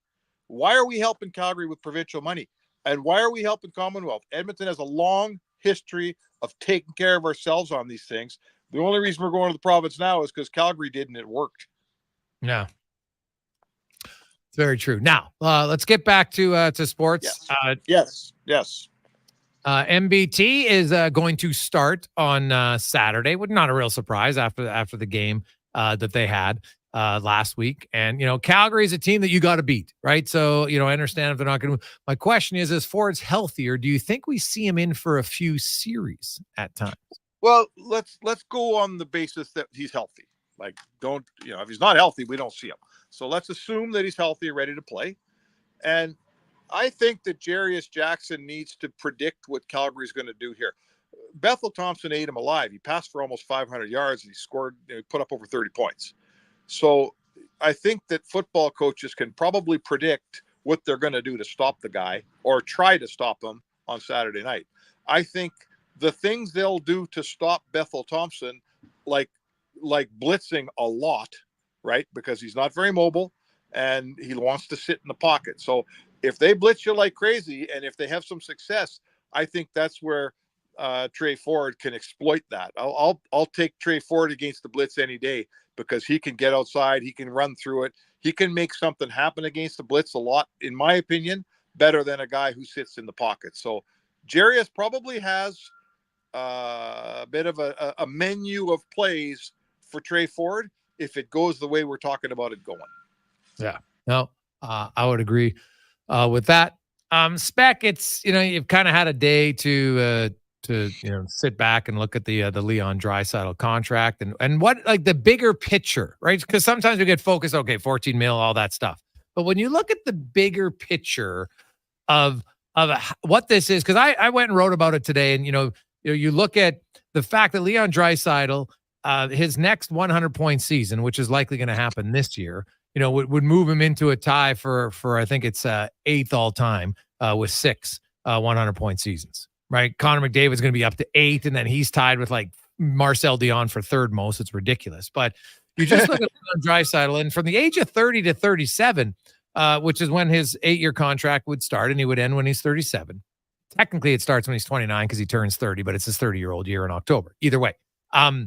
Why are we helping Calgary with provincial money? And why are we helping Commonwealth? Edmonton has a long history of taking care of ourselves on these things. The only reason we're going to the province now is because Calgary did, and it worked. Yeah. It's very true. Now, let's get back to sports. Yes. MBT is going to start on Saturday. Not a real surprise after the game that they had last week. And, Calgary is a team that you got to beat, right? So, I understand if they're not going to. My question is, as Ford's healthier, do you think we see him in for a few series at times? Well, let's go on the basis that he's healthy. Like, if he's not healthy, we don't see him. So let's assume that he's healthy, ready to play. And I think that Jarius Jackson needs to predict what Calgary's going to do here. Bethel Thompson ate him alive. He passed for almost 500 yards and he scored, put up over 30 points. So I think that football coaches can probably predict what they're going to do to stop the guy or try to stop him on Saturday night. I think the things they'll do to stop Bethel Thompson, like blitzing a lot, right? Because he's not very mobile and he wants to sit in the pocket. So if they blitz you like crazy and if they have some success, I think that's where Trey Ford can exploit that. I'll take Trey Ford against the blitz any day because he can get outside, he can run through it, he can make something happen against the blitz a lot, in my opinion, better than a guy who sits in the pocket. So Jarius probably has a bit of a menu of plays for Trey Ford if it goes the way we're talking about it going. Yeah, no, I would agree with that. Spec, it's you've kind of had a day to sit back and look at the Leon Draisaitl contract and what, like, the bigger picture, right? Because sometimes we get focused, okay, 14 mil, all that stuff. But when you look at the bigger picture of what this is, because I went and wrote about it today, and you look at the fact that Leon Draisaitl, his next 100-point season, which is likely going to happen this year, would move him into a tie for I think it's 8th all time with 6 100-point seasons. Right, Connor McDavid's going to be up to 8, and then he's tied with like Marcel Dion for 3rd most. It's ridiculous. But you just look at Draisaitl, and from the age of 30 to 37, which is when his 8-year contract would start, and he would end when he's 37. Technically, it starts when he's 29 because he turns 30, but it's his 30-year-old year in October. Either way, I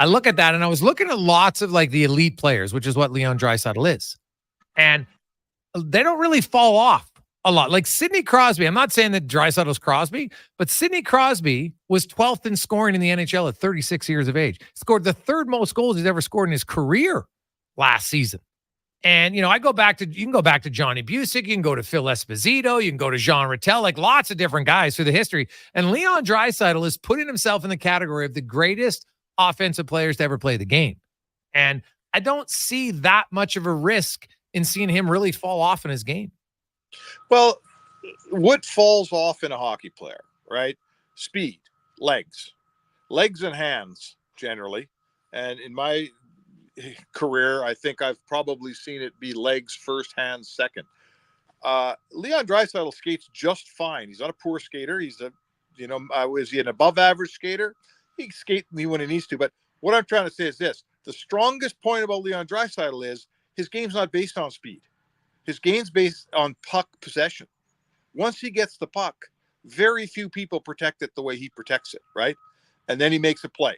look at that, and I was looking at lots of like the elite players, which is what Leon Draisaitl is, and they don't really fall off a lot. Like Sidney Crosby. I'm not saying that Draisaitl's Crosby, but Sidney Crosby was 12th in scoring in the NHL at 36 years of age. Scored the third most goals he's ever scored in his career last season. And, you can go back to Johnny Busick. You can go to Phil Esposito. You can go to Jean Rattel, like lots of different guys through the history. And Leon Draisaitl is putting himself in the category of the greatest offensive players to ever play the game. And I don't see that much of a risk in seeing him really fall off in his game. Well, what falls off in a hockey player, right? Speed, legs and hands generally. And in my career, I think I've probably seen it be legs first, hands second. Leon Draisaitl skates just fine. He's not a poor skater. He's is he an above average skater? He can skate me when he needs to. But what I'm trying to say is this: the strongest point about Leon Draisaitl is his game's not based on speed. His game's based on puck possession. Once he gets the puck, very few people protect it the way he protects it, right? And then he makes a play.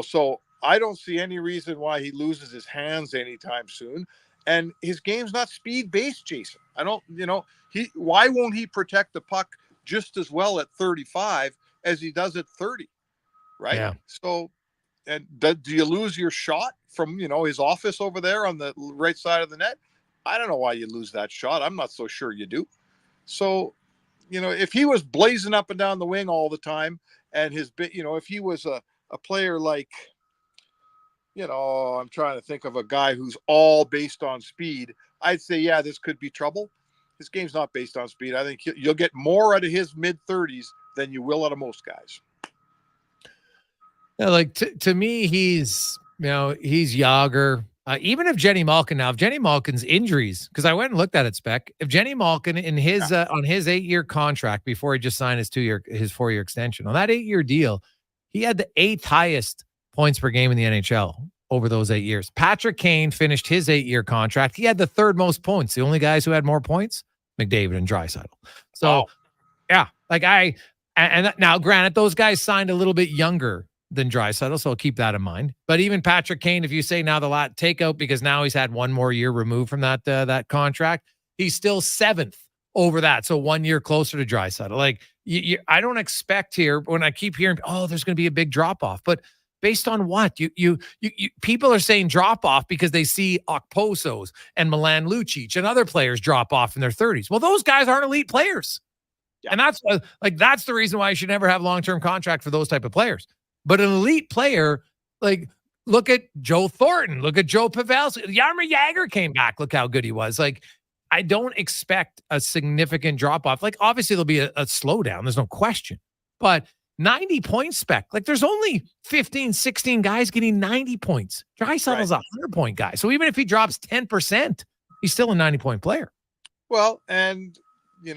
So I don't see any reason why he loses his hands anytime soon. And his game's not speed-based, Jason. Why won't he protect the puck just as well at 35 as he does at 30, right? Yeah. So, and do you lose your shot from, his office over there on the right side of the net? I don't know why you lose that shot. I'm not so sure you do. So, if he was blazing up and down the wing all the time and if he was a player like, I'm trying to think of a guy who's all based on speed, I'd say, yeah, this could be trouble. His game's not based on speed. I think you'll get more out of his mid-30s than you will out of most guys. Yeah, like to me, he's Yager. Even if Jenny Malkin's injuries, because I went and looked at it, Spec. If Jenny Malkin in his on his 8-year contract before he just signed his 4-year extension, on that 8-year deal, he had the 8th highest points per game in the NHL over those 8 years. Patrick Kane finished his 8-year contract. He had the 3rd most points. The only guys who had more points, McDavid and Draisaitl. So, yeah, and now, granted, those guys signed a little bit younger than Draisaitl, so I'll keep that in mind. But even Patrick Kane, if you say now the lot takeout because now he's had one more year removed from that contract, he's still 7th over that, so 1 year closer to Draisaitl. Like I don't expect here when I keep hearing, there's going to be a big drop off, but based on what? You people are saying drop off because they see Okposos and Milan Lucic and other players drop off in their 30s. Well, those guys aren't elite players, and that's the reason why you should never have long-term contract for those type of players. But an elite player, like look at Joe Thornton, look at Joe Pavelski. Jaromir Jagr came back. Look how good he was. Like, I don't expect a significant drop off. Like, obviously there'll be a slowdown. There's no question. But 90 points spec. Like, there's only 15, 16 guys getting 90 points. Draisaitl's a 100-point guy. So even if he drops 10%, he's still a 90-point player. Well, and you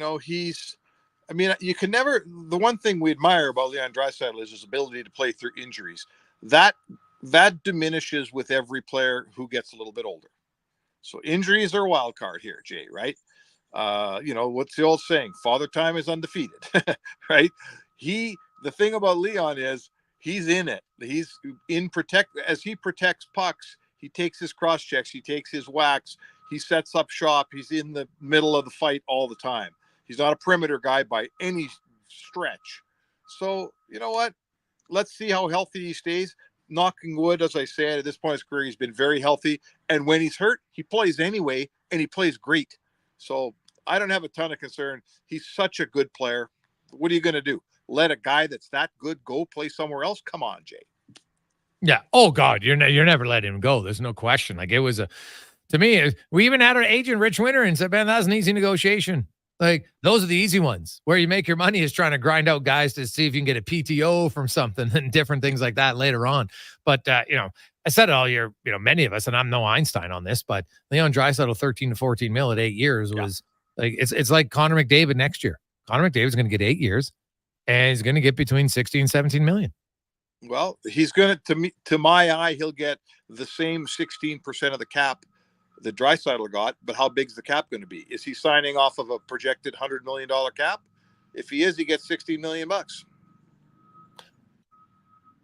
can never. The one thing we admire about Leon Draisaitl is his ability to play through injuries. That diminishes with every player who gets a little bit older. So injuries are a wild card here, Jay. Right? What's the old saying? Father Time is undefeated. Right? The thing about Leon is he's in it. He's in as he protects pucks. He takes his cross checks. He takes his whacks. He sets up shop. He's in the middle of the fight all the time. He's not a perimeter guy by any stretch. So, you know what? Let's see how healthy he stays. Knocking wood, as I said, at this point in his career, he's been very healthy. And when he's hurt, he plays anyway, and he plays great. So I don't have a ton of concern. He's such a good player. What are you going to do? Let a guy that's that good go play somewhere else? Come on, Jay. Yeah. Oh, God, you're never letting him go. There's no question. Like, it was to me, we even had our agent, Rich Winter, and said, man, that was an easy negotiation. Like, those are the easy ones. Where you make your money is trying to grind out guys to see if you can get a PTO from something and different things like that later on. But, I said it all year, many of us, and I'm no Einstein on this, but Leon Draisaitl, 13 to 14 mil at 8 years was like, it's like Connor McDavid next year. Connor McDavid's going to get 8 years, and he's going to get between 16 and 17 million. Well, he's going to my eye, he'll get the same 16% of the cap that Draisaitl got, but how big's the cap going to be? Is he signing off of a projected $100 million cap? If he is, he gets $60 million.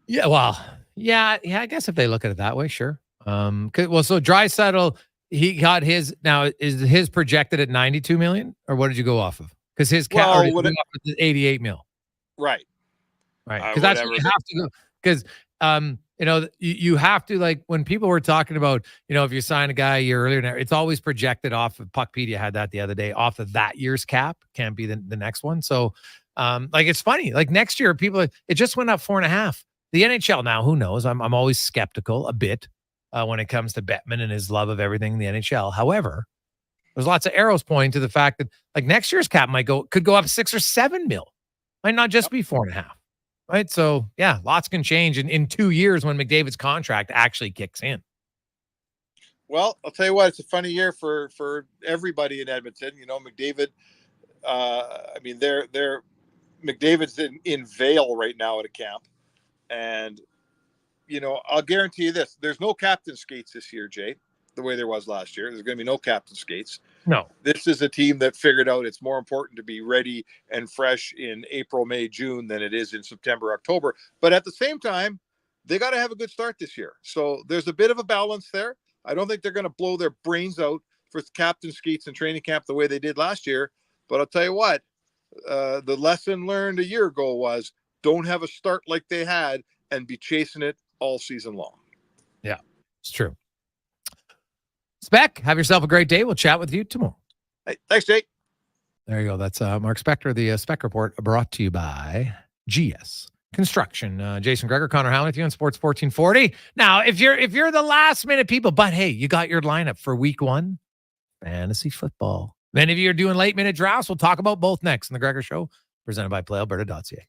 Yeah, well, yeah, I guess if they look at it that way, sure. So Draisaitl, he got his. Now, is his projected at 92 million, or what did you go off of? Because his cap Well, or did you go off with 88 mil. Right. Right. Because that's what you have to go. Because you have to, like, when people were talking about, if you sign a guy a year earlier, it's always projected off of Puckpedia had that the other day, off of that year's cap. Can't be the next one. So it's funny. Like next year, it just went up 4.5. The NHL now, who knows? I'm always skeptical a bit when it comes to Bettman and his love of everything in the NHL. However, there's lots of arrows pointing to the fact that like next year's cap could go up 6 or 7 mil. Might not just be 4.5. Right. So, yeah, lots can change in 2 years when McDavid's contract actually kicks in. Well, I'll tell you what, it's a funny year for everybody in Edmonton. McDavid, they're McDavid's in Vail right now at a camp. And, I'll guarantee you this. There's no captain skates this year, Jay, the way there was last year. There's going to be no captain skates. No. This is a team that figured out it's more important to be ready and fresh in April, May, June than it is in September, October. But at the same time, they got to have a good start this year. So there's a bit of a balance there. I don't think they're going to blow their brains out for captain skates and training camp the way they did last year. But I'll tell you what, the lesson learned a year ago was don't have a start like they had and be chasing it all season long. Yeah, it's true. Spec, have yourself a great day. We'll chat with you tomorrow. Hey, thanks, Jake. There you go. That's Mark Spector, the Spec Report, brought to you by GS Construction. Jason Gregor, Connor Halley with you on Sports 1440. Now, if you're the last minute people, but hey, you got your lineup for week 1, fantasy football. Many of you are doing late minute drafts. We'll talk about both next in the Gregor Show, presented by PlayAlberta.ca.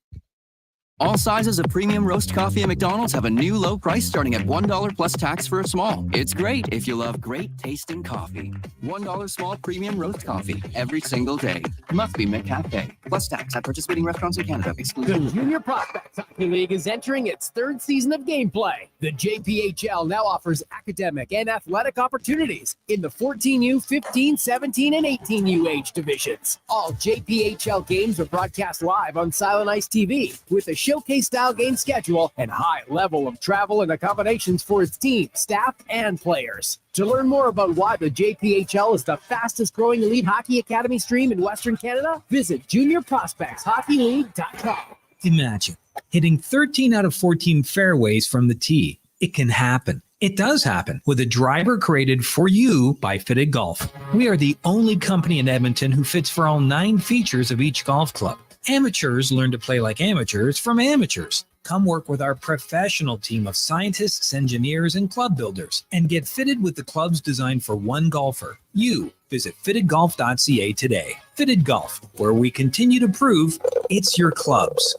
All sizes of premium roast coffee at McDonald's have a new low price starting at $1 plus tax for a small. It's great if you love great tasting coffee. $1 small premium roast coffee every single day. Must be McCafe. Plus tax at participating restaurants in Canada. Exclusive. The Junior Prospects Hockey League is entering its 3rd season of gameplay. The JPHL now offers academic and athletic opportunities in the 14U, 15, 17, and 18U age divisions. All JPHL games are broadcast live on Silent Ice TV with a showcase-style game schedule and high level of travel and accommodations for its team, staff, and players. To learn more about why the JPHL is the fastest-growing elite hockey academy stream in Western Canada, visit juniorprospectshockeyleague.com. Imagine hitting 13 out of 14 fairways from the tee. It can happen. It does happen with a driver created for you by Fitted Golf. We are the only company in Edmonton who fits for all 9 features of each golf club. Amateurs learn to play like amateurs from amateurs. Come work with our professional team of scientists, engineers, and club builders and get fitted with the clubs designed for one golfer. You visit fittedgolf.ca today. Fitted Golf, where we continue to prove it's your clubs.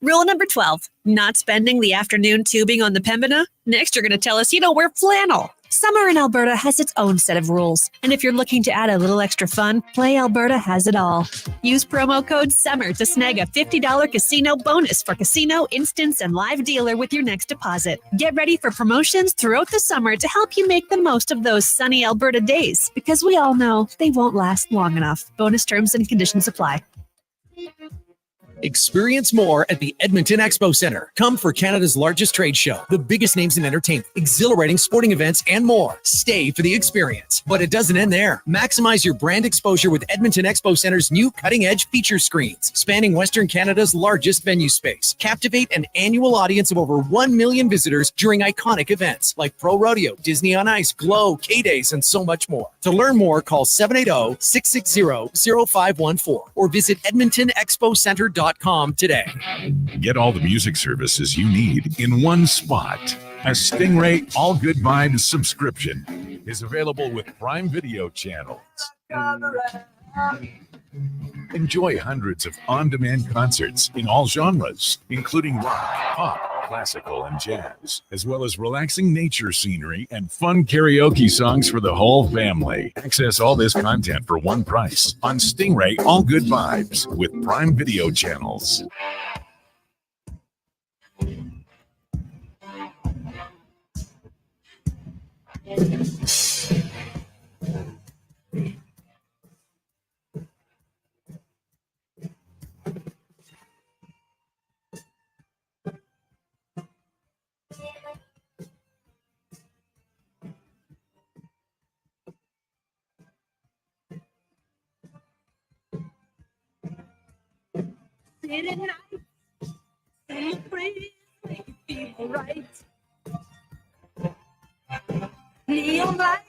Rule number 12, not spending the afternoon tubing on the Pembina. Next, you're going to tell us you don't wear flannel. Summer in Alberta has its own set of rules. And if you're looking to add a little extra fun, Play Alberta has it all. Use promo code SUMMER to snag a $50 casino bonus for casino, instance, and live dealer with your next deposit. Get ready for promotions throughout the summer to help you make the most of those sunny Alberta days, because we all know they won't last long enough. Bonus terms and conditions apply. Experience more at the Edmonton Expo Centre. Come for Canada's largest trade show, the biggest names in entertainment, exhilarating sporting events, and more. Stay for the experience. But it doesn't end there. Maximize your brand exposure with Edmonton Expo Centre's new cutting-edge feature screens, spanning Western Canada's largest venue space. Captivate an annual audience of over 1 million visitors during iconic events like Pro Rodeo, Disney on Ice, Glow, K-Days, and so much more. To learn more, call 780-660-0514 or visit edmontonexpocenter.com today. Get all the music services you need in one spot. A Stingray All Good Vibes subscription is available with Prime Video channels. Enjoy hundreds of on-demand concerts in all genres, including rock, pop, classical, and jazz, as well as relaxing nature scenery and fun karaoke songs for the whole family. Access all this content for one price on Stingray All Good Vibes with Prime Video channels. City night. Celebrate, make it feel right. Neon light.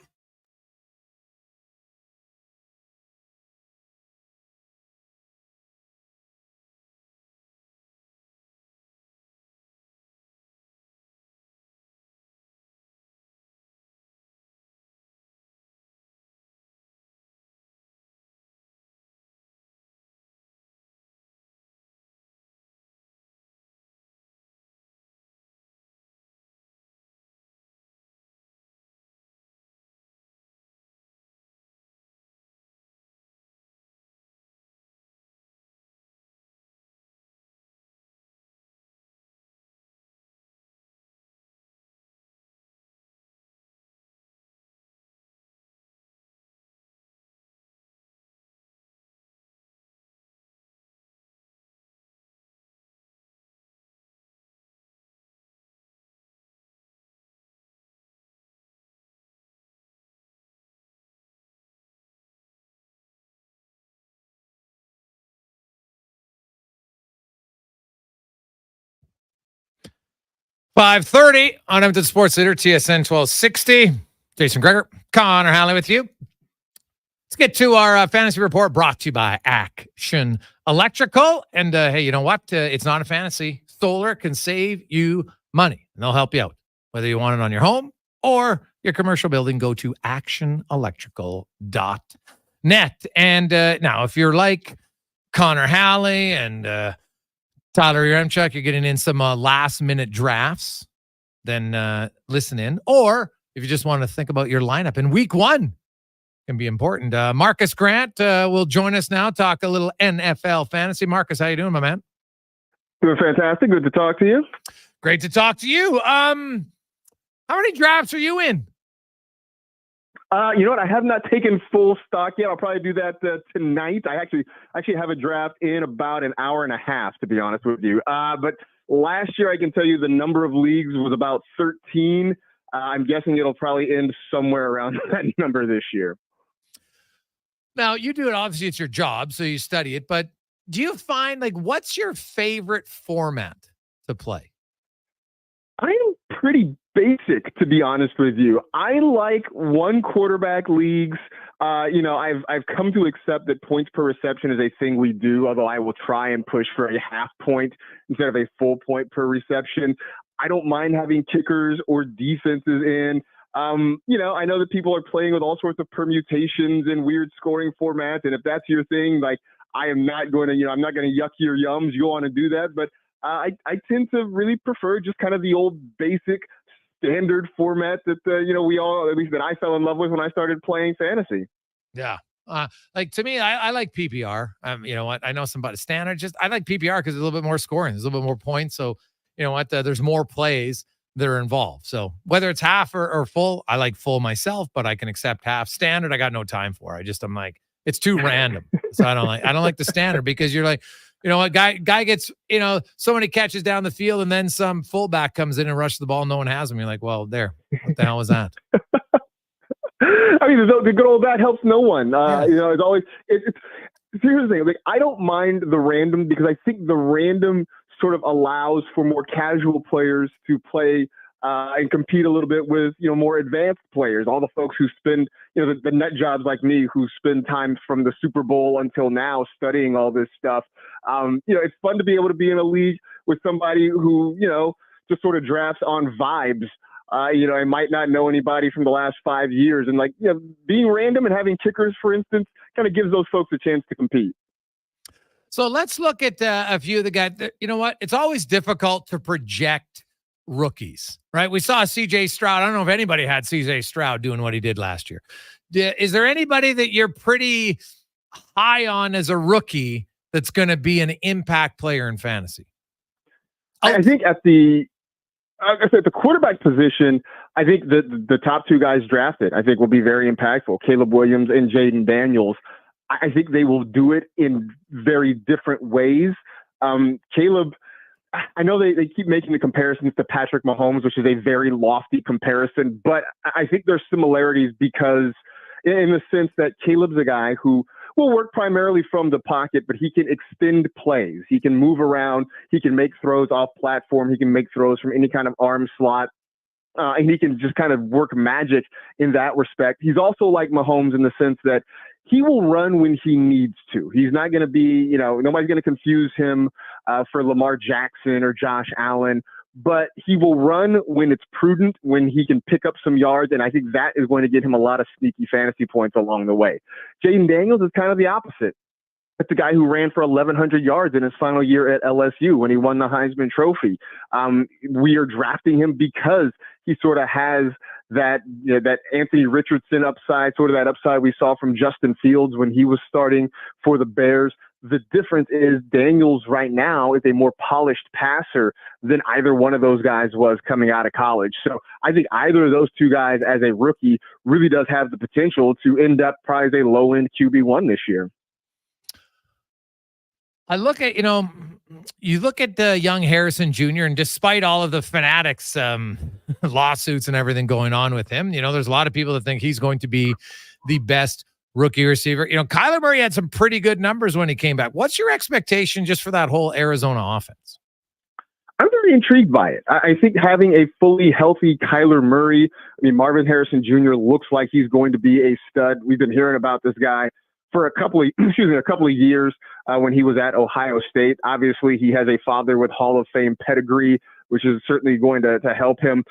.530 on Edmonton Sports Leader, TSN 1260. Jason Gregor, Connor Halley with you. Let's get to our fantasy report brought to you by Action Electrical. And hey, you know what? It's not a fantasy. Solar can save you money, and they'll help you out. Whether you want it on your home or your commercial building, go to actionelectrical.net. And now, if you're like Connor Halley and Tyler Yaremchuk, you're getting in some last-minute drafts, then listen in. Or if you just want to think about your lineup in week one, can be important. Marcus Grant will join us now, talk a little NFL fantasy. Marcus, how you doing, my man? Doing fantastic. Good to talk to you. Great to talk to you. How many drafts are you in? You know what? I have not taken full stock yet. I'll probably do that tonight. I actually have a draft in about an hour and a half, to be honest with you. But last year, I can tell you the number of leagues was about 13. I'm guessing it'll probably end somewhere around that number this year. Now, you do it, obviously, it's your job, so you study it. But do you find, what's your favorite format to play? I'm pretty basic, to be honest with you. I like one quarterback leagues. I've come to accept that points per reception is a thing we do, although I will try and push for a half point instead of a full point per reception. I don't mind having kickers or defenses in. I know that people are playing with all sorts of permutations and weird scoring formats. And if that's your thing, I am not going to, I'm not going to yuck your yums. You want to do that. But I tend to really prefer just kind of the old basic standard format that, we all, at least that I fell in love with when I started playing fantasy. Yeah. To me, I like PPR. You know what? I know somebody standard. I like PPR because there's a little bit more scoring. There's a little bit more points. So, you know what? There's more plays that are involved. So whether it's half or full, I like full myself, but I can accept half. Standard, I got no time for. I'm like, it's too random. So I don't like the standard because you're like, you know, a guy gets, so many catches down the field and then some fullback comes in and rushes the ball. No one has him. You're like, well, what the hell was that? I mean, the good old that helps no one. It's always, here's the thing. I don't mind the random because I think the random sort of allows for more casual players to play and compete a little bit with, more advanced players. All the folks who spend, the nut jobs like me who spend time from the Super Bowl until now studying all this stuff. It's fun to be able to be in a league with somebody who, just sort of drafts on vibes. I might not know anybody from the last 5 years. And being random and having kickers, for instance, kind of gives those folks a chance to compete. So let's look at a few of the guys. You know what? It's always difficult to project rookies, right? We saw CJ Stroud. I don't know if anybody had CJ Stroud doing what he did last year. Is there anybody that you're pretty high on as a rookie that's going to be an impact player in fantasy? I think at the quarterback position, I think the top two guys drafted, I think will be very impactful. Caleb Williams and Jaden Daniels. I think they will do it in very different ways. Caleb, I know they keep making the comparisons to Patrick Mahomes, which is a very lofty comparison, but I think there's similarities because in the sense that Caleb's a guy who will work primarily from the pocket, but he can extend plays. He can move around. He can make throws off platform. He can make throws from any kind of arm slot. And he can just kind of work magic in that respect. He's also like Mahomes in the sense that he will run when he needs to. He's not going to be, nobody's going to confuse him for Lamar Jackson or Josh Allen, but he will run when it's prudent, when he can pick up some yards, and I think that is going to get him a lot of sneaky fantasy points along the way. Jaden Daniels is kind of the opposite. It's the guy who ran for 1,100 yards in his final year at LSU when he won the Heisman Trophy. We are drafting him because he sort of has that Anthony Richardson upside, sort of that upside we saw from Justin Fields when he was starting for the Bears. The difference is Daniels right now is a more polished passer than either one of those guys was coming out of college. So I think either of those two guys as a rookie really does have the potential to end up probably as a low-end QB1 this year. I look at, you look at the young Harrison Jr., and despite all of the Fanatics lawsuits and everything going on with him, there's a lot of people that think he's going to be the best rookie receiver. Kyler Murray had some pretty good numbers when he came back. What's your expectation just for that whole Arizona offense? I'm very intrigued by it. I think having a fully healthy Kyler Murray, Marvin Harrison Jr. looks like he's going to be a stud. We've been hearing about this guy for a couple of years when he was at Ohio State. Obviously, he has a father with Hall of Fame pedigree, which is certainly going to help him.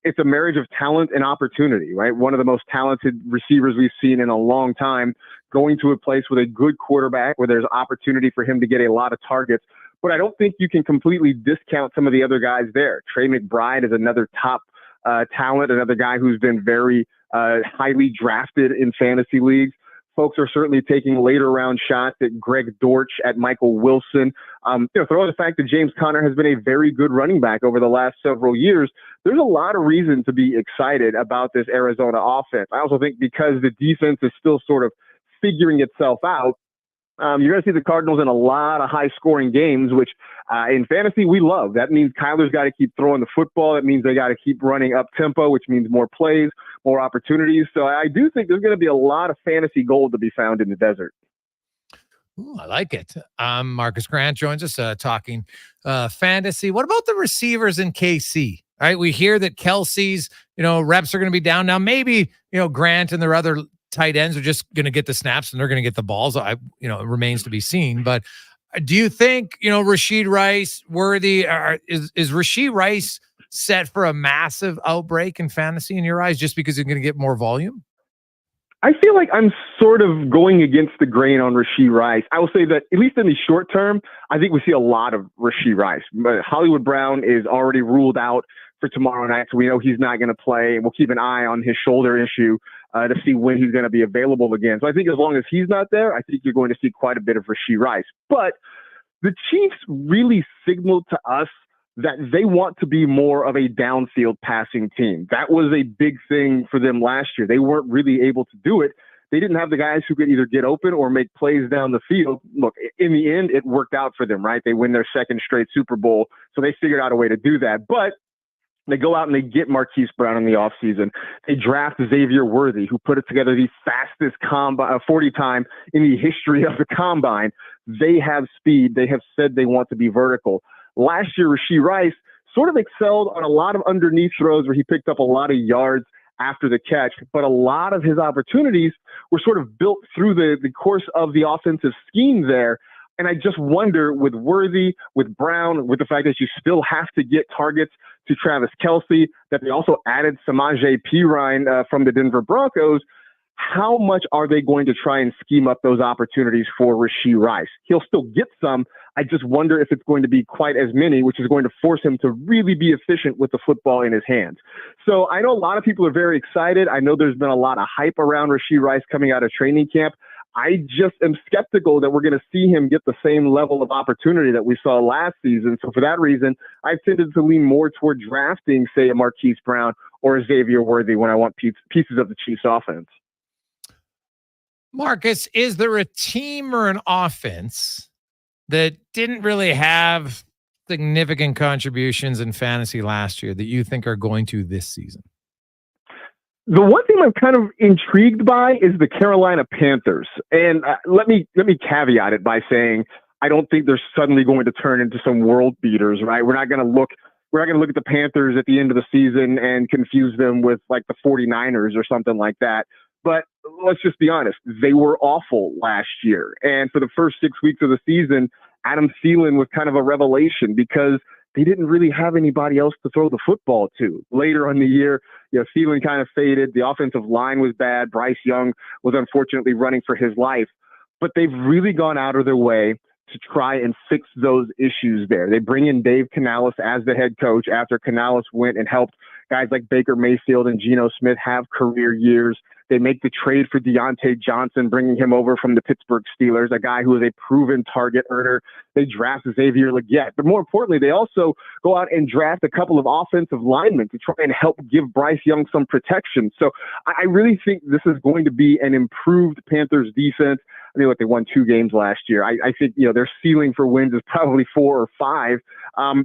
It's a marriage of talent and opportunity, right? One of the most talented receivers we've seen in a long time, going to a place with a good quarterback where there's opportunity for him to get a lot of targets. But I don't think you can completely discount some of the other guys there. Trey McBride is another top talent, another guy who's been very highly drafted in fantasy leagues. Folks are certainly taking later round shots at Greg Dortch, at Michael Wilson. Throw the fact that James Conner has been a very good running back over the last several years. There's a lot of reason to be excited about this Arizona offense. I also think because the defense is still sort of figuring itself out, you're going to see the Cardinals in a lot of high-scoring games, which in fantasy we love. That means Kyler's got to keep throwing the football. That means they got to keep running up tempo, which means more plays, more opportunities. So I do think there's going to be a lot of fantasy gold to be found in the desert. Ooh, I like it. Marcus Grant joins us talking fantasy. What about the receivers in KC? All right, we hear that Kelsey's reps are going to be down now. Maybe Grant and their other tight ends are just going to get the snaps and they're going to get the balls. It remains to be seen. But do you think, Rashid Rice worthy? Is Rashid Rice set for a massive outbreak in fantasy in your eyes just because he's going to get more volume? I feel like I'm sort of going against the grain on Rashid Rice. I will say that at least in the short term, I think we see a lot of Rashid Rice. But Hollywood Brown is already ruled out for tomorrow night, so we know he's not going to play. We'll keep an eye on his shoulder issue to see when he's going to be available again. So I think as long as he's not there, I think you're going to see quite a bit of Rashid Rice. But the Chiefs really signaled to us that they want to be more of a downfield passing team. That was a big thing for them last year. They weren't really able to do it. They didn't have the guys who could either get open or make plays down the field. Look, in the end, it worked out for them, right? They win their second straight Super Bowl, so they figured out a way to do that. But they go out and they get Marquise Brown in the offseason. They draft Xavier Worthy, who put it together the fastest 40 time in the history of the combine. They have speed. They have said they want to be vertical. Last year, Rashid Rice sort of excelled on a lot of underneath throws where he picked up a lot of yards after the catch, but a lot of his opportunities were sort of built through the course of the offensive scheme there. And I just wonder with Worthy, with Brown, with the fact that you still have to get targets to Travis Kelce, that they also added Samaje Perine from the Denver Broncos, how much are they going to try and scheme up those opportunities for Rashid Rice? He'll still get some. I just wonder if it's going to be quite as many, which is going to force him to really be efficient with the football in his hands. So I know a lot of people are very excited. I know there's been a lot of hype around Rashid Rice coming out of training camp. I just am skeptical that we're going to see him get the same level of opportunity that we saw last season. So for that reason, I've tended to lean more toward drafting, say, a Marquise Brown or a Xavier Worthy when I want pieces of the Chiefs offense. Marcus, is there a team or an offense that didn't really have significant contributions in fantasy last year that you think are going to this season? The one thing I'm kind of intrigued by is the Carolina Panthers. And let me caveat it by saying I don't think they're suddenly going to turn into some world beaters, right? We're not going to look at the Panthers at the end of the season and confuse them with like the 49ers or something like that. But let's just be honest, they were awful last year. And for the first 6 weeks of the season, Adam Thielen was kind of a revelation because they didn't really have anybody else to throw the football to. Later on the year, Thielen kind of faded. The offensive line was bad. Bryce Young was unfortunately running for his life. But they've really gone out of their way to try and fix those issues there. They bring in Dave Canales as the head coach after Canales went and helped guys like Baker Mayfield and Geno Smith have career years. They make the trade for Deontay Johnson, bringing him over from the Pittsburgh Steelers, a guy who is a proven target earner. They draft Xavier Legette. But more importantly, they also go out and draft a couple of offensive linemen to try and help give Bryce Young some protection. So I really think this is going to be an improved Panthers defense. I mean, they won 2 games last year. I think, their ceiling for wins is probably 4 or 5.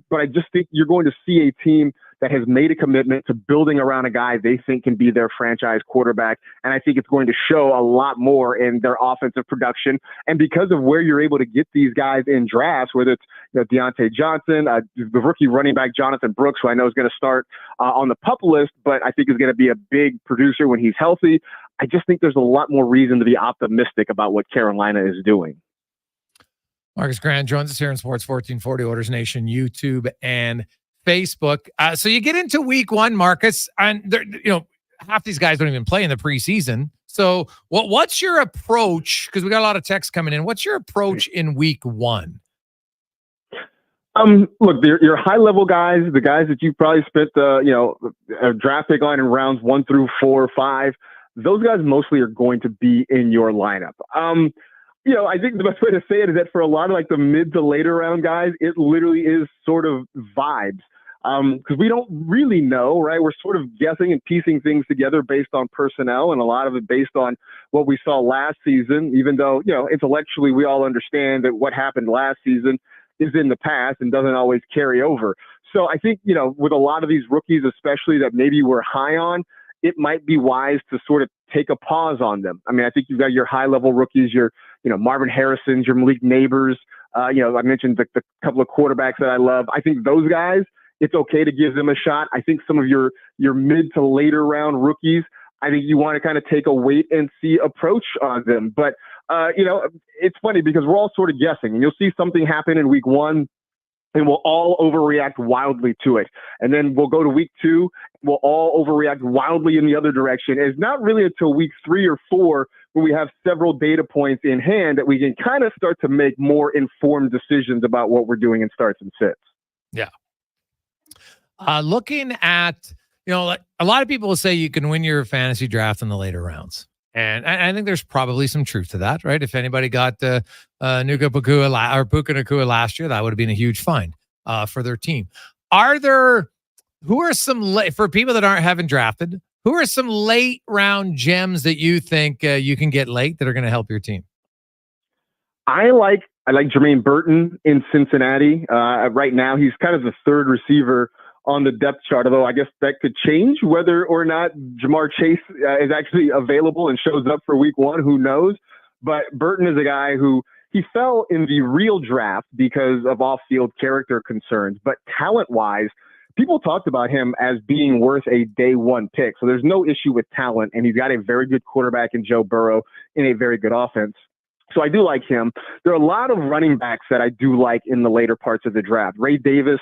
But I just think you're going to see a team that has made a commitment to building around a guy they think can be their franchise quarterback. And I think it's going to show a lot more in their offensive production. And because of where you're able to get these guys in drafts, whether it's Deontay Johnson, the rookie running back Jonathan Brooks, who I know is going to start on the PUP list, but I think is going to be a big producer when he's healthy. I just think there's a lot more reason to be optimistic about what Carolina is doing. Marcus Grant joins us here in Sports 1440, Oilers Nation, YouTube, and Facebook. So you get into week 1, Marcus, and half these guys don't even play in the preseason. So what's your approach? Because we got a lot of texts coming in. What's your approach in week 1? Look, your high level guys, the guys that you probably spent a draft pick on in rounds 1 through 4 or 5. Those guys mostly are going to be in your lineup. I think the best way to say it is that for a lot of like the mid to later round guys, it literally is sort of vibes. Because we don't really know, right? We're sort of guessing and piecing things together based on personnel, and a lot of it based on what we saw last season, even though, intellectually we all understand that what happened last season is in the past and doesn't always carry over. So I think, with a lot of these rookies, especially that maybe we're high on, it might be wise to sort of take a pause on them. I mean, I think you've got your high-level rookies, your Marvin Harrisons, your Malik Neighbors. I mentioned the couple of quarterbacks that I love. I think those guys, it's okay to give them a shot. I think some of your mid to later round rookies, I think you want to kind of take a wait and see approach on them. But, it's funny because we're all sort of guessing, and you'll see something happen in week 1 and we'll all overreact wildly to it. And then we'll go to week 2, we'll all overreact wildly in the other direction. And it's not really until week 3 or 4 when we have several data points in hand that we can kind of start to make more informed decisions about what we're doing in starts and sits. Yeah. Looking at, like a lot of people will say you can win your fantasy draft in the later rounds. And I think there's probably some truth to that, right? If anybody got Puka Nacua last year, that would have been a huge find for their team. Who are some, for people that haven't drafted, who are some late round gems that you think you can get late that are going to help your team? I like Jermaine Burton in Cincinnati. Right now, he's kind of the third receiver on the depth chart, although I guess that could change whether or not Jamar Chase is actually available and shows up for week 1. Who knows? But Burton is a guy who he fell in the real draft because of off-field character concerns. But talent-wise, people talked about him as being worth a day 1 pick. So there's no issue with talent, and he's got a very good quarterback in Joe Burrow in a very good offense. So I do like him. There are a lot of running backs that I do like in the later parts of the draft. Ray Davis,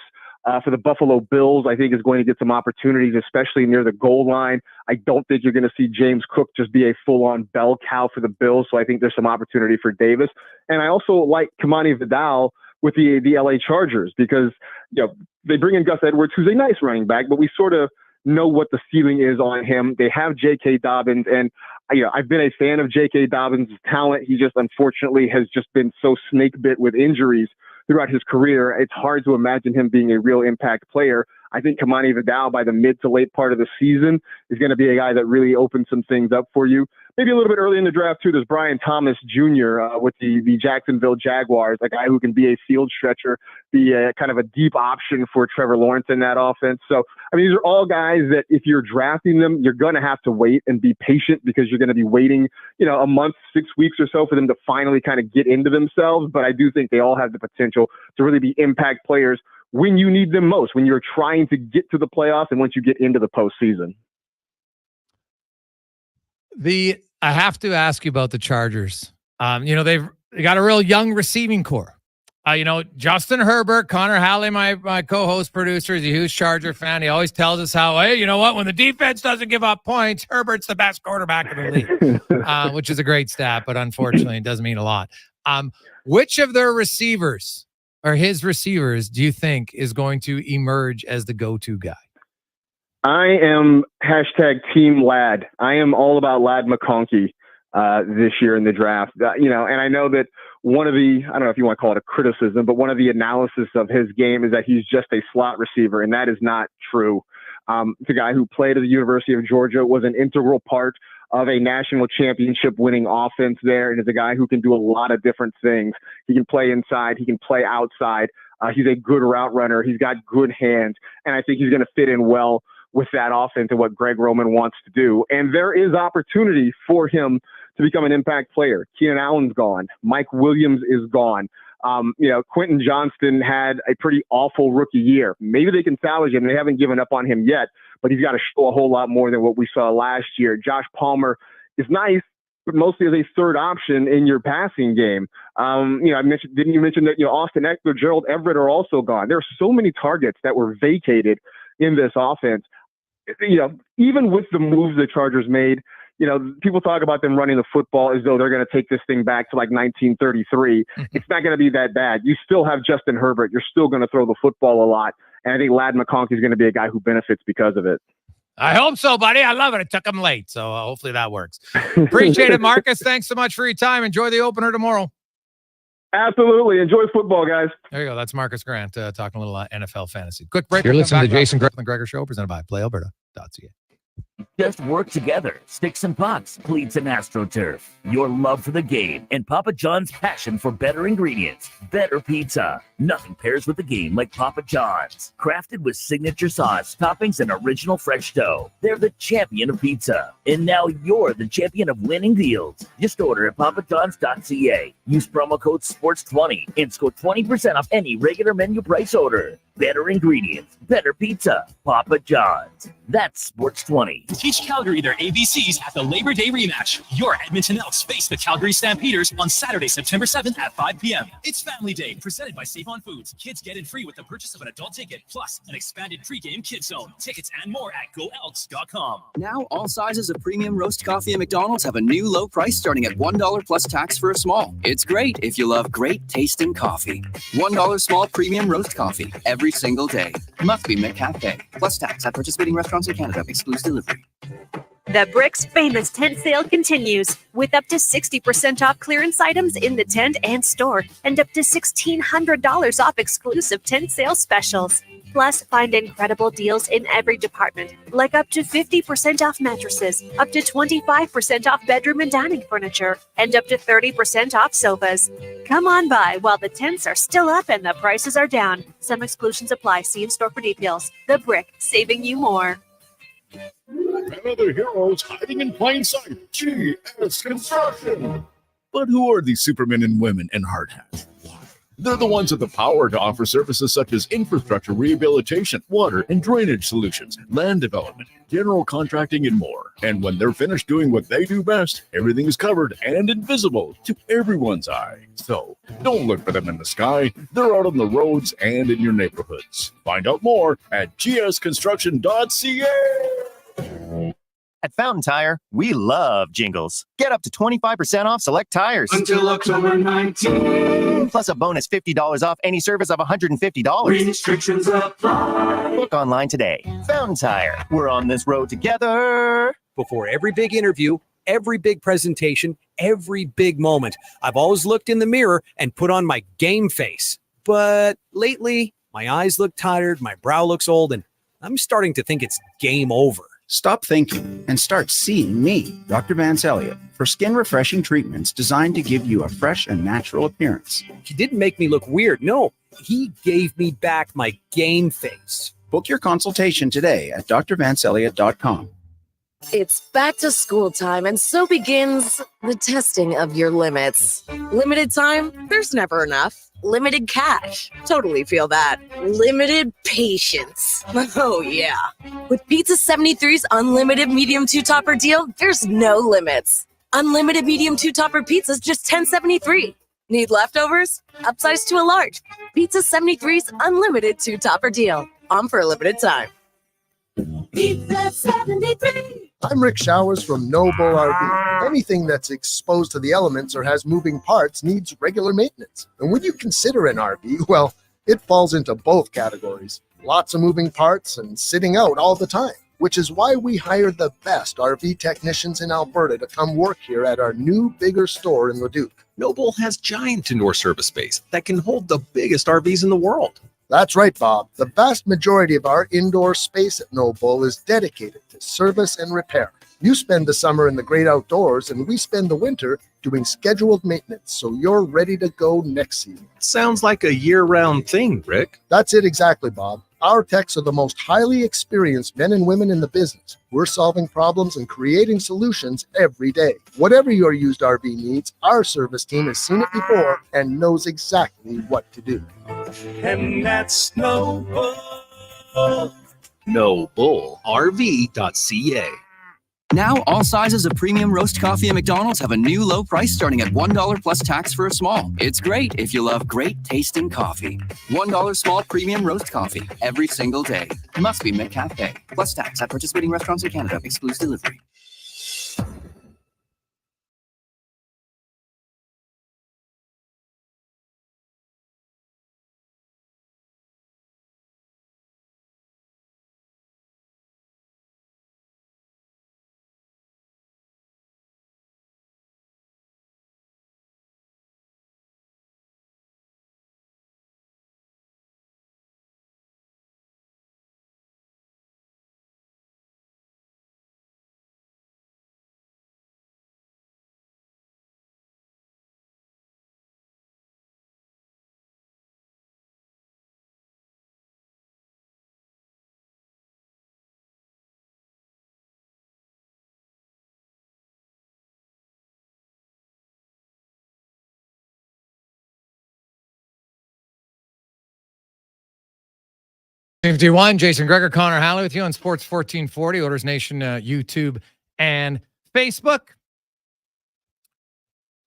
for the Buffalo Bills, I think is going to get some opportunities, especially near the goal line. I don't think you're going to see James Cook just be a full-on bell cow for the Bills, so I think there's some opportunity for Davis. And I also like Kamani Vidal with the LA Chargers because they bring in Gus Edwards, who's a nice running back, but we sort of know what the ceiling is on him. They have J.K. Dobbins, and I've been a fan of J.K. Dobbins' talent. He just unfortunately has just been so snake bit with injuries throughout his career. It's hard to imagine him being a real impact player. I think Kamani Vidal by the mid to late part of the season is going to be a guy that really opens some things up for you. maybe a little bit early in the draft too, there's Brian Thomas Jr. With the Jacksonville Jaguars, a guy who can be a field stretcher, be a kind of a deep option for Trevor Lawrence in that offense. So, I mean, these are all guys that if you're drafting them, you're going to have to wait and be patient because you're going to be waiting, a month, 6 weeks or so for them to finally kind of get into themselves. But I do think they all have the potential to really be impact players when you need them most, when you're trying to get to the playoffs and once you get into the postseason. I have to ask you about the Chargers. They got a real young receiving core. Justin Herbert, Connor Halley, my co-host producer, is a huge Charger fan. He always tells us how, hey, you know what? When the defense doesn't give up points, Herbert's the best quarterback in the league, which is a great stat, but unfortunately, it doesn't mean a lot. Which of their receivers or his receivers do you think is going to emerge as the go-to guy? I am #Team Lad. I am all about Lad McConkey this year in the draft. And I know that one of the, I don't know if you want to call it a criticism, but one of the analysis of his game is that he's just a slot receiver, and that is not true. It's a guy who played at the University of Georgia, was an integral part of a national championship winning offense there, and is a guy who can do a lot of different things. He can play inside. He can play outside. He's a good route runner. He's got good hands, and I think he's going to fit in well with that offense and what Greg Roman wants to do. And there is opportunity for him to become an impact player. Keenan Allen's gone. Mike Williams is gone. Quentin Johnston had a pretty awful rookie year. Maybe they can salvage him. They haven't given up on him yet, but he's got to show a whole lot more than what we saw last year. Josh Palmer is nice, but mostly as a third option in your passing game. Didn't you mention that, Austin Eckler, Gerald Everett are also gone. There are so many targets that were vacated in this offense. Even with the moves the Chargers made, people talk about them running the football as though they're going to take this thing back to like 1933. It's not going to be that bad. You still have Justin Herbert. You're still going to throw the football a lot. And I think Lad McConkey is going to be a guy who benefits because of it. I hope so, buddy. I love it. It took him late, so hopefully that works. Appreciate it, Marcus. Thanks so much for your time. Enjoy the opener tomorrow. Absolutely. Enjoy football, guys. There you go. That's Marcus Grant talking a little NFL fantasy. Quick break. You're listening to the Jason Gregor Show, presented by PlayAlberta.ca. Just work together, sticks and pucks, cleats and AstroTurf. Your love for the game and Papa John's passion for better ingredients, better pizza. Nothing pairs with the game like Papa John's. Crafted with signature sauce, toppings, and original fresh dough. They're the champion of pizza. And now you're the champion of winning deals. Just order at papajohns.ca. Use promo code SPORTS20 and score 20% off any regular menu price order. Better ingredients, better pizza. Papa John's. That's Sports20. Teach Calgary their ABCs at the Labor Day rematch. Your Edmonton Elks face the Calgary Stampeders on Saturday, September 7th at 5 p.m. It's Family Day, presented by Save On Foods. Kids get in free with the purchase of an adult ticket, plus an expanded pregame kids zone. Tickets and more at GoElks.com. Now, all sizes of premium roast coffee at McDonald's have a new low price starting at $1 plus tax for a small. It's great if you love great tasting coffee. $1 small premium roast coffee every single day. Must be McCafe. Plus tax at participating restaurants in Canada. Excludes delivery. The Brick's famous tent sale continues with up to 60% off clearance items in the tent and store and up to $1,600 off exclusive tent sale specials. Plus, find incredible deals in every department, like up to 50% off mattresses, up to 25% off bedroom and dining furniture, and up to 30% off sofas. Come on by while the tents are still up and the prices are down. Some exclusions apply. See in store for details. The Brick, saving you more. And other heroes hiding in plain sight. GS Construction. But who are these supermen and women in hard hats? They're the ones with the power to offer services such as infrastructure rehabilitation, water and drainage solutions, land development, general contracting, and more. And when they're finished doing what they do best, everything is covered and invisible to everyone's eye. So don't look for them in the sky. They're out on the roads and in your neighborhoods. Find out more at gsconstruction.ca. At Fountain Tire, we love jingles. Get up to 25% off select tires. Until October 19th. Plus a bonus $50 off any service of $150. Restrictions apply. Book online today. Fountain Tire. We're on this road together. Before every big interview, every big presentation, every big moment, I've always looked in the mirror and put on my game face. But lately, my eyes look tired, my brow looks old, and I'm starting to think it's game over. Stop thinking and start seeing me, Dr. Vance Elliott, for skin refreshing treatments designed to give you a fresh and natural appearance. He didn't make me look weird. No, he gave me back my game face. Book your consultation today at drvanceelliott.com. It's back to school time, and so begins the testing of your limits. Limited time? There's never enough. Limited cash? Totally feel that. Limited patience? Oh, yeah. With Pizza 73's unlimited medium two-topper deal, there's no limits. Unlimited medium two-topper pizzas just $10.73. Need leftovers? Upsize to a large. Pizza 73's unlimited two-topper deal. On for a limited time. Pizza 73. I'm Rick Showers from No Bull RV. Anything that's exposed to the elements or has moving parts needs regular maintenance. And when you consider an RV, well, it falls into both categories. Lots of moving parts and sitting out all the time, which is why we hire the best RV technicians in Alberta to come work here at our new, bigger store in Leduc. Noble has giant indoor service space that can hold the biggest RVs in the world. That's right, Bob. The vast majority of our indoor space at No Bull is dedicated to service and repair. You spend the summer in the great outdoors, and we spend the winter doing scheduled maintenance, so you're ready to go next season. Sounds like a year-round thing, Rick. That's it exactly, Bob. Our techs are the most highly experienced men and women in the business. We're solving problems and creating solutions every day. Whatever your used RV needs, our service team has seen it before and knows exactly what to do. And that's No Bull. NobleRV.ca. Now, all sizes of premium roast coffee at McDonald's have a new low price starting at $1 plus tax for a small. It's great if you love great tasting coffee. $1 small premium roast coffee every single day. Must be McCafe. Plus tax at participating restaurants in Canada. Excludes delivery. One, Jason Gregor, Connor Halley with you on Sports 1440, Oilers Nation, YouTube, and Facebook.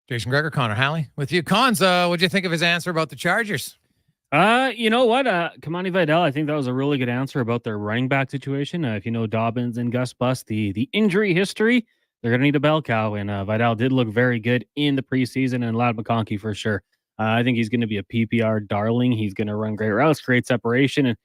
Jason Gregor, Connor Halley with you. Cons, what'd you think of his answer about the Chargers? You know what? Kamani Vidal, I think that was a really good answer about their running back situation. If you know Dobbins and Gus Bus, the injury history, they're going to need a bell cow, and Vidal did look very good in the preseason, and Ladd McConkey for sure. I think he's going to be a PPR darling. He's going to run great routes, great separation, and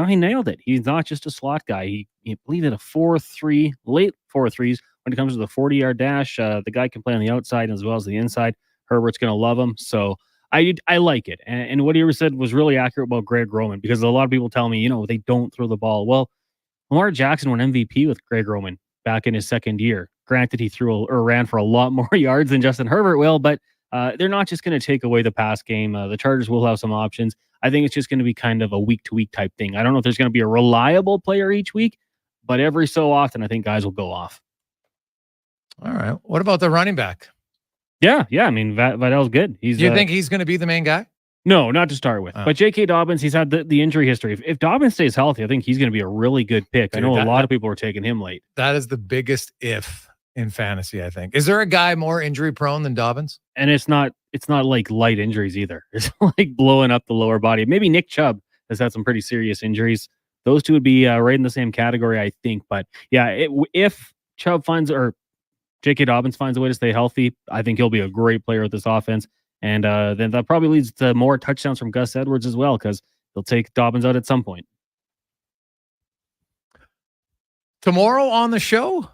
he nailed it. He's not just a slot guy. He believed in a 4-3, late 4-3s when it comes to the 40-yard dash. The guy can play on the outside as well as the inside. Herbert's going to love him. So I like it. And what he said was really accurate about Greg Roman, because a lot of people tell me, they don't throw the ball. Well, Lamar Jackson won MVP with Greg Roman back in his second year. Granted, he ran for a lot more yards than Justin Herbert will, but they're not just going to take away the pass game. The Chargers will have some options. I think it's just going to be kind of a week-to-week type thing. I don't know if there's going to be a reliable player each week, but every so often, I think guys will go off. All right. What about the running back? Yeah. I mean, Vidal's good. Do you think he's going to be the main guy? No, not to start with. But J.K. Dobbins, he's had the injury history. If Dobbins stays healthy, I think he's going to be a really good pick. Dude, I know a lot of people are taking him late. That is the biggest if in fantasy, I think. Is there a guy more injury prone than Dobbins? And it's not like light injuries either. It's like blowing up the lower body. Maybe Nick Chubb has had some pretty serious injuries. Those two would be right in the same category, I think. But yeah, if Chubb or J.K. Dobbins finds a way to stay healthy, I think he'll be a great player with this offense. And then that probably leads to more touchdowns from Gus Edwards as well, because they'll take Dobbins out at some point. Tomorrow on the show,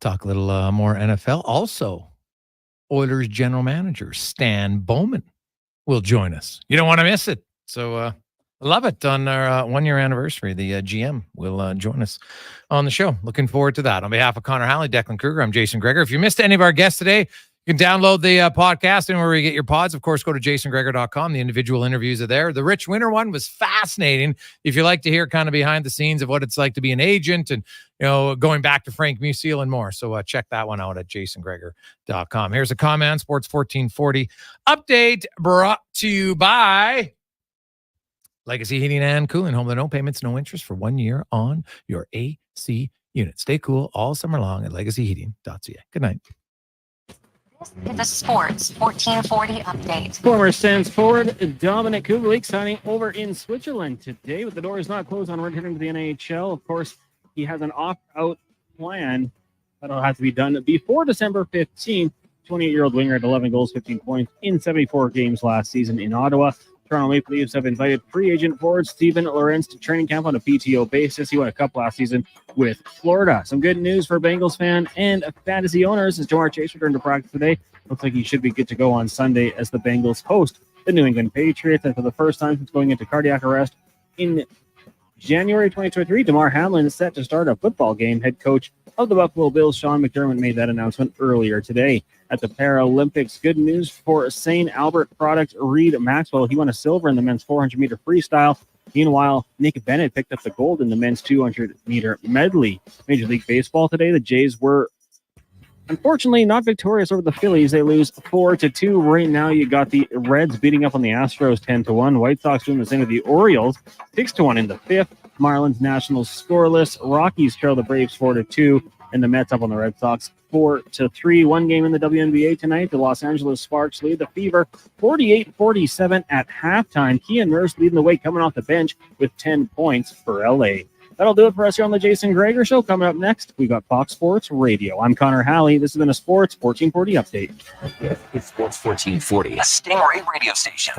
talk a little more NFL. Also, Oilers general manager Stan Bowman will join us. You don't want to miss it. So Love it. On our 1 year anniversary, the GM will join us on the show. Looking forward to that. On behalf of Connor Halley, Declan Kruger, I'm Jason Gregor. If you missed any of our guests today, you can download the podcast anywhere you get your pods. Of course, go to jasongregor.com. The individual interviews are there. The Rich Winter one was fascinating. If you like to hear kind of behind the scenes of what it's like to be an agent and, going back to Frank Musial and more. So check that one out at jasongregor.com. Here's a comment, Sports 1440 update brought to you by Legacy Heating and Cooling. Home with no payments, no interest for 1 year on your AC unit. Stay cool all summer long at legacyheating.ca. Good night. The Sports 1440 update. Former Sens forward Dominic Kubelik signing over in Switzerland today, with the doors not closed on returning to the NHL. Of course, he has an opt-out plan that'll have to be done before December 15th. 28-year-old winger had 11 goals, 15 points in 74 games last season in Ottawa. Toronto Maple Leafs have invited free agent forward Steven Lorentz to training camp on a PTO basis. He won a cup last season with Florida. Some good news for Bengals fan and fantasy owners as Jamar Chase returned to practice today. Looks like he should be good to go on Sunday as the Bengals host the New England Patriots. And for the first time since going into cardiac arrest in January 2023, Damar Hamlin is set to start a football game. Head coach of the Buffalo Bills, Sean McDermott, made that announcement earlier today. At the Paralympics, good news for St. Albert product Reed Maxwell. He won a silver in the men's 400-meter freestyle. Meanwhile, Nick Bennett picked up the gold in the men's 200-meter medley. Major League Baseball today, the Jays were unfortunately not victorious over the Phillies. They lose 4-2. Right now, you got the Reds beating up on the Astros 10-1. White Sox doing the same with the Orioles 6-1 in the fifth. Marlins Nationals scoreless. Rockies trail the Braves 4-2. And the Mets up on the Red Sox 4-3. One game in the WNBA tonight. The Los Angeles Sparks lead the Fever 48-47 at halftime. Kian Nurse leading the way coming off the bench with 10 points for LA. That'll do it for us here on the Jason Gregor Show. Coming up next, we got Fox Sports Radio. I'm Connor Halley. This has been a Sports 1440 update. It's Sports 1440, a Stingray radio station.